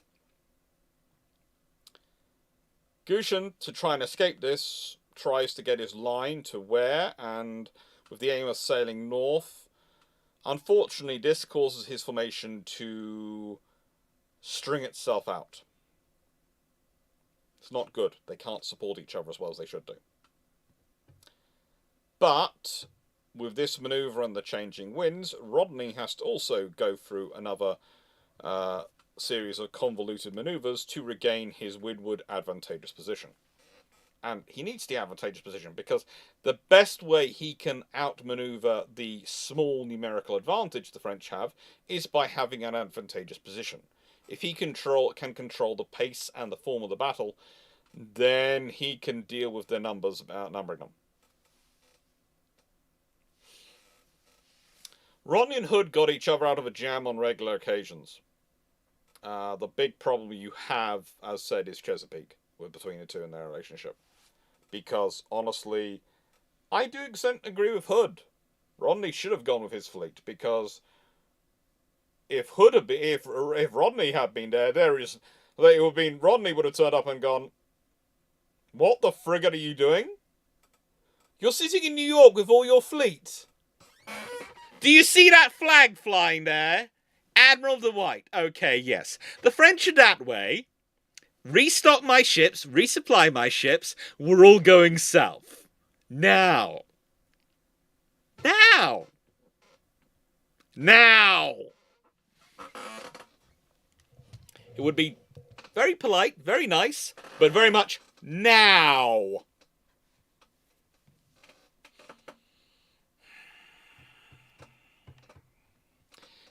Guichen, to try and escape this, tries to get his line to Ware and with the aim of sailing north. Unfortunately, this causes his formation to string itself out. It's not good. They can't support each other as well as they should do. But with this manoeuvre and the changing winds, Rodney has to also go through another series of convoluted manoeuvres to regain his windward advantageous position. And he needs the advantageous position because the best way he can outmaneuver the small numerical advantage the French have is by having an advantageous position. if he can control the pace and the form of the battle, then he can deal with their numbers, outnumbering them. Rodney and Hood got each other out of a jam on regular occasions. The big problem you have, as said, is Chesapeake between the two in their relationship. Because, honestly, I do agree with Hood. Rodney should have gone with his fleet, because if Hood had been, if Rodney had been there, Rodney would have turned up and gone, "What the frigate are you doing? You're sitting in New York with all your fleet. Do you see that flag flying there? Admiral the White. Okay, yes. The French are that way. Restock my ships, resupply my ships. We're all going south. Now. Now. Now. It would be very polite, very nice, but very much now.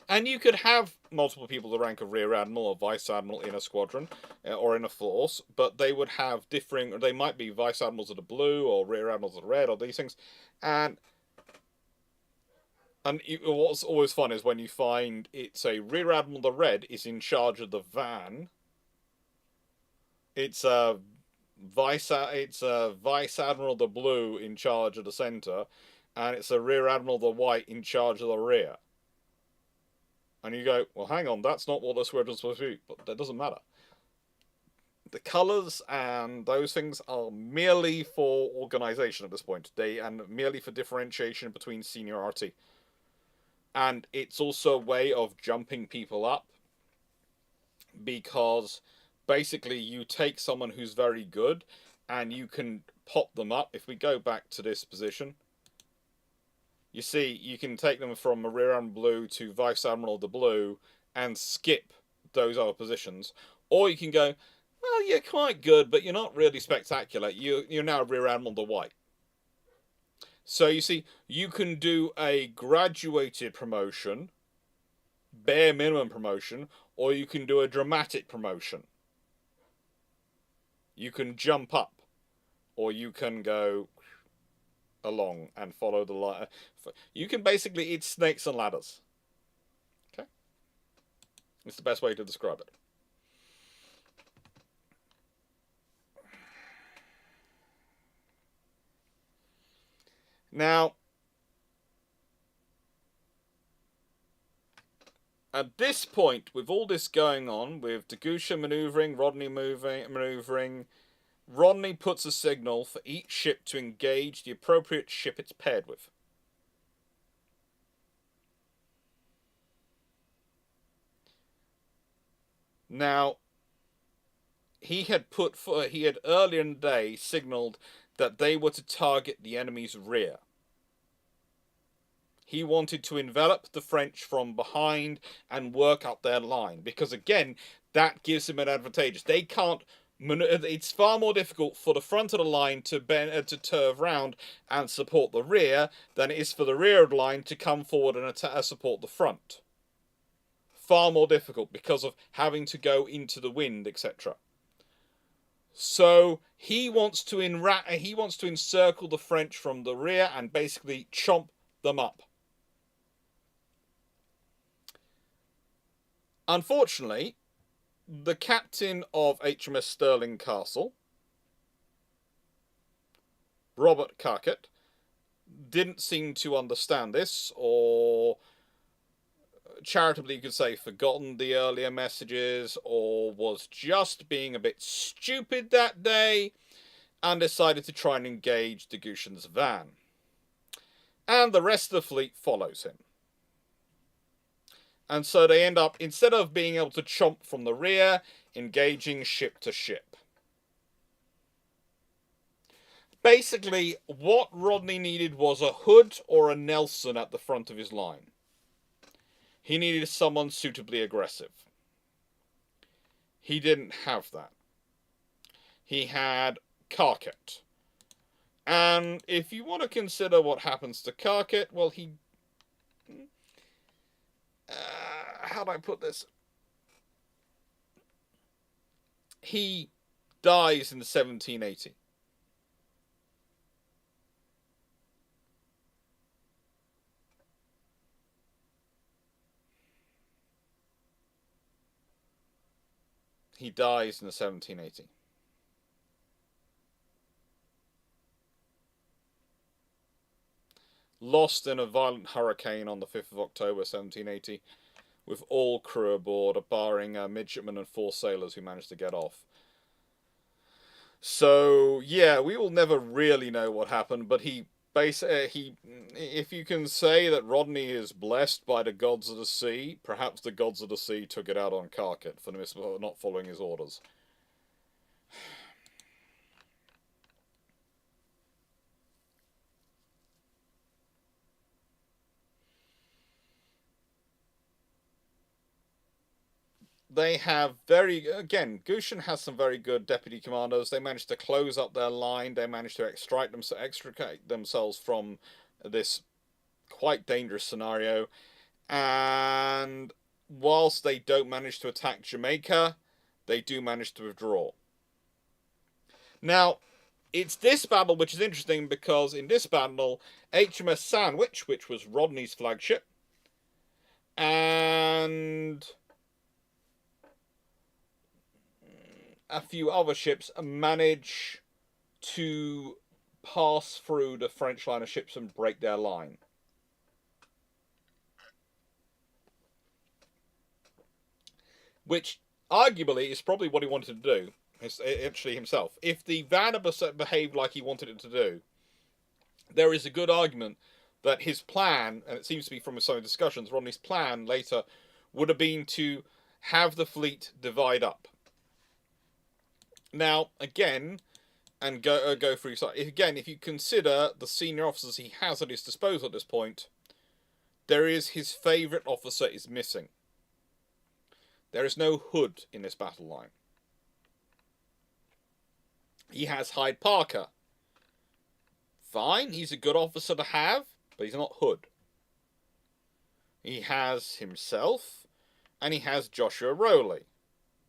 And you could have multiple people the rank of Rear Admiral or Vice Admiral in a squadron or in a force, but they would have differing, or they might be Vice Admirals of the blue or Rear Admirals of the red or these things. And what's always fun is when you find it's a Rear Admiral the red is in charge of the van. It's a Vice Admiral the blue in charge of the center, and it's a Rear Admiral the white in charge of the rear. And you go, well, hang on, that's not what the squadron's supposed to be. But that doesn't matter. The colours and those things are merely for organisation at this point. And merely for differentiation between seniority. And it's also a way of jumping people up. Because basically you take someone who's very good and you can pop them up. If we go back to this position, you see, you can take them from a Rear Admiral Blue to Vice Admiral of the Blue and skip those other positions. Or you can go, well, you're quite good, but you're not really spectacular. You're now Rear Admiral the White. So you see, you can do a graduated promotion, bare minimum promotion, or you can do a dramatic promotion. You can jump up, or you can go along and follow the line. You can basically eat snakes and ladders. Okay? It's the best way to describe it. Now, at this point, with all this going on, with Degusha manoeuvring, Rodney manoeuvring, Rodney puts a signal for each ship to engage the appropriate ship it's paired with. Now, he had earlier in the day signaled that they were to target the enemy's rear. He wanted to envelop the French from behind and work up their line, because again, that gives him an advantage. They can't. It's far more difficult for the front of the line to turn round and support the rear than it is for the rear of the line to come forward and support the front. Far more difficult because of having to go into the wind, etc. So he wants to encircle the French from the rear and basically chomp them up. Unfortunately, the captain of HMS Stirling Castle, Robert Clarke, didn't seem to understand this, or charitably you could say forgotten the earlier messages, or was just being a bit stupid that day, and decided to try and engage Degushan's van. And the rest of the fleet follows him. And so they end up, instead of being able to chomp from the rear, engaging ship to ship. Basically, what Rodney needed was a Hood or a Nelson at the front of his line. He needed someone suitably aggressive. He didn't have that. He had Clarke. And if you want to consider what happens to Clarke, well, he... how do I put this? he dies in 1780. He dies in 1780. Lost in a violent hurricane on the 5th of October 1780, with all crew aboard, barring a midshipman and 4 sailors who managed to get off. So, yeah, we will never really know what happened, but if you can say that Rodney is blessed by the gods of the sea, perhaps the gods of the sea took it out on Clarke for not following his orders. They have Gushan has some very good deputy commanders. They managed to close up their line. They managed to extricate themselves from this quite dangerous scenario. And whilst they don't manage to attack Jamaica, they do manage to withdraw. Now, it's this battle which is interesting, because in this battle, HMS Sandwich, which was Rodney's flagship, and a few other ships manage to pass through the French line of ships and break their line. Which, arguably, is probably what he wanted to do, actually himself. If the van had behaved like he wanted it to do, there is a good argument that his plan, and it seems to be from some discussions, Rodney's plan later would have been to have the fleet divide up. Now, again, and go through. Again, if you consider the senior officers he has at his disposal at this point, there is his favourite officer is missing. There is no Hood in this battle line. He has Hyde Parker. Fine, he's a good officer to have, but he's not Hood. He has himself, and he has Joshua Rowley.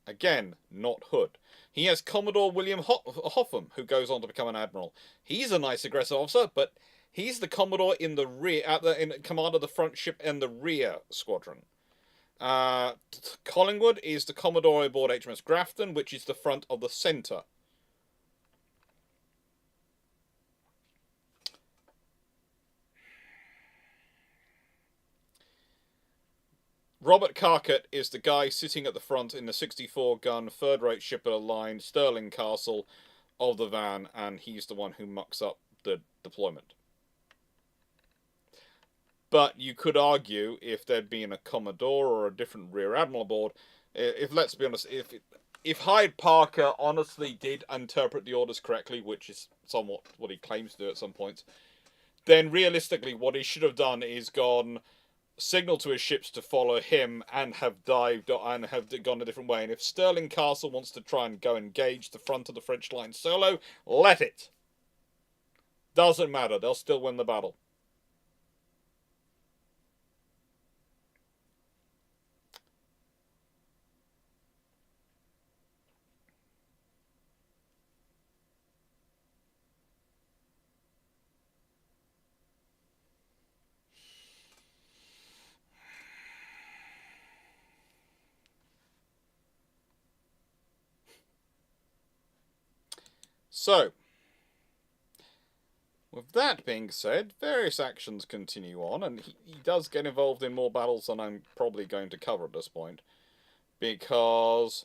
Again, not Hood. He has Commodore William Hotham, who goes on to become an admiral. He's a nice aggressive officer, but he's the Commodore in the rear, in command of the front ship and the rear squadron. Collingwood is the Commodore aboard HMS Grafton, which is the front of the centre. Robert Carcutt is the guy sitting at the front in the 64-gun third-rate ship of the line, Stirling Castle, of the van, and he's the one who mucks up the deployment. But you could argue, if there'd been a Commodore or a different Rear Admiral aboard, let's be honest, if Hyde Parker honestly did interpret the orders correctly, which is somewhat what he claims to do at some points, then realistically what he should have done is signal to his ships to follow him and have dived and have gone a different way. And if Stirling Castle wants to try and go engage the front of the French line solo, let it. Doesn't matter, they'll still win the battle. So, with that being said, various actions continue on, and he does get involved in more battles than I'm probably going to cover at this point, because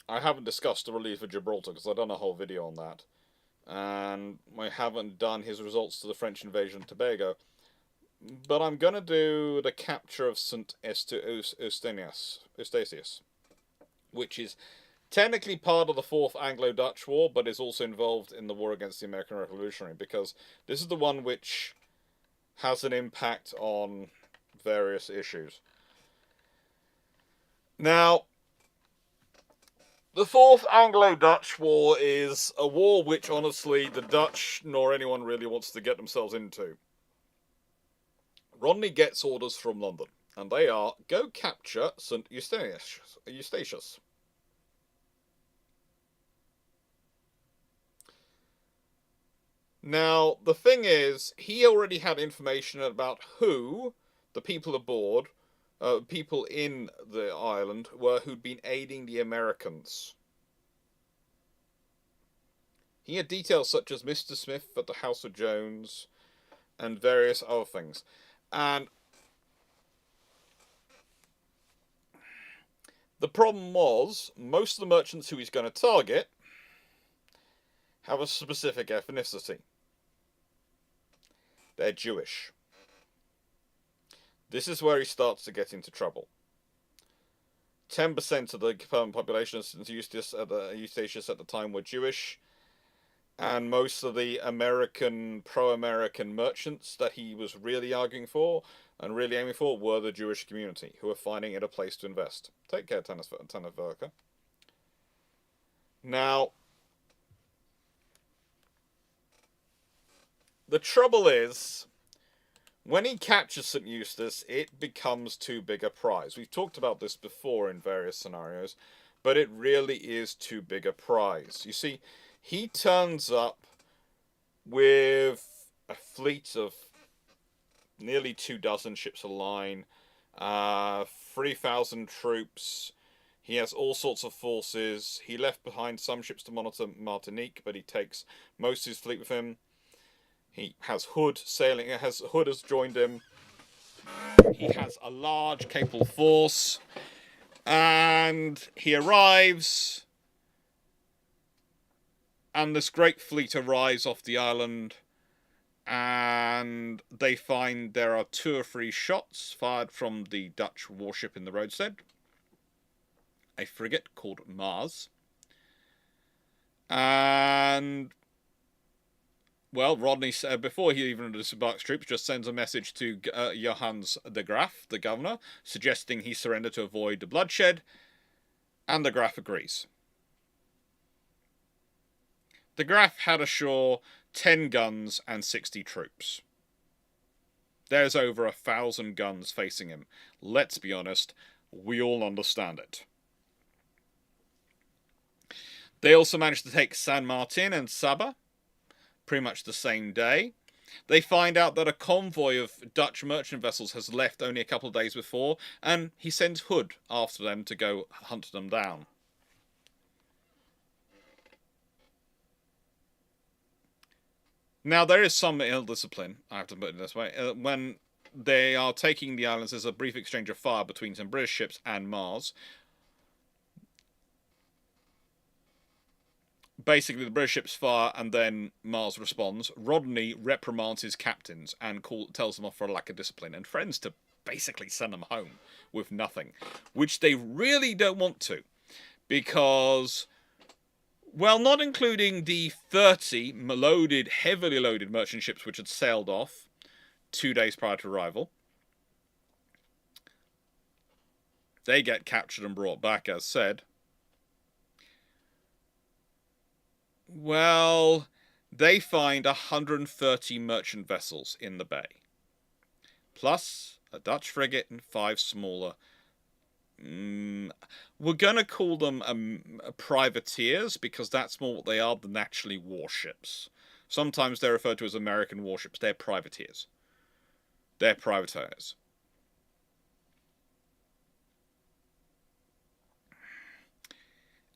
I haven't discussed the relief of Gibraltar, because I've done a whole video on that, and I haven't done his results to the French invasion of Tobago. But I'm going to do the capture of St. Eustatius, which is technically part of the Fourth Anglo-Dutch War, but is also involved in the war against the American Revolutionary, because this is the one which has an impact on various issues. Now, the Fourth Anglo-Dutch War is a war which, honestly, the Dutch nor anyone really wants to get themselves into. Rodney gets orders from London. And they are, go capture St. Eustatius. Now, the thing is, he already had information about who the people aboard, people in the island, were who'd been aiding the Americans. He had details such as Mr. Smith at the House of Jones and various other things. And the problem was, most of the merchants who he's going to target have a specific ethnicity. They're Jewish. This is where he starts to get into trouble. 10% of the population of St. Eustatius at the time were Jewish, and most of the pro-American merchants that he was really arguing for and really aiming for were the Jewish community, who were finding it a place to invest. Take care, Tannerverker. Now, the trouble is, when he captures St. Eustace, it becomes too big a prize. We've talked about this before in various scenarios, but it really is too big a prize. You see, he turns up with a fleet of nearly 24 ships of line, 3,000 troops. He has all sorts of forces. He left behind some ships to monitor Martinique, but he takes most of his fleet with him. He has Hood sailing. Hood has joined him. He has a large, capable force, and he arrives. And this great fleet arrives off the island, and they find there are 2 or 3 shots fired from the Dutch warship in the roadstead, a frigate called Mars, and well, Rodney, before he even disembarks troops, just sends a message to Johannes de Graaf, the governor, suggesting he surrender to avoid the bloodshed, and de Graaf agrees. De Graaf had ashore 10 guns and 60 troops. There's over 1,000 guns facing him. Let's be honest, we all understand it. They also managed to take San Martin and Saba, pretty much the same day. They find out that a convoy of Dutch merchant vessels has left only a couple of days before, and he sends Hood after them to go hunt them down. Now, there is some ill-discipline, I have to put it this way. When they are taking the islands, there's a brief exchange of fire between some British ships and Mars. Basically, the British ships fire, and then Mars responds. Rodney reprimands his captains and tells them off for a lack of discipline, and threatens to basically send them home with nothing, which they really don't want to, because, well, not including the 30 heavily loaded merchant ships which had sailed off 2 days prior to arrival, they get captured and brought back, as said. Well, they find 130 merchant vessels in the bay, plus a Dutch frigate and 5 smaller. We're going to call them privateers, because that's more what they are than actually warships. Sometimes they're referred to as American warships. They're privateers. They're privateers.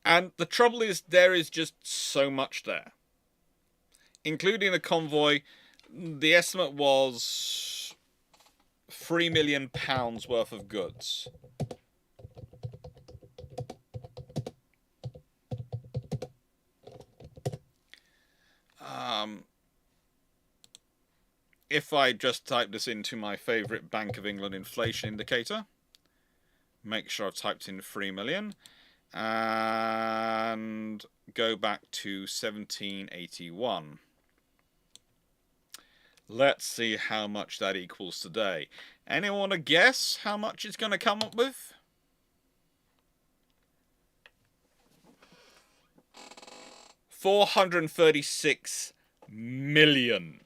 And the trouble is, there is just so much there. Including the convoy, the estimate was £3 million worth of goods. If I just type this into my favourite Bank of England inflation indicator, make sure I've typed in 3 million, and go back to 1781. Let's see how much that equals today. Anyone want to guess how much it's going to come up with? $436 million.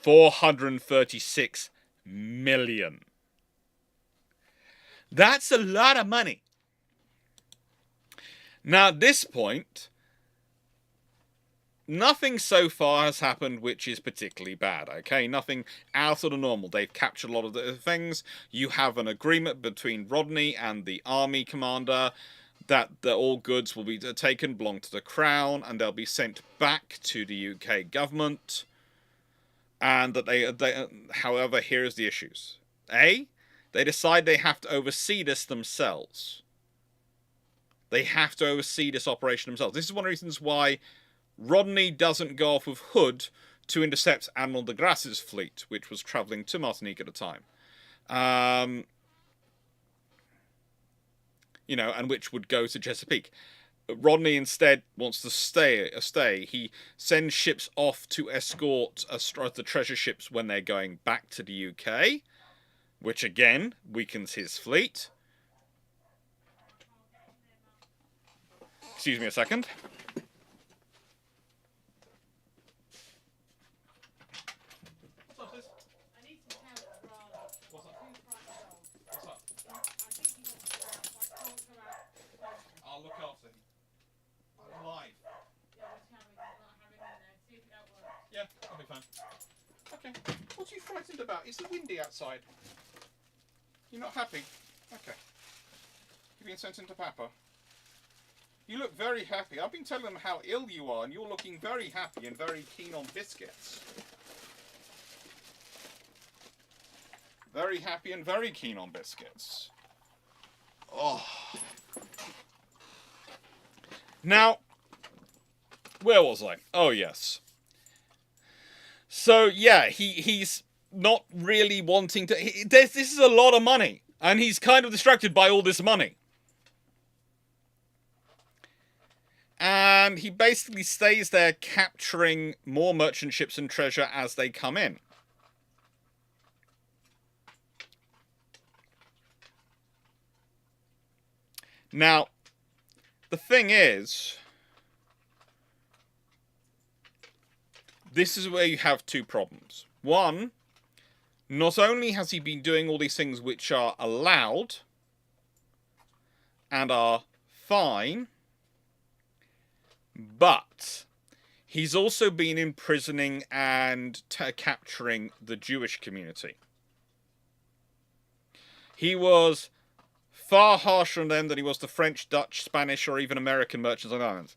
$436 million. That's a lot of money. Now, at this point, nothing so far has happened which is particularly bad, okay? Nothing out of the normal. They've captured a lot of the things. You have an agreement between Rodney and the army commander that all goods will be taken, belong to the crown, and they'll be sent back to the UK government. And that they however, here's the issues. A, they decide they have to oversee this themselves. They have to oversee this operation themselves. This is one of the reasons why Rodney doesn't go off with Hood to intercept Admiral de Grasse's fleet, which was travelling to Martinique at the time. And which would go to Chesapeake. Rodney instead wants to stay. He sends ships off to escort the treasure ships when they're going back to the UK, which again weakens his fleet. Excuse me a second. I'll look after him. I'm live. Yeah, I'll be fine. Okay. What are you frightened about? Is it windy outside? You're not happy? Okay. You've been sent into Papa. You look very happy. I've been telling them how ill you are, and you're looking very happy and very keen on biscuits. Very happy and very keen on biscuits. Oh. Now, where was I? Oh, yes. So, yeah, he's not really wanting to... This is a lot of money, and he's kind of distracted by all this money. And he basically stays there capturing more merchant ships and treasure as they come in. Now, the thing is, this is where you have two problems. One, not only has he been doing all these things which are allowed and are fine, but he's also been imprisoning and capturing the Jewish community. He was far harsher on them than he was the French, Dutch, Spanish, or even American merchants on the islands.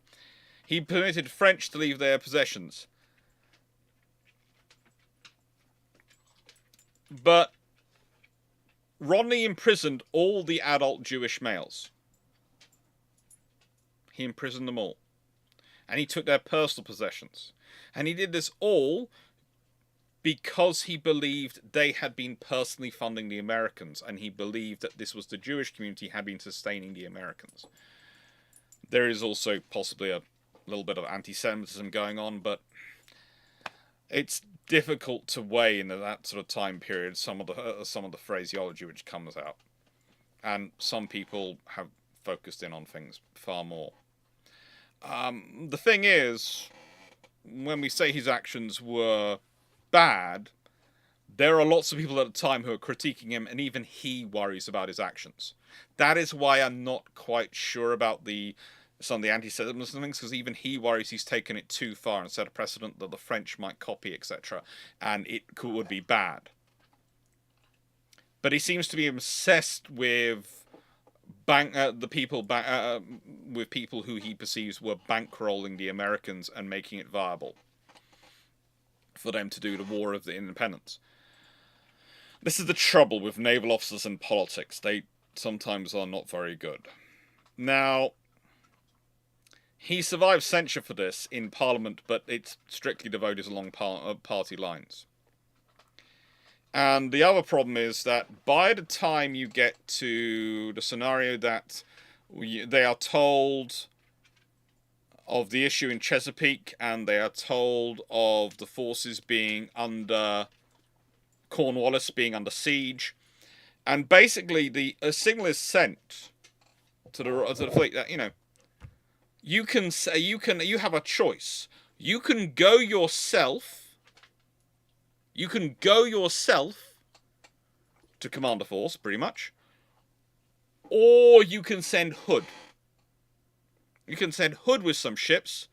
He permitted French to leave their possessions. But Rodney imprisoned all the adult Jewish males. He imprisoned them all. And he took their personal possessions. And he did this all because he believed they had been personally funding the Americans, and he believed that this was the Jewish community had been sustaining the Americans. There is also possibly a little bit of anti-Semitism going on, but it's difficult to weigh in that sort of time period some of the phraseology which comes out, and some people have focused in on things far more. The thing is, when we say his actions were bad, there are lots of people at the time who are critiquing him, and even he worries about his actions. That is why I'm not quite sure about some of the anti-Semitism things, because even he worries he's taken it too far and set a precedent that the French might copy, etc., and it would be bad. But he seems to be obsessed with with people who he perceives were bankrolling the Americans and making it viable for them to do the War of the Independence. This is the trouble with naval officers in politics. They sometimes are not very good. Now, he survived censure for this in Parliament, but it's strictly devoted along party lines. And the other problem is that by the time you get to the scenario that they are told of the issue in Chesapeake, and they are told of the forces being under Cornwallis being under siege, and basically a signal is sent to the fleet that you can say you have a choice. You can go yourself. You can go yourself to command a force, pretty much. Or you can send Hood. You can send Hood with some ships,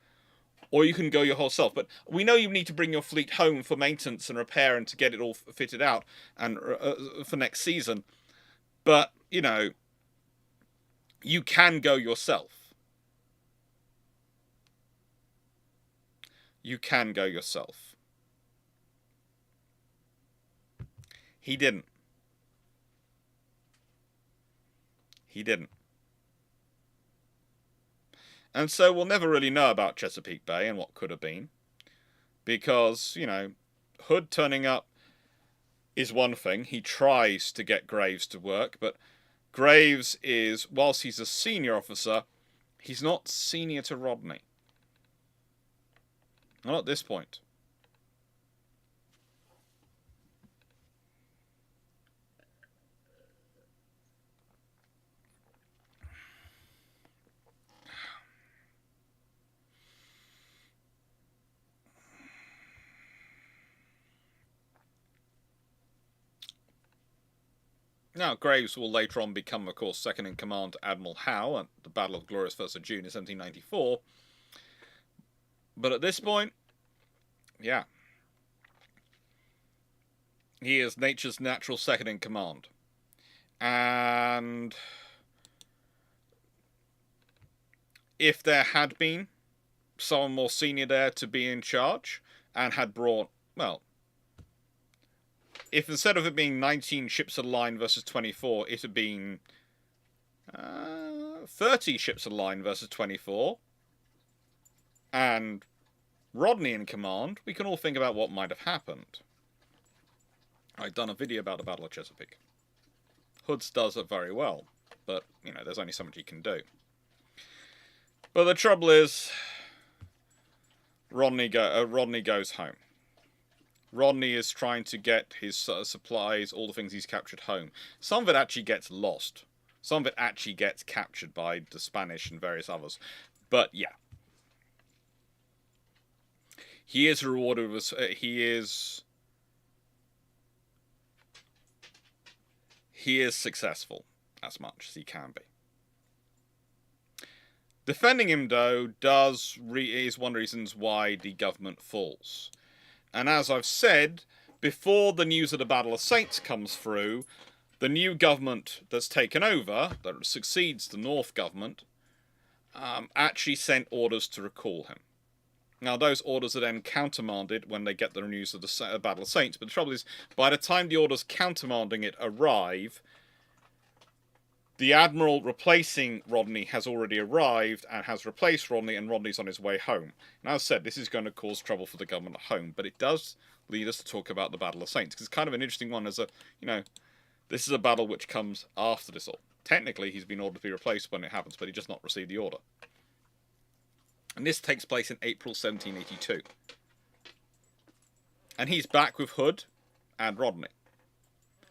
or you can go your whole self. But we know you need to bring your fleet home for maintenance and repair and to get it all fitted out and for next season. But, you know, you can go yourself. You can go yourself. He didn't. He didn't. And so we'll never really know about Chesapeake Bay and what could have been. Because, you know, Hood turning up is one thing. He tries to get Graves to work, but Graves is, whilst he's a senior officer, he's not senior to Rodney. Not at this point. Now, Graves will later on become, of course, second-in-command to Admiral Howe at the Battle of Glorious 1st of June in 1794. But at this point, yeah. He is nature's natural second-in-command. And if there had been someone more senior there to be in charge and had brought, well, if instead of it being 19 ships of the line versus 24, it had been 30 ships of the line versus 24, and Rodney in command, we can all think about what might have happened. I've done a video about the Battle of Chesapeake. Hood's does it very well, but, you know, there's only so much he can do. But the trouble is, Rodney goes home. Rodney is trying to get his supplies, all the things he's captured home. Some of it actually gets lost. Some of it actually gets captured by the Spanish and various others. But yeah. He is rewarded with... He is successful as much as he can be. Defending him, though, is one of the reasons why the government falls. And as I've said, before the news of the Battle of Saints comes through, the new government that's taken over, that succeeds the North government, actually sent orders to recall him. Now, those orders are then countermanded when they get the news of the Battle of Saints. But the trouble is, by the time the orders countermanding it arrive, the admiral replacing Rodney has already arrived and has replaced Rodney, and Rodney's on his way home. And as I said, this is going to cause trouble for the government at home, but it does lead us to talk about the Battle of Saints, because it's kind of an interesting one as a, you know, this is a battle which comes after this all. Technically, he's been ordered to be replaced when it happens, but he just not received the order. And this takes place in April 1782. And he's back with Hood and Rodney.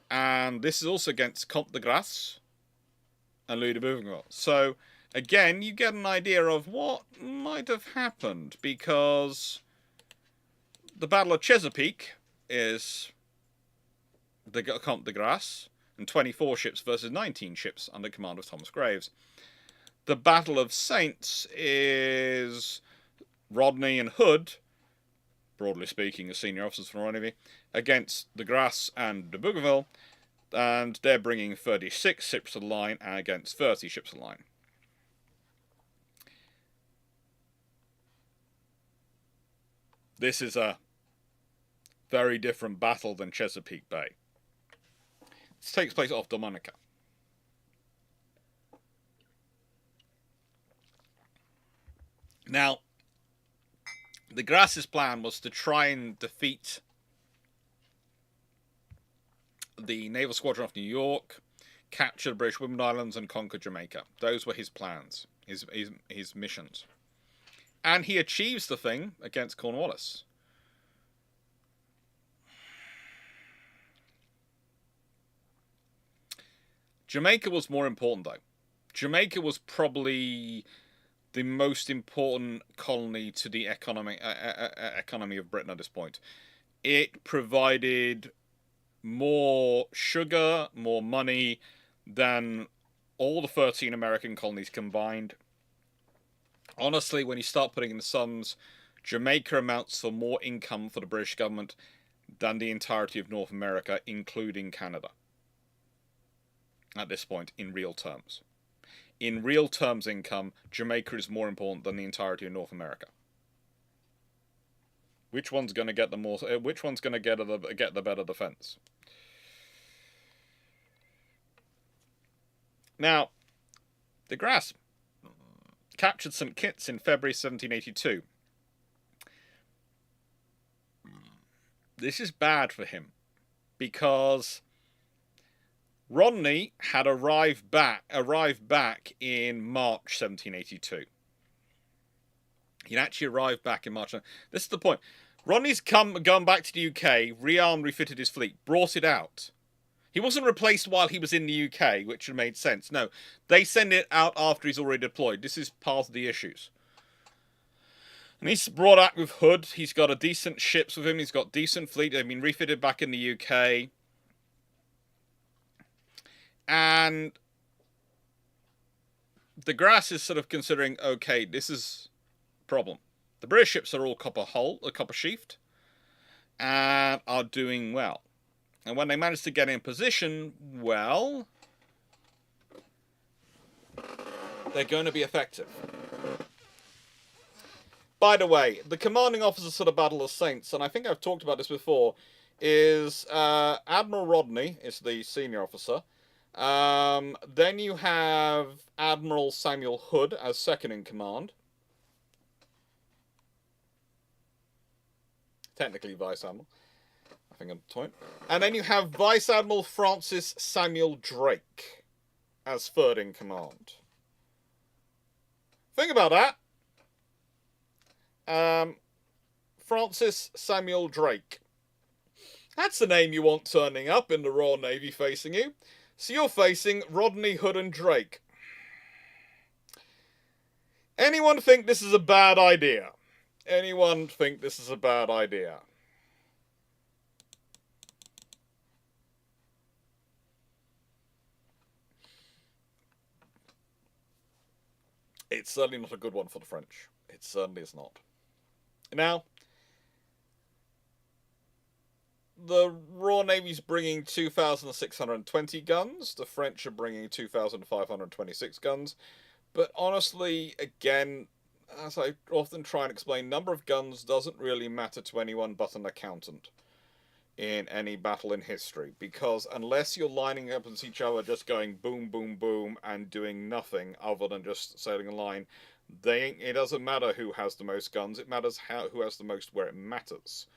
And this is also against Comte de Grasse and Louis de Bougainville. So, again, you get an idea of what might have happened, because the Battle of Chesapeake is the Comte de Grasse and 24 ships versus 19 ships under command of Thomas Graves. The Battle of Saints is Rodney and Hood, broadly speaking, as senior officers from Rodney, against de Grasse and de Bougainville, and they're bringing 36 ships of the line against 30 ships of the line. This is a very different battle than Chesapeake Bay. This takes place off Dominica. Now, de Grasse's plan was to try and defeat the naval squadron off New York, capture the British Women Islands, and conquer Jamaica. Those were his plans, his missions. And he achieves the thing against Cornwallis. Jamaica was more important, though. Jamaica was probably the most important colony to the economy of Britain at this point. It provided more sugar, more money than all the 13 American colonies combined. Honestly, when you start putting in the sums, Jamaica amounts for more income for the British government than the entirety of North America, including Canada. At this point, in real terms. In real terms income, Jamaica is more important than the entirety of North America. Which one's going to get the more? Which one's going to get the better defense? Now, de Grasse captured St. Kitts in February 1782. This is bad for him because Rodney had arrived back in March 1782. He'd actually arrived back in March. This is the point. Rodney's gone back to the UK, rearmed, refitted his fleet, brought it out. He wasn't replaced while he was in the UK, which would have made sense. No, they send it out after he's already deployed. This is part of the issues. And he's brought out with Hood. He's got a decent ships with him. He's got decent fleet. They've been refitted back in the UK. And de Grasse is sort of considering, okay, this is a problem. The British ships are all copper sheathed, and are doing well. And when they manage to get in position, well, they're going to be effective. By the way, the commanding officers for the Battle of Saints, and I think I've talked about this before, is Admiral Rodney is the senior officer. Then you have Admiral Samuel Hood as second in command. Technically Vice Admiral. I think I'm the point. And then you have Vice Admiral Francis Samuel Drake as third in command. Think about that. Francis Samuel Drake. That's the name you want turning up in the Royal Navy facing you. So you're facing Rodney, Hood and Drake. Anyone think this is a bad idea? Anyone think this is a bad idea? It's certainly not a good one for the French. It certainly is not. Now, the Royal Navy's bringing 2,620 guns. The French are bringing 2,526 guns. But honestly, again, as I often try and explain, number of guns doesn't really matter to anyone but an accountant in any battle in history. Because unless you're lining up against each other, just going boom, boom, boom, and doing nothing other than just sailing a line, it doesn't matter who has the most guns. It matters who has the most where it matters.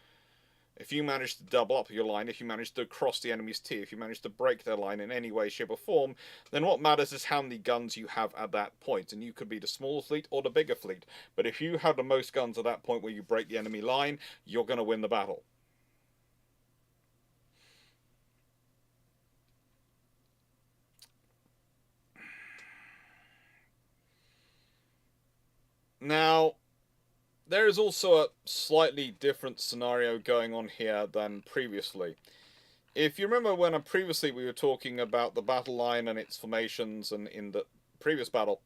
If you manage to double up your line, if you manage to cross the enemy's tier, if you manage to break their line in any way, shape or form, then what matters is how many guns you have at that point. And you could be the smaller fleet or the bigger fleet. But if you have the most guns at that point where you break the enemy line, you're going to win the battle. Now, there is also a slightly different scenario going on here than previously. If you remember when previously we were talking about the battle line and its formations, and in the previous battle,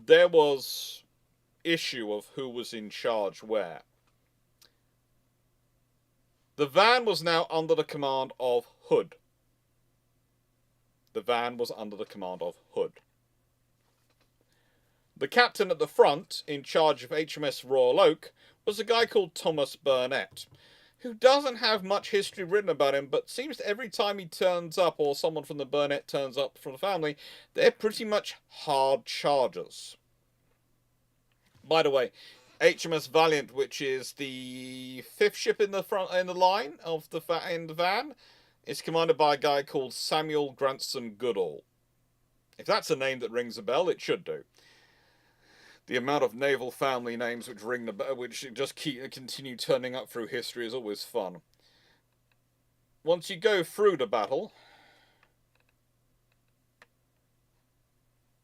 there was issue of who was in charge where. The van was now under the command of Hood. The van was under the command of Hood. The captain at the front, in charge of HMS Royal Oak, was a guy called Thomas Burnett, who doesn't have much history written about him, but seems every time he turns up, or someone from the Burnett turns up from the family, they're pretty much hard chargers. By the way, HMS Valiant, which is the fifth ship in the line of the van, is commanded by a guy called Samuel Granson Goodall. If that's a name that rings a bell, it should do. The amount of naval family names which just continue turning up through history is always fun. Once you go through the battle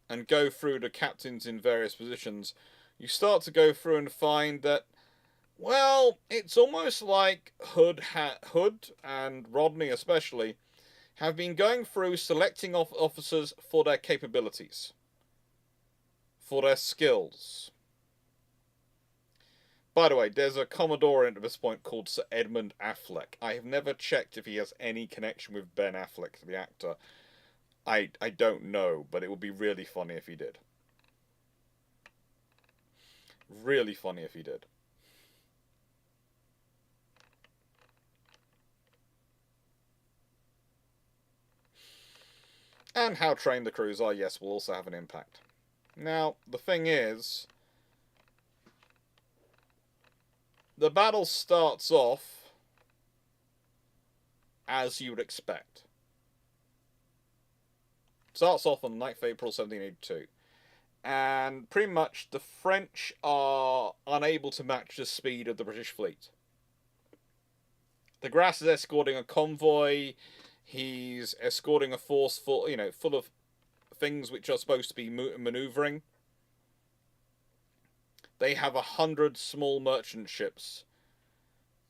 and go through the captains in various positions, you start to go through and find that Well, it's almost like Hood and Rodney especially have been going through selecting officers for their capabilities, for their skills. By the way, there's a Commodore at this point called Sir Edmund Affleck. I have never checked if he has any connection with Ben Affleck, the actor. I don't know, but it would be really funny if he did. Really funny if he did. And how trained the crews are, yes, will also have an impact. Now, the thing is, the battle starts off as you would expect. Starts off on the 9th of April 1782. And pretty much the French are unable to match the speed of the British fleet. De Grasse is escorting a convoy. He's escorting a force full of things which are supposed to be maneuvering. They have 100 small merchant ships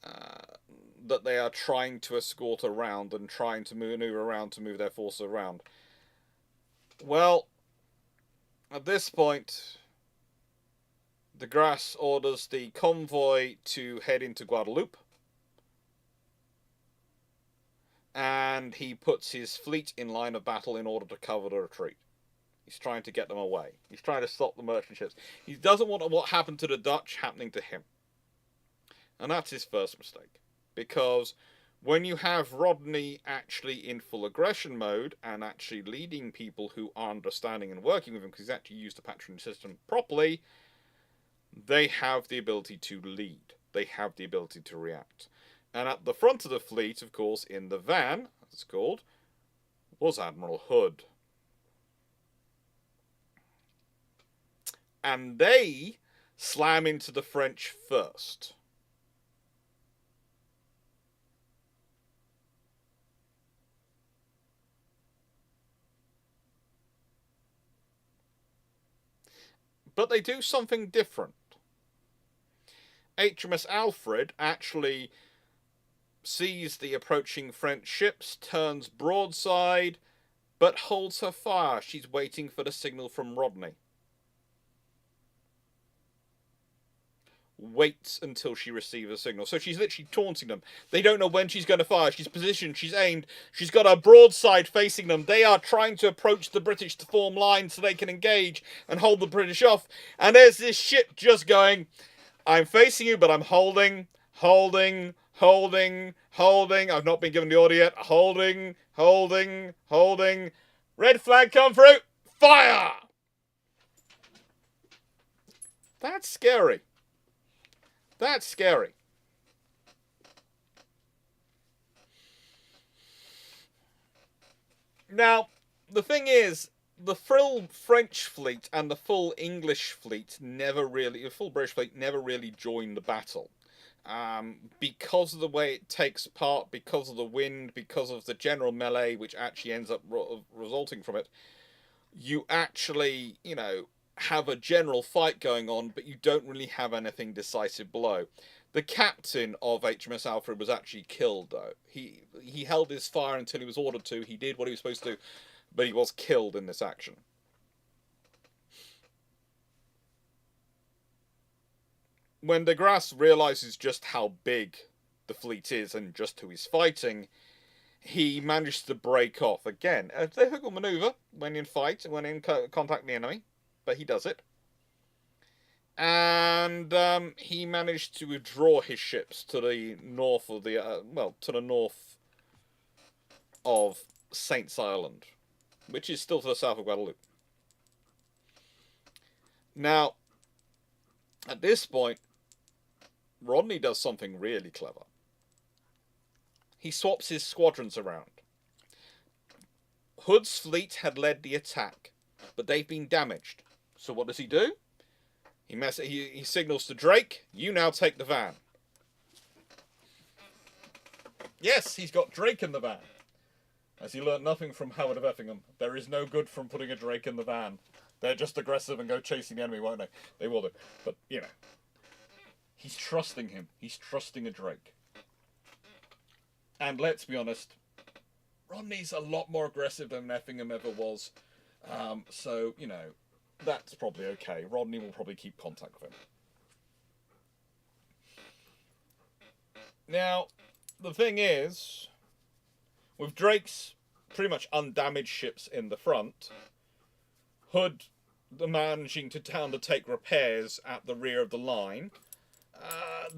that they are trying to escort around and trying to maneuver around to move their force around. Well, at this point, De Grasse orders the convoy to head into Guadeloupe. And he puts his fleet in line of battle in order to cover the retreat. He's trying to get them away. He's trying to stop the merchant ships. He doesn't want what happened to the Dutch happening to him. And that's his first mistake. Because when you have Rodney actually in full aggression mode and actually leading people who are understanding and working with him, because he's actually used the patronage system properly, they have the ability to lead. They have the ability to react. And at the front of the fleet, of course, in the van, as it's called, was Admiral Hood. And they slam into the French first. But they do something different. HMS Alfred actually sees the approaching French ships, turns broadside, but holds her fire. She's waiting for the signal from Rodney. Waits until she receives a signal. So she's literally taunting them. They don't know when she's going to fire. She's positioned, she's aimed, she's got her broadside facing them. They are trying to approach the British to form lines so they can engage and hold the British off. And there's this ship just going, I'm facing you, but I'm holding. I've not been given the order yet. Holding. Red flag come through. Fire! That's scary. That's scary. Now, the thing is, the full French fleet and the full English fleet the full British fleet never really joined the battle. Because of the way it takes part, because of the wind, because of the general melee, which actually ends up resulting from it, you actually, have a general fight going on, but you don't really have anything decisive below. The captain of HMS Alfred was actually killed, though. He held his fire until he was ordered to. He did what he was supposed to do, but he was killed in this action. When De Grasse realizes just how big the fleet is and just who he's fighting, he manages to break off. Again, a difficult maneuver when in fight, when in contact with the enemy, but he does it. And he managed to withdraw his ships to the north of to the north of Saints Island, which is still to the south of Guadeloupe. Now, at this point, Rodney does something really clever. He swaps his squadrons around. Hood's fleet had led the attack, but they've been damaged. So what does he do? He signals to Drake, you now take the van. Yes, he's got Drake in the van. As he learnt nothing from Howard of Effingham, there is no good from putting a Drake in the van. They're just aggressive and go chasing the enemy, won't they? They will do. But, He's trusting him. He's trusting a Drake. And let's be honest, Rodney's a lot more aggressive than Effingham ever was. So, you know, that's probably okay. Rodney will probably keep contact with him. Now, the thing is, with Drake's pretty much undamaged ships in the front, Hood managing to undertake repairs at the rear of the line,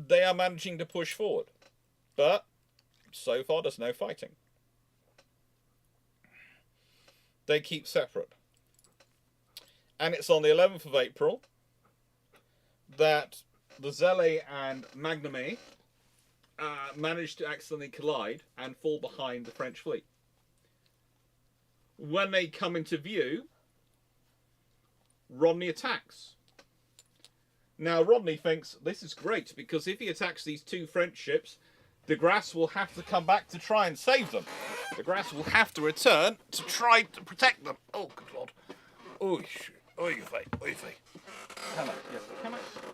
they are managing to push forward. But so far there's no fighting. They keep separate. And it's on the 11th of April that the Zélé and Magname managed to accidentally collide and fall behind the French fleet. When they come into view, Rodney attacks. Now, Rodney thinks this is great, because if he attacks these two French ships, de Grasse will have to come back to try and save them. De Grasse will have to return to try to protect them. Oh, good lord. Oy, oy vey, oy vey. Hello. Yes,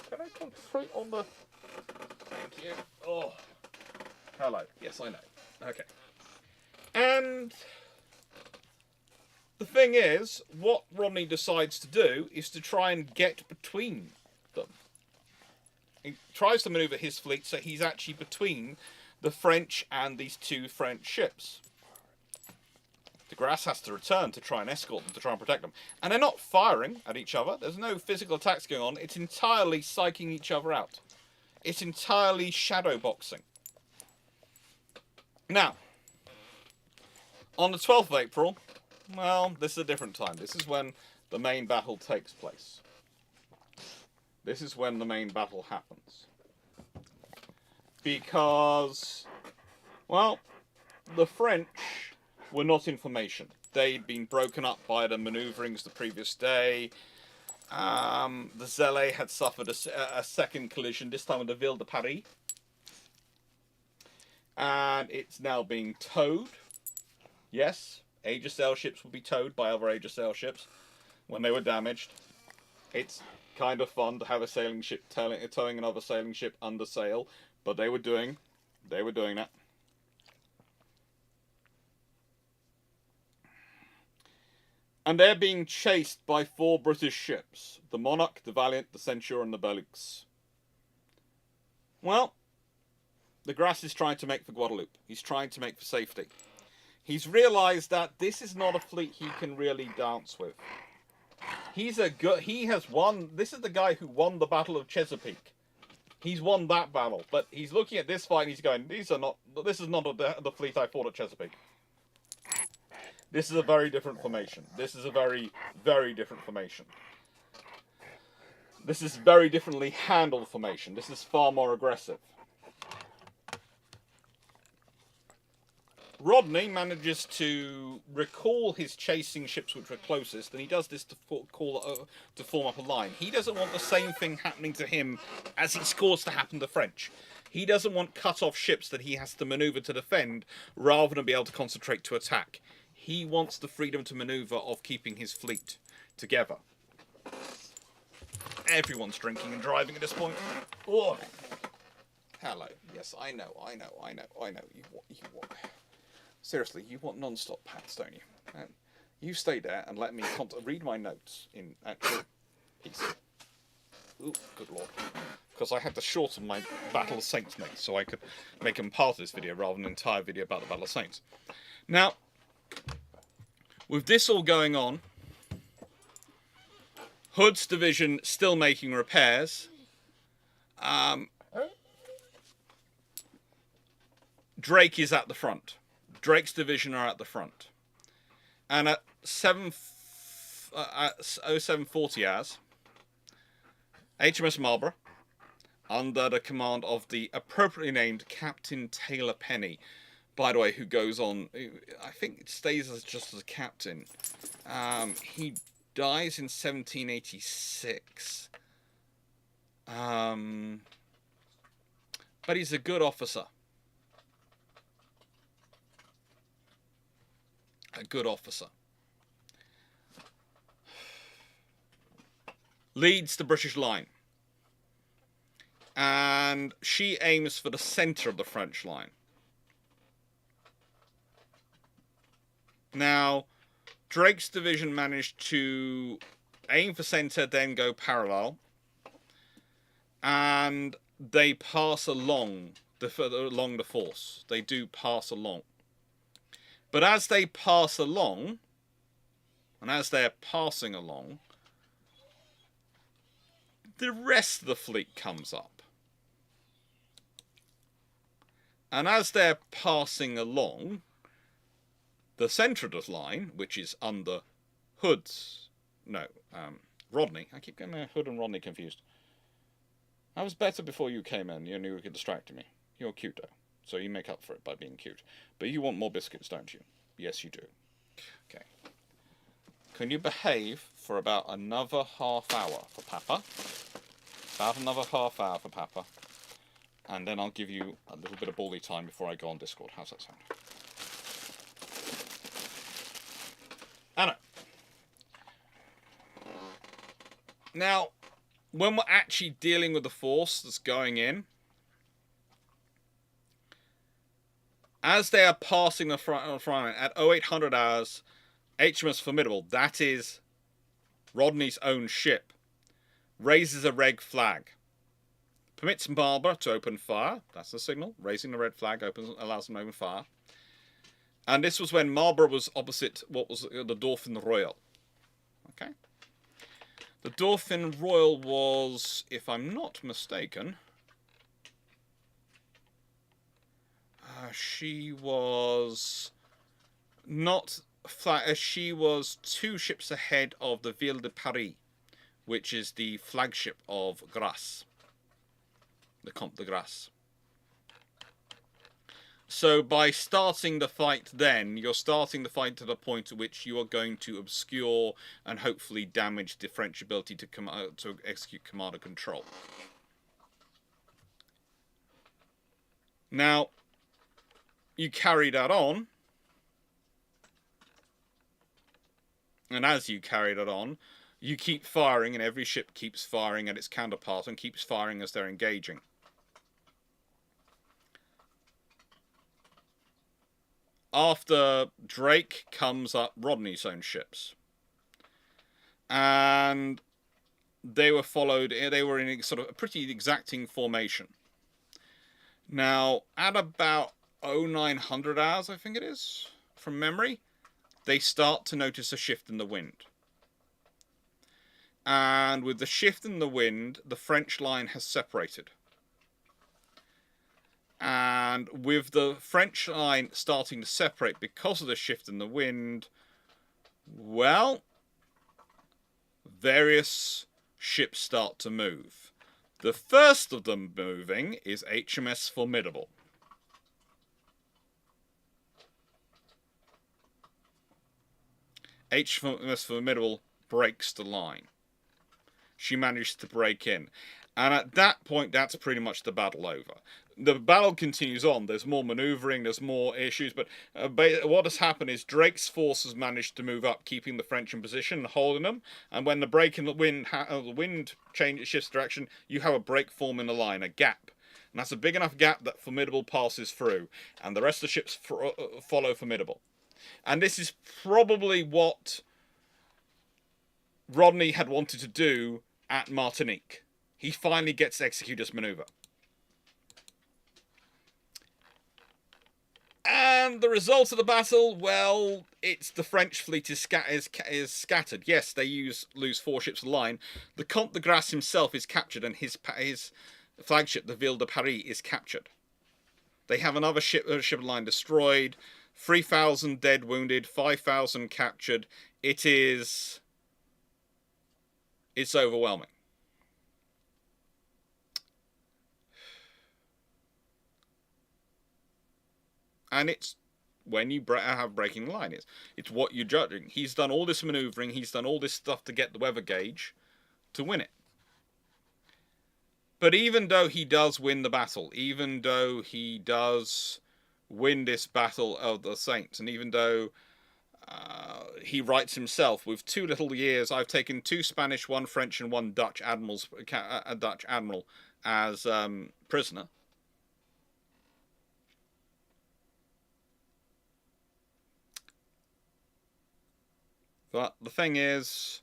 can I concentrate on the... Thank you. Oh. Hello. Yes, I know. Okay. And the thing is, what Rodney decides to do is to try and get between them. He tries to maneuver his fleet so he's actually between the French and these two French ships. De Grasse has to return to try and escort them, to try and protect them. And they're not firing at each other. There's no physical attacks going on. It's entirely psyching each other out. It's entirely shadow boxing. Now, on the 12th of April, well, this is a different time. This is when the main battle takes place. This is when the main battle happens. Because, well, the French were not in formation. They'd been broken up by the manoeuvrings the previous day. The Zélé had suffered a second collision, this time with the Ville de Paris. And it's now being towed. Yes, Aegis sail ships will be towed by other Aegis sail ships when they were damaged. It's kind of fun to have a sailing ship towing another sailing ship under sail, but they were doing that. And they're being chased by 4 British ships: the Monarch, the Valiant, the Censure, and the Belux. Well, de Grasse is trying to make for Guadeloupe. He's trying to make for safety. He's realised that this is not a fleet he can really dance with. He has won. This is the guy who won the Battle of Chesapeake. He's won that battle, but he's looking at this fight and he's going, this is not the fleet I fought at Chesapeake. This is a very different formation. This is a very, very different formation. This is very differently handled formation. This is far more aggressive. Rodney manages to recall his chasing ships which were closest, and he does this to form up a line. He doesn't want the same thing happening to him as it's caused to happen to the French. He doesn't want cut-off ships that he has to manoeuvre to defend rather than be able to concentrate to attack. He wants the freedom to manoeuvre of keeping his fleet together. Everyone's drinking and driving at this point. Oh. Hello. Yes, I know. You want... Seriously, you want non-stop pats, don't you? You stay there and let me read my notes in actual peace. Ooh, good lord. Because I had to shorten my Battle of Saints notes so I could make them part of this video rather than an entire video about the Battle of Saints. Now, with this all going on, Hood's division still making repairs. Drake is at the front. Drake's division are at the front. And at 0740 hours, HMS Marlborough, under the command of the appropriately named Captain Taylor Penny, by the way, who goes on, I think it stays just as a captain. He dies in 1786. But he's a good officer. A good officer. Leads the British line. And and she aims for the center of the French line. Now, Drake's division managed to aim for center, then go parallel, and they pass along the force. They do pass along. But as they pass along, and as they're passing along, the rest of the fleet comes up. And as they're passing along, the centre of the line, which is under Rodney. I keep getting Hood and Rodney confused. I was better before you came in. You knew you could distract me. You're cute, though. So you make up for it by being cute. But you want more biscuits, don't you? Yes, you do. Okay. Can you behave for about another half hour for Papa? About another half hour for Papa. And then I'll give you a little bit of bally time before I go on Discord. How's that sound? Anna. Now, when we're actually dealing with the force that's going in, as they are passing the front line at 0800 hours, HMS Formidable, that is Rodney's own ship, raises a red flag. Permits Marlborough to open fire. That's the signal. Raising the red flag allows them to open fire. And this was when Marlborough was opposite what was the Dauphin Royal. Okay. The Dauphin Royal was, if I'm not mistaken, she was not flat. She was 2 ships ahead of the Ville de Paris, which is the flagship of Grasse, the Comte de Grasse. So by starting the fight then, you're starting the fight to the point at which you are going to obscure and hopefully damage the French ability to execute command and control. Now, you carry that on, and as you carry that on, you keep firing, and every ship keeps firing at its counterpart and keeps firing as they're engaging. After Drake comes up Rodney's own ships. And they were followed, they were in sort of a pretty exacting formation. Now, at about 0900 hours, I think it is, from memory, they start to notice a shift in the wind. And with the shift in the wind, the French line has separated. And with the French line starting to separate because of the shift in the wind, well, various ships start to move. The first of them moving is HMS Formidable. HMS Formidable breaks the line. She managed to break in. And at that point, that's pretty much the battle over. The battle continues on. There's more maneuvering, there's more issues, but what has happened is Drake's forces managed to move up, keeping the French in position and holding them. And when the break in the wind, shifts direction, you have a break form in the line, a gap. And that's a big enough gap that Formidable passes through, and the rest of the ships follow Formidable. And this is probably what Rodney had wanted to do at Martinique. He finally gets to execute this maneuver. And the result of the battle, well, it's the French fleet is scattered. Yes, they lose 4 ships of the line. The Comte de Grasse himself is captured, and his flagship, the Ville de Paris, is captured. They have another ship of the line destroyed, 3,000 dead, wounded, 5,000 captured. It's overwhelming. And it's when you have breaking the line. It's what you're judging. He's done all this maneuvering. He's done all this stuff to get the weather gauge to win it. But even though he does win the battle, even though he does win this battle of the Saints, and even though he writes himself, with 2 little years, I've taken 2 Spanish, 1 French, and 1 Dutch admiral as prisoner. But the thing is,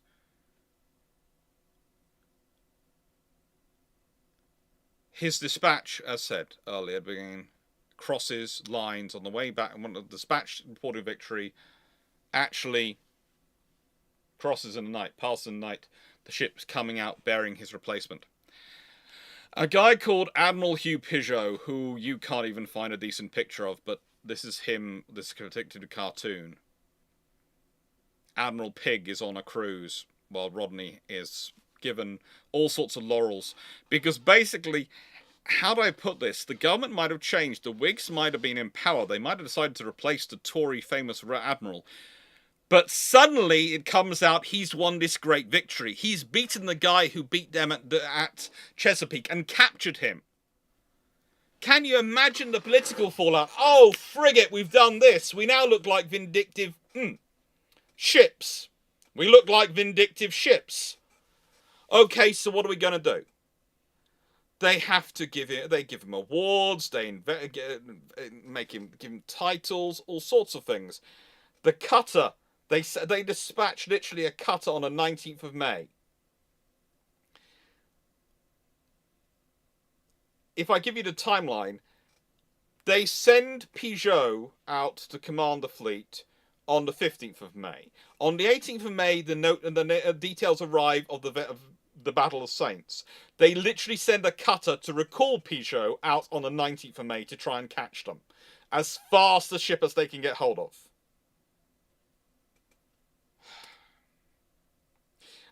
his dispatch, as said earlier, beginning crosses lines on the way back, and when the dispatch reported victory actually crosses in the night, passes in the night, the ship's coming out bearing his replacement. A guy called Admiral Hugh Pigot, who you can't even find a decent picture of, but this is him, this particular cartoon. Admiral Pig is on a cruise while Rodney is given all sorts of laurels. Because basically, how do I put this? The government might have changed. The Whigs might have been in power. They might have decided to replace the Tory famous admiral. But suddenly it comes out he's won this great victory. He's beaten the guy who beat them at Chesapeake and captured him. Can you imagine the political fallout? Oh, frigate, we've done this. We now look like vindictive ships. We look like vindictive ships. Okay, so what are we going to do? They have to give him awards, they give him titles, all sorts of things. The cutter, they dispatched literally a cutter on the 19th of May. If I give you the timeline, they send Pigot out to command the fleet on the 15th of May. On the 18th of May, the details arrive of the Battle of Saints. They literally send a cutter to recall Pigot out on the 19th of May to try and catch them. As fast a ship as they can get hold of.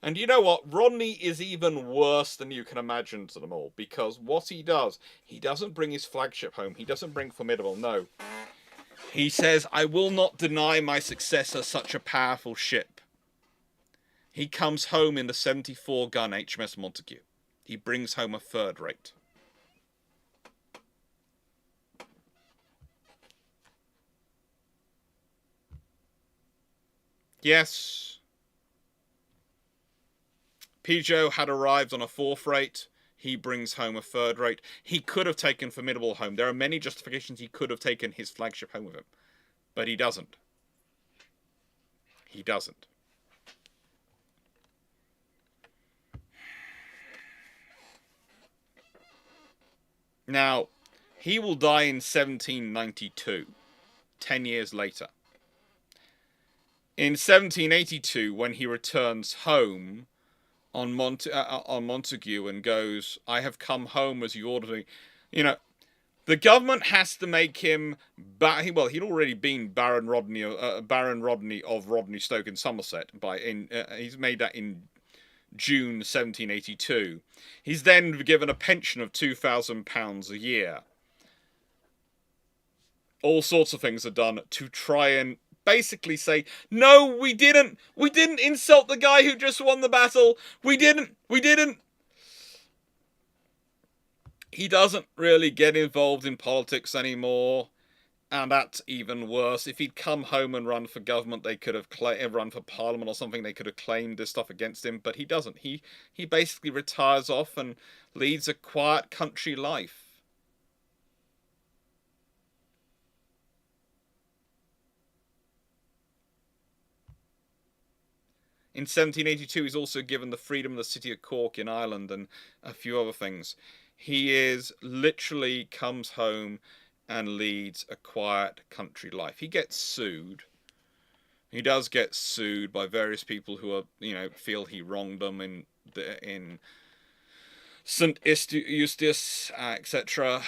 And you know what? Rodney is even worse than you can imagine to them all. Because what he doesn't bring his flagship home. He doesn't bring Formidable, no. He says, I will not deny my successor such a powerful ship. He comes home in the 74-gun HMS Montague. He brings home a third rate. Yes. Pigot had arrived on a fourth rate. He brings home a third rate. He could have taken Formidable home. There are many justifications he could have taken his flagship home with him. But he doesn't. He doesn't. Now, he will die in 1792, 10 years later. In 1782, when he returns home on Montague and goes, I have come home as you ordered me. You know, the government has to make him, well, he'd already been Baron Rodney of Rodney Stoke in Somerset. He's made that in June 1782. He's then given a pension of £2,000 a year. All sorts of things are done to try and basically say, no, we didn't insult the guy who just won the battle. We didn't. He doesn't really get involved in politics anymore. And that's even worse. If he'd come home and run for government, they could have run for parliament or something. They could have claimed this stuff against him. But he doesn't. He basically retires off and leads a quiet country life. In 1782, he's also given the freedom of the city of Cork in Ireland and a few other things. He literally comes home and leads a quiet country life. He gets sued. He does get sued by various people who are, feel he wronged them in St. Eustace, etc.,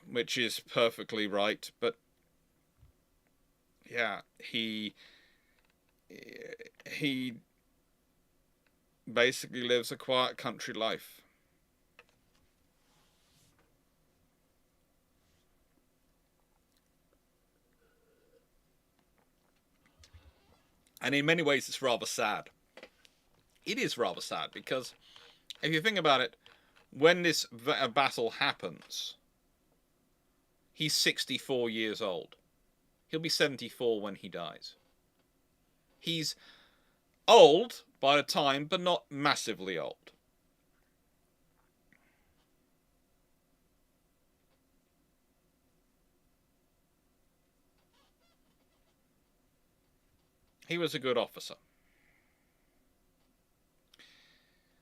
which is perfectly right. But yeah, he basically lives a quiet country life. And in many ways, it's rather sad. It is rather sad because if you think about it, when this battle happens, he's 64 years old. He'll be 74 when he dies. He's old by the time, but not massively old. He was a good officer.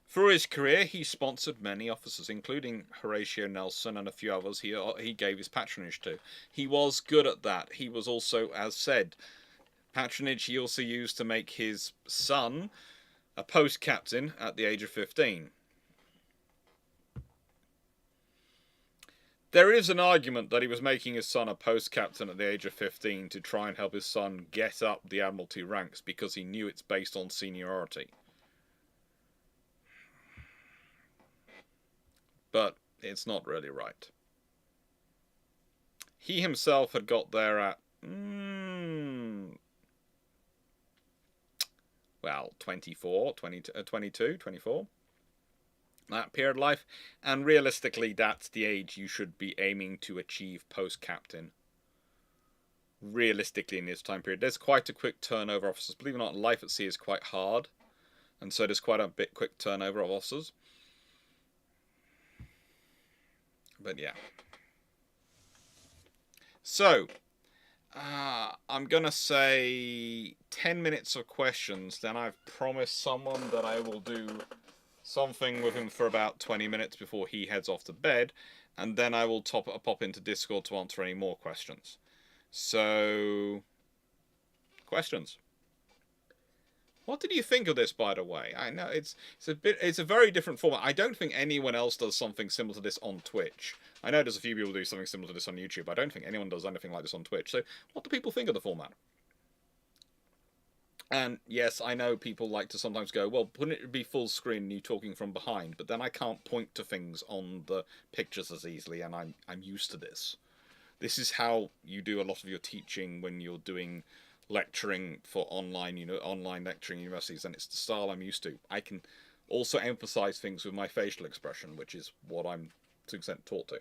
Through his career, he sponsored many officers, including Horatio Nelson and a few others he gave his patronage to. He was good at that. He was also, as said, patronage he also used to make his son a post captain at the age of 15. There is an argument that he was making his son a post captain at the age of 15 to try and help his son get up the Admiralty ranks because he knew it's based on seniority. But it's not really right. He himself had got there at, 22, 24. That period of life. And realistically, that's the age you should be aiming to achieve post-captain. Realistically, in this time period. There's quite a quick turnover of officers. Believe it or not, life at sea is quite hard. And so there's quite a bit quick turnover of officers. But yeah. So, I'm going to say 10 minutes of questions. Then I've promised someone that I will do something with him for about 20 minutes before he heads off to bed. And then I will pop into Discord to answer any more questions. So, questions. What did you think of this, by the way? I know it's a very different format. I don't think anyone else does something similar to this on Twitch. I know there's a few people who do something similar to this on YouTube. I don't think anyone does anything like this on Twitch. So, what do people think of the format? And yes, I know people like to sometimes go, well, wouldn't it be full screen and you talking from behind? But then I can't point to things on the pictures as easily, and I'm used to this. This is how you do a lot of your teaching when you're doing lecturing for online lecturing universities, and it's the style I'm used to. I can also emphasize things with my facial expression, which is what I'm to an extent taught to.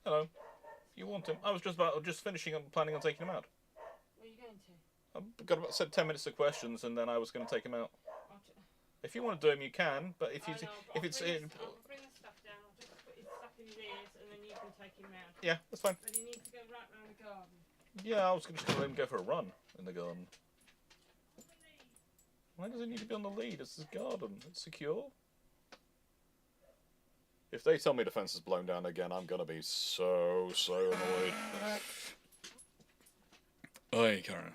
Hello. You want him? I was just finishing up, planning on taking him out. Where are you going to? I've got about 10 minutes of questions, and then I was going to take him out. If you want to do him, you can. But if it's I'll bring the stuff down. I'll just put his stuff in his ears, and then you can take him out. Yeah, that's fine. But he needs to go right round the garden. Yeah, I was just going to let him go for a run in the garden. Why does he need to be on the lead? It's his garden. It's secure. If they tell me the fence is blown down again, I'm going to be so annoyed. Oi, Karen.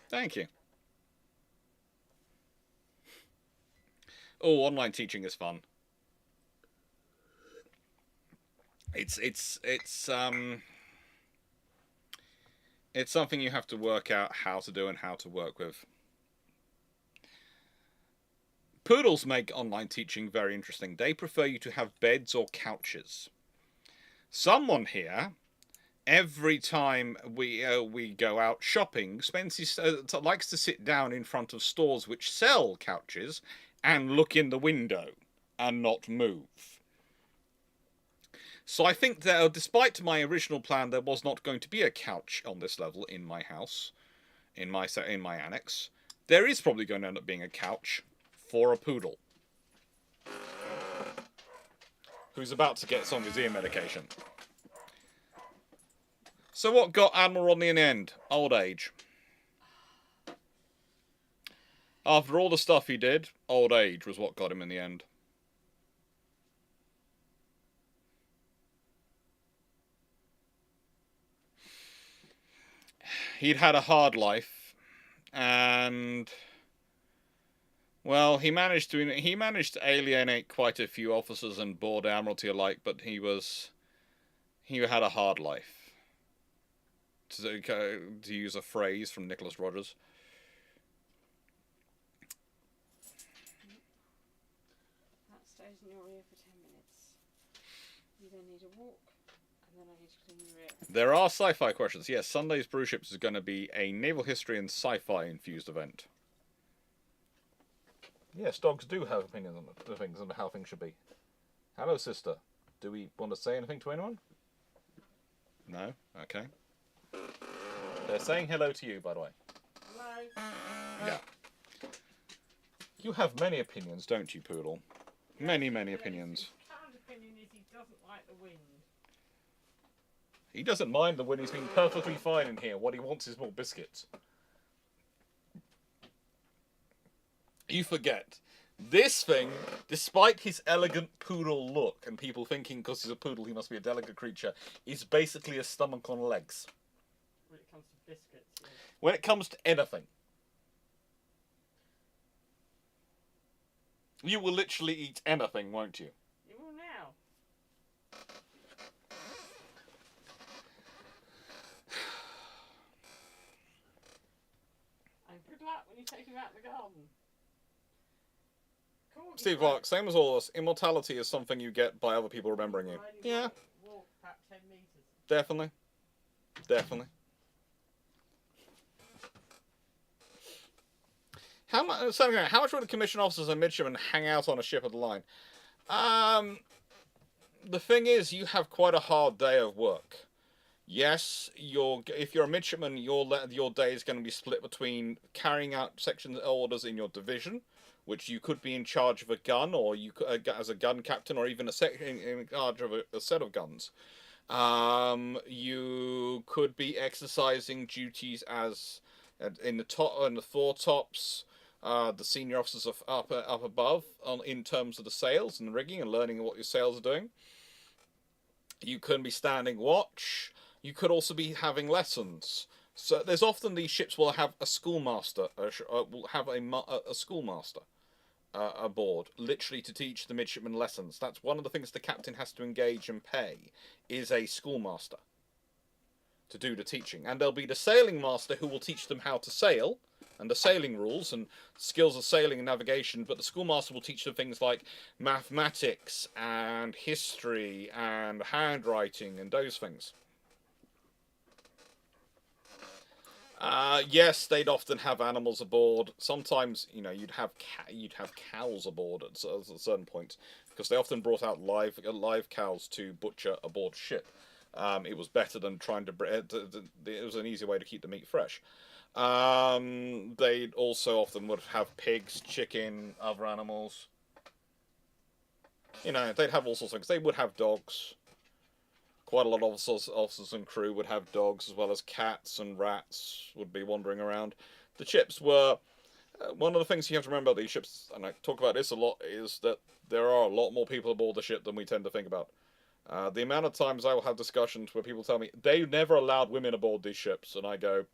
Thank you. Oh, online teaching is fun. It's something you have to work out how to do and how to work with. Poodles make online teaching very interesting. They prefer you to have beds or couches. Someone here, every time we go out shopping, likes to sit down in front of stores which sell couches and look in the window and not move. So I think that despite my original plan, there was not going to be a couch on this level in my house, in my annex. There is probably going to end up being a couch for a poodle who's about to get some of his ear medication. So what got Admiral Rodney in the end? Old age. After all the stuff he did, old age was what got him in the end. He'd had a hard life, and well, he managed to alienate quite a few officers and board Admiralty alike, but he had a hard life. To use a phrase from Nicholas Rogers. That stays in your ear for 10 minutes. You then need a walk, and then I need to clean your ear. There are sci-fi questions. Yes, Sunday's Brew Ships is going to be a naval history and sci-fi infused event. Yes, dogs do have opinions on the things and how things should be. Hello, sister. Do we want to say anything to anyone? No? Okay. They're saying hello to you, by the way. Hello. Yeah. You have many opinions, don't you, Poodle? Many, many opinions. His current opinion is he doesn't like the wind. He doesn't mind the wind. He's been perfectly fine in here. What he wants is more biscuits. You forget. This thing, despite his elegant poodle look, and people thinking because he's a poodle he must be a delicate creature, is basically a stomach on legs. When it comes to biscuits. Yeah. When it comes to anything. You will literally eat anything, won't you? You will now. And good luck when you take him out in the garden. Steve Clarke, same as all of us, immortality is something you get by other people remembering you. Yeah. Walk about 10 metres. Definitely. Definitely. How much would the commissioned officers and midshipmen hang out on a ship of the line? The thing is, you have quite a hard day of work. Yes, if you're a midshipman, your day is going to be split between carrying out section orders in your division, which you could be in charge of a gun, or you could, as a gun captain, or even in charge of a set of guns. You could be exercising duties as in the foretops. The senior officers up above in terms of the sails and the rigging and learning what your sails are doing. You can be standing watch. You could also be having lessons. So there's often these ships will have a schoolmaster. Will have a schoolmaster aboard, literally to teach the midshipmen lessons. That's one of the things the captain has to engage and pay, is a schoolmaster to do the teaching. And there'll be the sailing master who will teach them how to sail and the sailing rules and skills of sailing and navigation, but the schoolmaster will teach them things like mathematics and history and handwriting and those things. Yes, they'd often have animals aboard. Sometimes, you'd have cows aboard at a certain point, because they often brought out live cows to butcher aboard ship. It was better than trying to. It was an easy way to keep the meat fresh. They also often would have pigs, chicken, other animals. They'd have all sorts of things. They would have dogs. Quite a lot of officers and crew would have dogs, as well as cats and rats would be wandering around. The ships were... one of the things you have to remember about these ships, and I talk about this a lot, is that there are a lot more people aboard the ship than we tend to think about. The amount of times I will have discussions where people tell me, they never allowed women aboard these ships, and I go,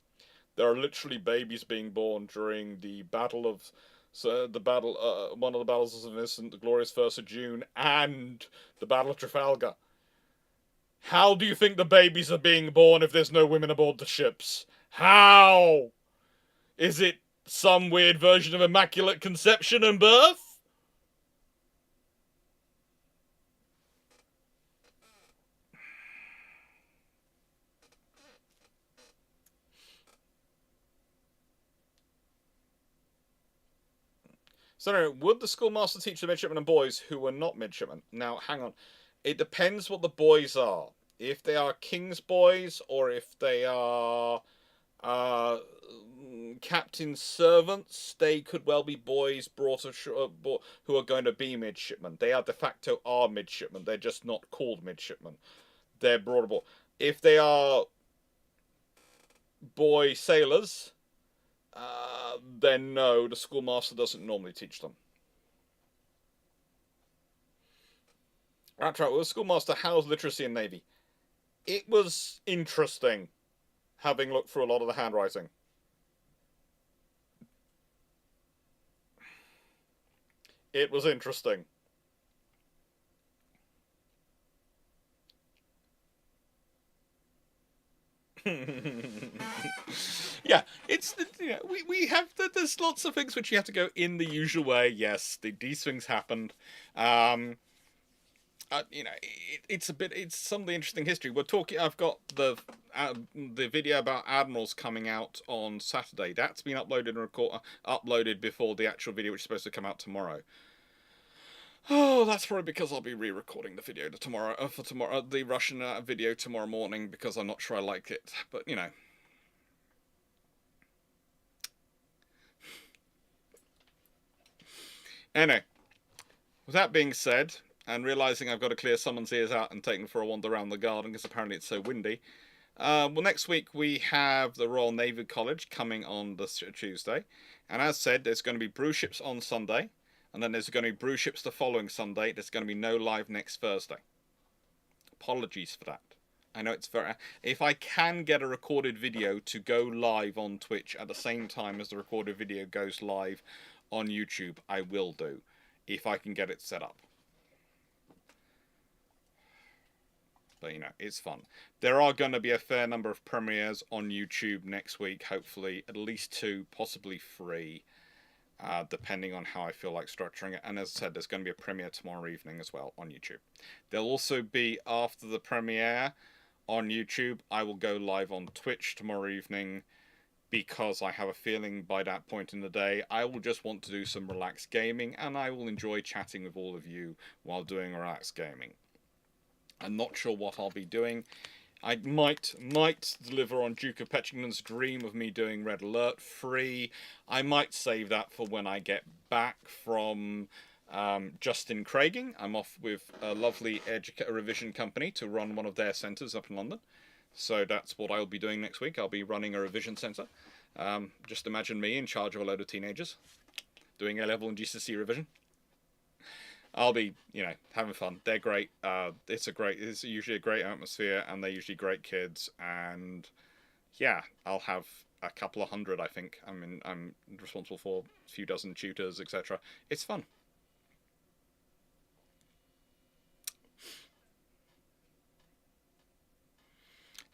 there are literally babies being born during the battle of... one of the battles of Innocent, the glorious 1st of June, and the Battle of Trafalgar. How do you think the babies are being born if there's no women aboard the ships? How? Is it some weird version of Immaculate Conception and birth? So anyway, would the schoolmaster teach the midshipmen and boys who were not midshipmen? Now, hang on. It depends what the boys are. If they are king's boys, or if they are captain's servants, they could well be boys brought ashore who are going to be midshipmen. They are de facto midshipmen. They're just not called midshipmen. They're brought aboard. If they are boy sailors, then no, the schoolmaster doesn't normally teach them. That's right, well, the schoolmaster, how's literacy in Navy? It was interesting, having looked through a lot of the handwriting. It was interesting. Yeah, it's we have there's lots of things which you have to go in the usual way. Yes, these things happened. It's some of the interesting history. We're talking. I've got the video about admirals coming out on Saturday. That's been uploaded and uploaded before the actual video, which is supposed to come out tomorrow. Oh, that's probably because I'll be re-recording the video the Russian video tomorrow morning, because I'm not sure I like it. But Anyway, with that being said, and realising I've got to clear someone's ears out and take them for a wander around the garden because apparently it's so windy. Well, next week we have the Royal Navy College coming on this Tuesday. And as said, there's going to be brew ships on Sunday. And then there's going to be brew ships the following Sunday. There's going to be no live next Thursday. Apologies for that. I know it's very... If I can get a recorded video to go live on Twitch at the same time as the recorded video goes live on YouTube, I will do. If I can get it set up. But, you know, it's fun. There are going to be a fair number of premieres on YouTube next week. Hopefully, at least 2, possibly 3. Depending on how I feel like structuring it. And as I said, there's going to be a premiere tomorrow evening as well on YouTube. There'll also be, after the premiere on YouTube, I will go live on Twitch tomorrow evening, because I have a feeling by that point in the day, I will just want to do some relaxed gaming, and I will enjoy chatting with all of you while doing relaxed gaming. I'm not sure what I'll be doing. I might deliver on Duke of Petchington's dream of me doing Red Alert free. I might save that for when I get back from Justin Craiging. I'm off with a lovely revision company to run one of their centres up in London. So that's what I'll be doing next week. I'll be running a revision centre. Just imagine me in charge of a load of teenagers doing A-level and GCSE revision. I'll be, you know, having fun. They're great. It's usually a great atmosphere, and they're usually great kids. And yeah, I'll have a couple of hundred, I think. I mean, I'm responsible for a few dozen tutors, etc. It's fun.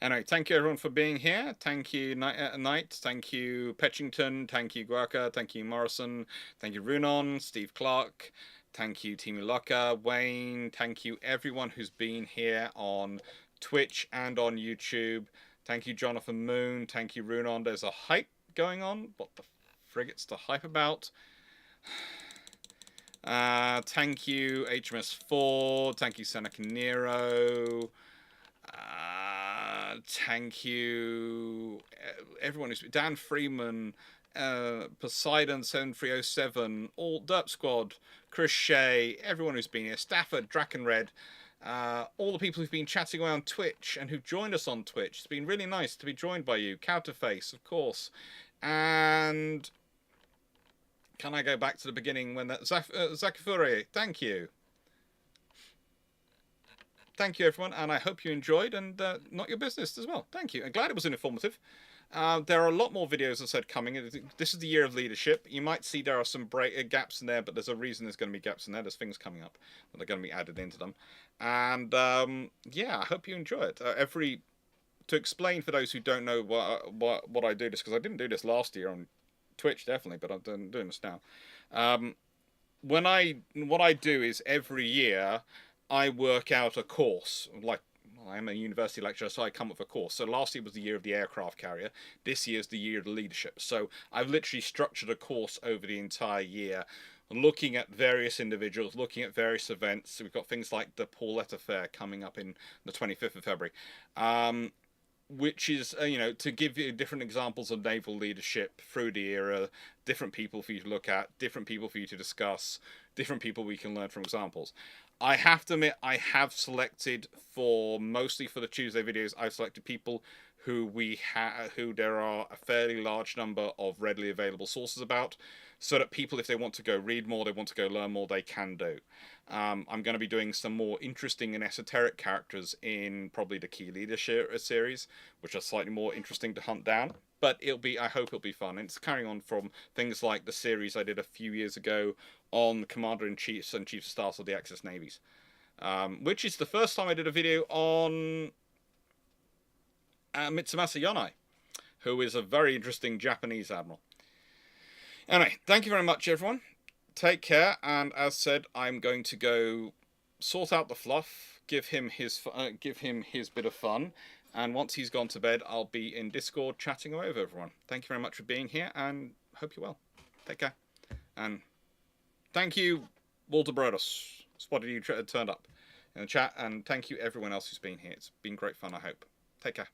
Anyway, thank you everyone for being here. Thank you, Knight. Thank you, Petchington. Thank you, Guaca. Thank you, Morrison. Thank you, Runon. Steve Clarke. Thank you, Timu Laka, Wayne. Thank you, everyone who's been here on Twitch and on YouTube. Thank you, Jonathan Moon. Thank you, Runon. There's a hype going on. What the frigate's the hype about? Thank you, HMS Ford. Thank you, Seneca Nero. Thank you, everyone who's... Dan Freeman... Poseidon 7307, all Derp Squad, Chris Shea, everyone who's been here, Stafford, Drakenred, all the people who've been chatting away on Twitch and who've joined us on Twitch. It's been really nice to be joined by you. Counterface, of course. And can I go back to the beginning when that Zakafuri, thank you. Thank you, everyone, and I hope you enjoyed, and not your business as well. Thank you. I'm glad it was informative. There are a lot more videos, as I said, coming. This is the year of leadership. You might see there are some gaps in there, but there's a reason there's going to be gaps in there. There's things coming up that are going to be added into them. And, yeah, I hope you enjoy it. To explain for those who don't know what I do this, because I didn't do this last year on Twitch, definitely, but I'm doing this now. What I do is every year I work out a course, like, I'm a university lecturer, so I come up with a course. So last year was the year of the aircraft carrier. This year's the year of the leadership. So I've literally structured a course over the entire year, looking at various individuals, looking at various events. So we've got things like the Paulette Affair coming up in the 25th of February, which is, you know, to give you different examples of naval leadership through the era, different people for you to look at, different people for you to discuss, different people we can learn from examples. I have to admit, I have selected mostly for the Tuesday videos, I've selected people who there are a fairly large number of readily available sources about, so that people, if they want to go read more, they want to go learn more, they can do. I'm going to be doing some more interesting and esoteric characters in probably the Key Leadership series, which are slightly more interesting to hunt down. But I hope it'll be fun. And it's carrying on from things like the series I did a few years ago on Commander-in-Chiefs and Chiefs of Staff of the Axis Navies, which is the first time I did a video on Mitsumasa Yonai, who is a very interesting Japanese admiral. Anyway, thank you very much, everyone. Take care, and as said, I'm going to go sort out the fluff, give him his bit of fun, and once he's gone to bed, I'll be in Discord chatting away with everyone. Thank you very much for being here, and hope you're well. Take care, and thank you, Walter Brodos. Spotted you turned up in the chat, and thank you everyone else who's been here. It's been great fun, I hope. Take care.